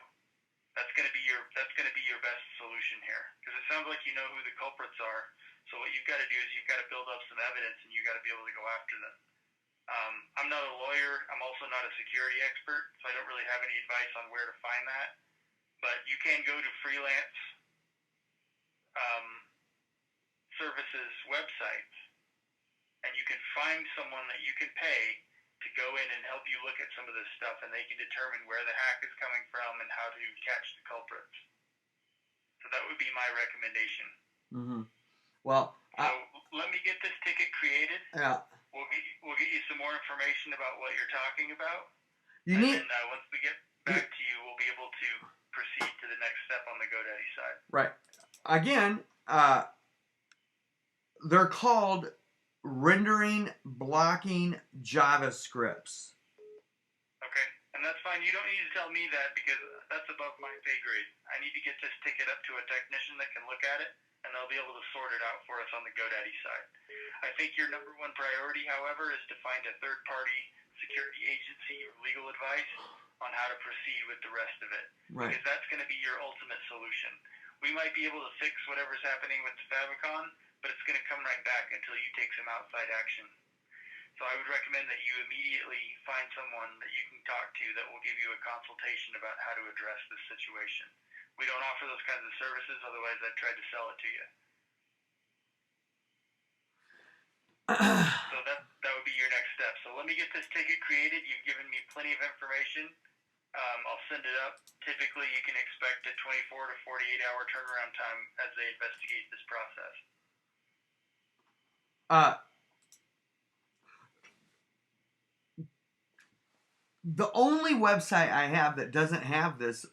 That's going to be your best solution here, because it sounds like you know who the culprits are. So what you've got to do is you've got to build up some evidence, and you've got to be able to go after them. I'm not a lawyer. I'm also not a security expert, so I don't really have any advice on where to find that. But you can go to freelance services websites, and you can find someone that you can pay to go in and help you look at some of this stuff, and they can determine where the hack is coming from and how to catch the culprits. So that would be my recommendation. Mm-hmm. Well, so let me get this ticket created. Yeah. We'll get you some more information about what you're talking about. And then once we get back to you, we'll be able to proceed to the next step on the GoDaddy side. Right. Again, they're called rendering blocking JavaScripts. Okay, and that's fine. You don't need to tell me that because that's above my pay grade. I need to get this ticket up to a technician that can look at it, and they'll be able to sort it out for us on the GoDaddy side. I think your number one priority, however, is to find a third-party security agency or legal advice on how to proceed with the rest of it. Right. Because that's going to be your ultimate solution. We might be able to fix whatever's happening with the favicon, but it's going to come right back until you take some outside action. So I would recommend that you immediately find someone that you can talk to that will give you a consultation about how to address this situation. We don't offer those kinds of services, otherwise I'd try to sell it to you. So that would be your next step. So let me get this ticket created. You've given me plenty of information. I'll send it up. Typically, you can expect a 24 to 48-hour turnaround time as they investigate this process. The only website I have that doesn't have this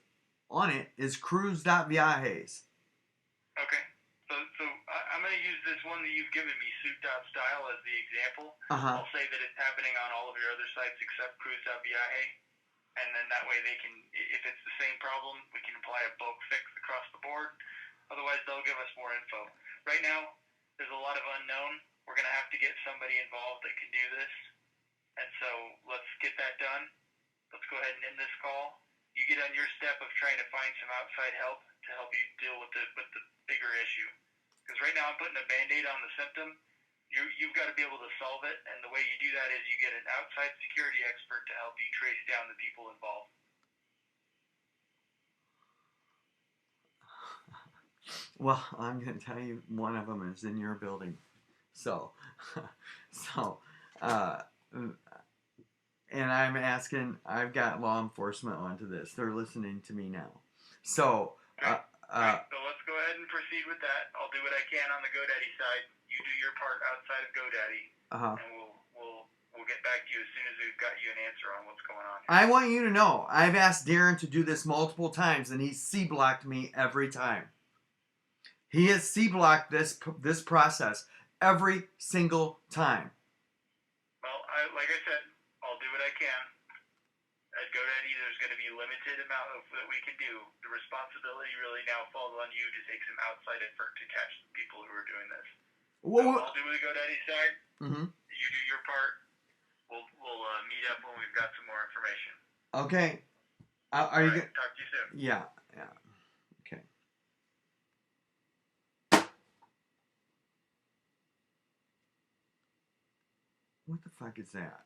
on it is cruise.viajes. Okay. So I'm going to use this one that you've given me, suit.style, as the example. Uh-huh. I'll say that it's happening on all of your other sites except cruise.viaje. And then that way they can, if it's the same problem, we can apply a bulk fix across the board. Otherwise, they'll give us more info. Right now, there's a lot of unknown. We're going to have to get somebody involved that can do this. And so let's get that done. Let's go ahead and end this call. You get on your step of trying to find some outside help to help you deal with the bigger issue. Because right now I'm putting a Band-Aid on the symptom. You've got to be able to solve it, and the way you do that is you get an outside security expert to help you trace down the people involved. Well, I'm going to tell you, one of them is in your building. So, and I'm asking, I've got law enforcement onto this. They're listening to me now. So, Okay. So let's go ahead and proceed with that. I'll do what I can on the GoDaddy side. You do your part outside of GoDaddy, and we'll get back to you as soon as we've got you an answer on what's going on here. I want you to know, I've asked Darren to do this multiple times, and he's C-blocked me every time. He has C-blocked this process every single time. Well, like I said, I'll do what I can. At GoDaddy, there's going to be a limited amount of that we can do. The responsibility really now falls on you to take some outside effort to catch the people who are doing this. Well, so I'll do the GoDaddy side. Mm-hmm. You do your part. We'll meet up when we've got some more information. Okay. Are you right, talk to you soon. Yeah. Okay. What the fuck is that?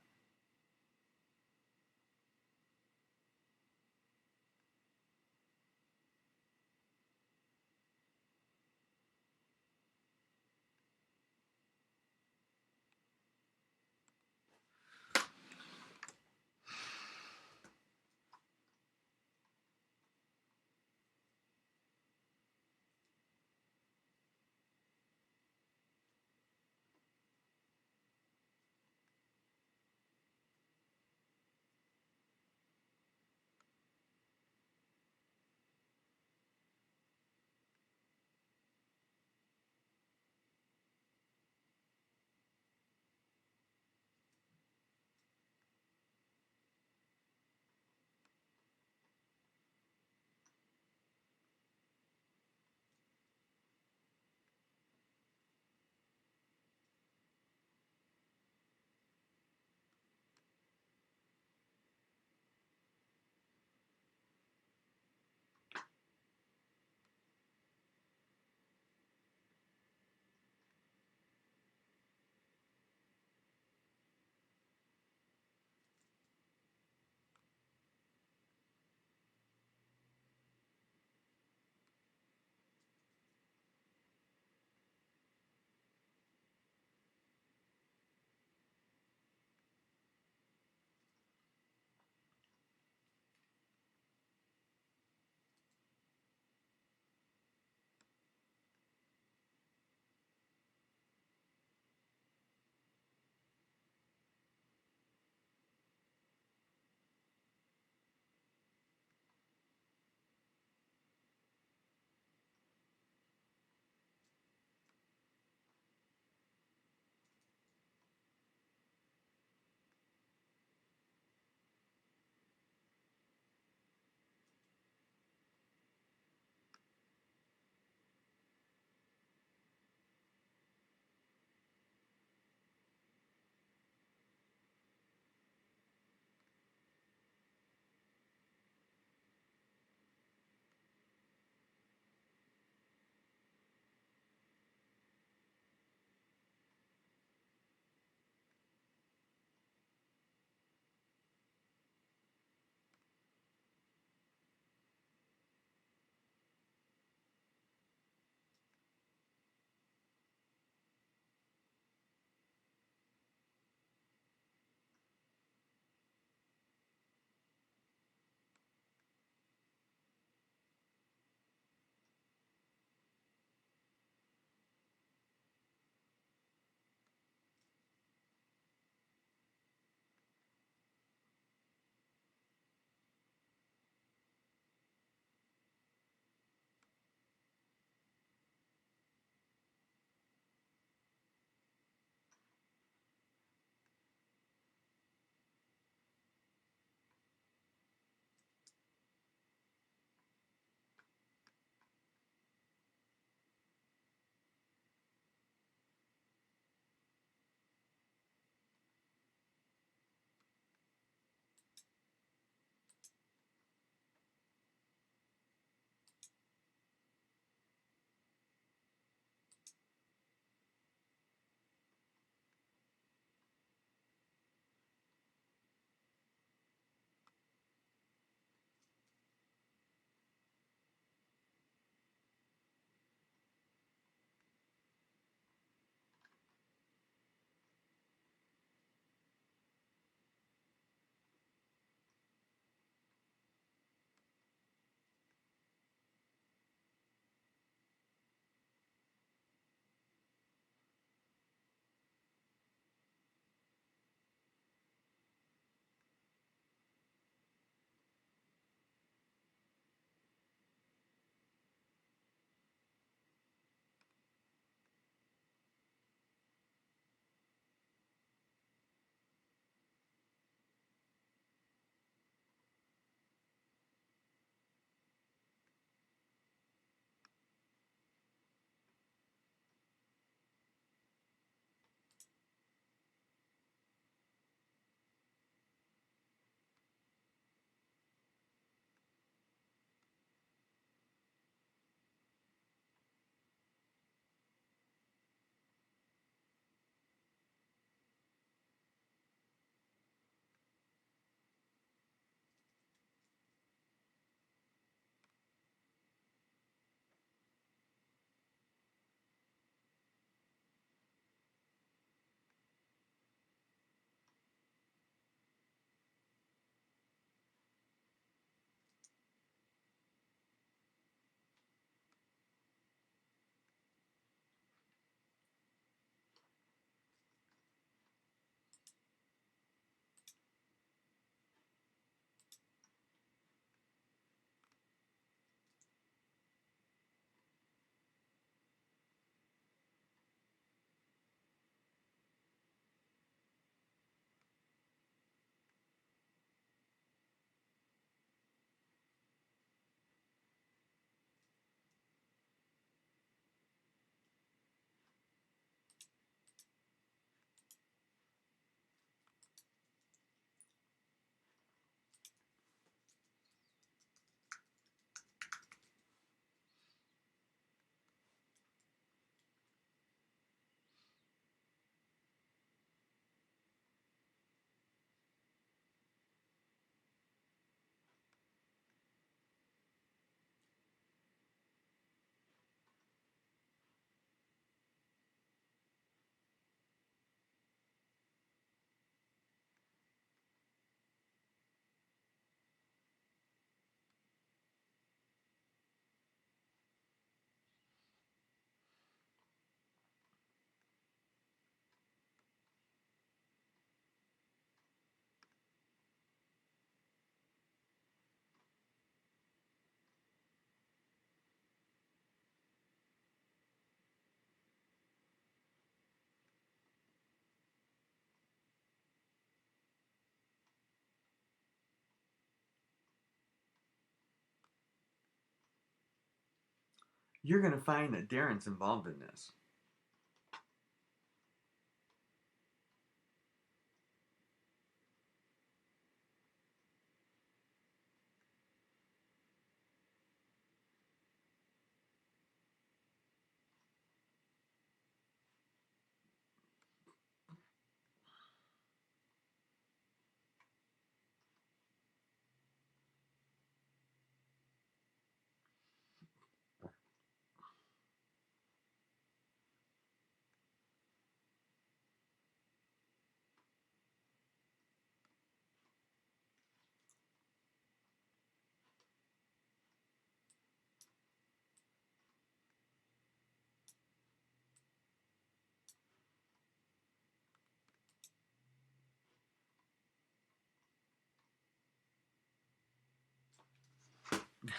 you're going to find that Darren's involved in this.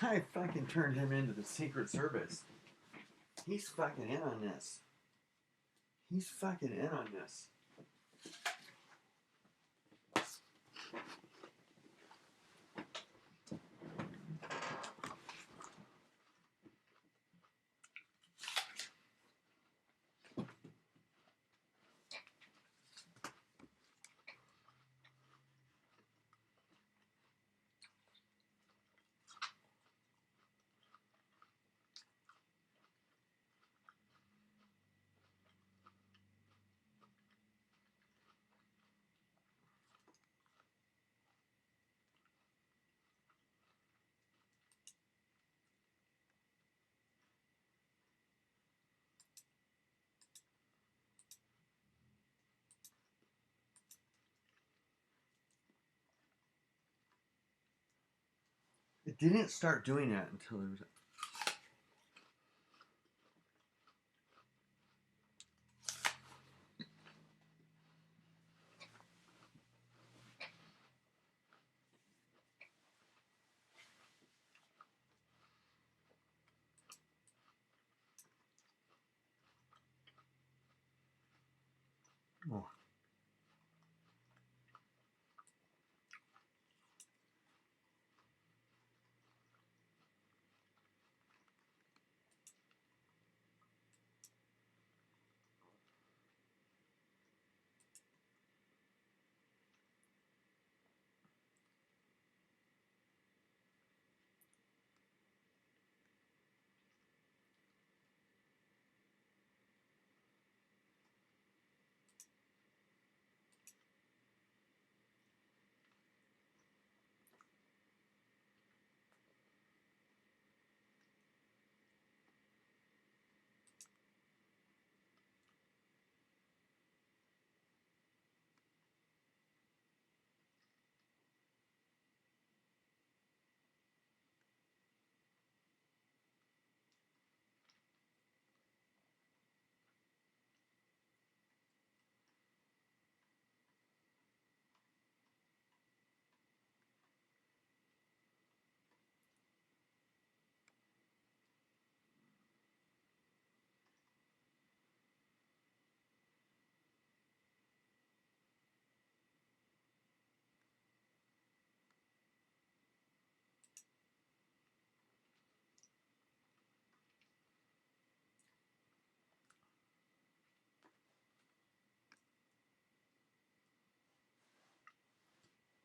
I fucking turned him into the Secret Service. He's fucking in on this. He's fucking in on this. It didn't start doing that until there was. Oh.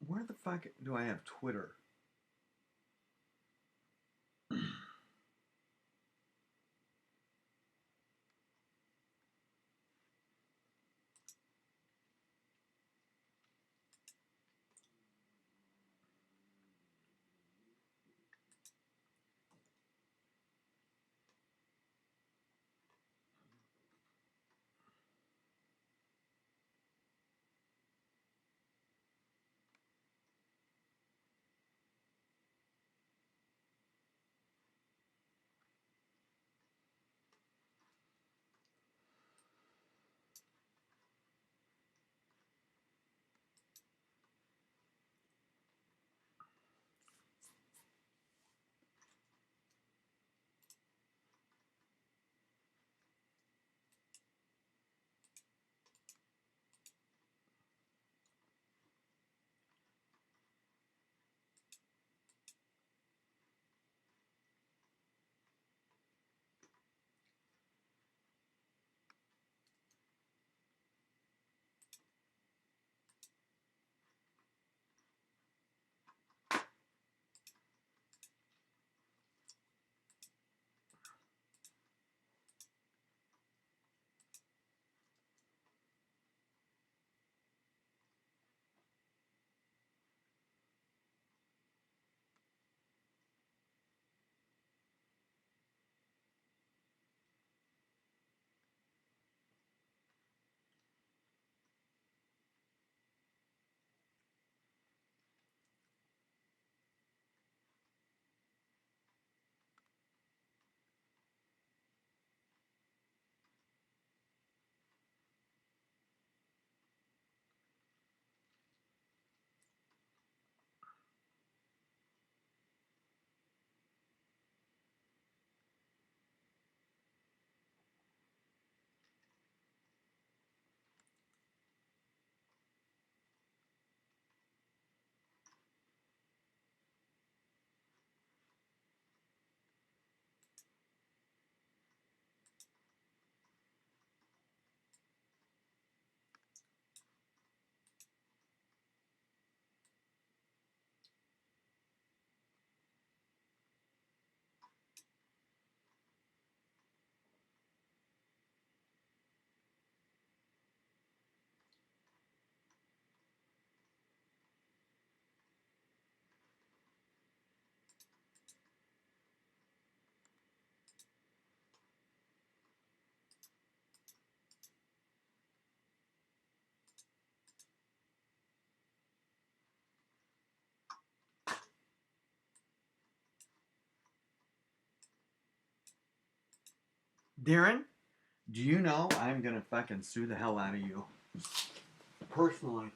Where the fuck do I have Twitter? Darren, do you know I'm gonna fucking sue the hell out of you? Personally.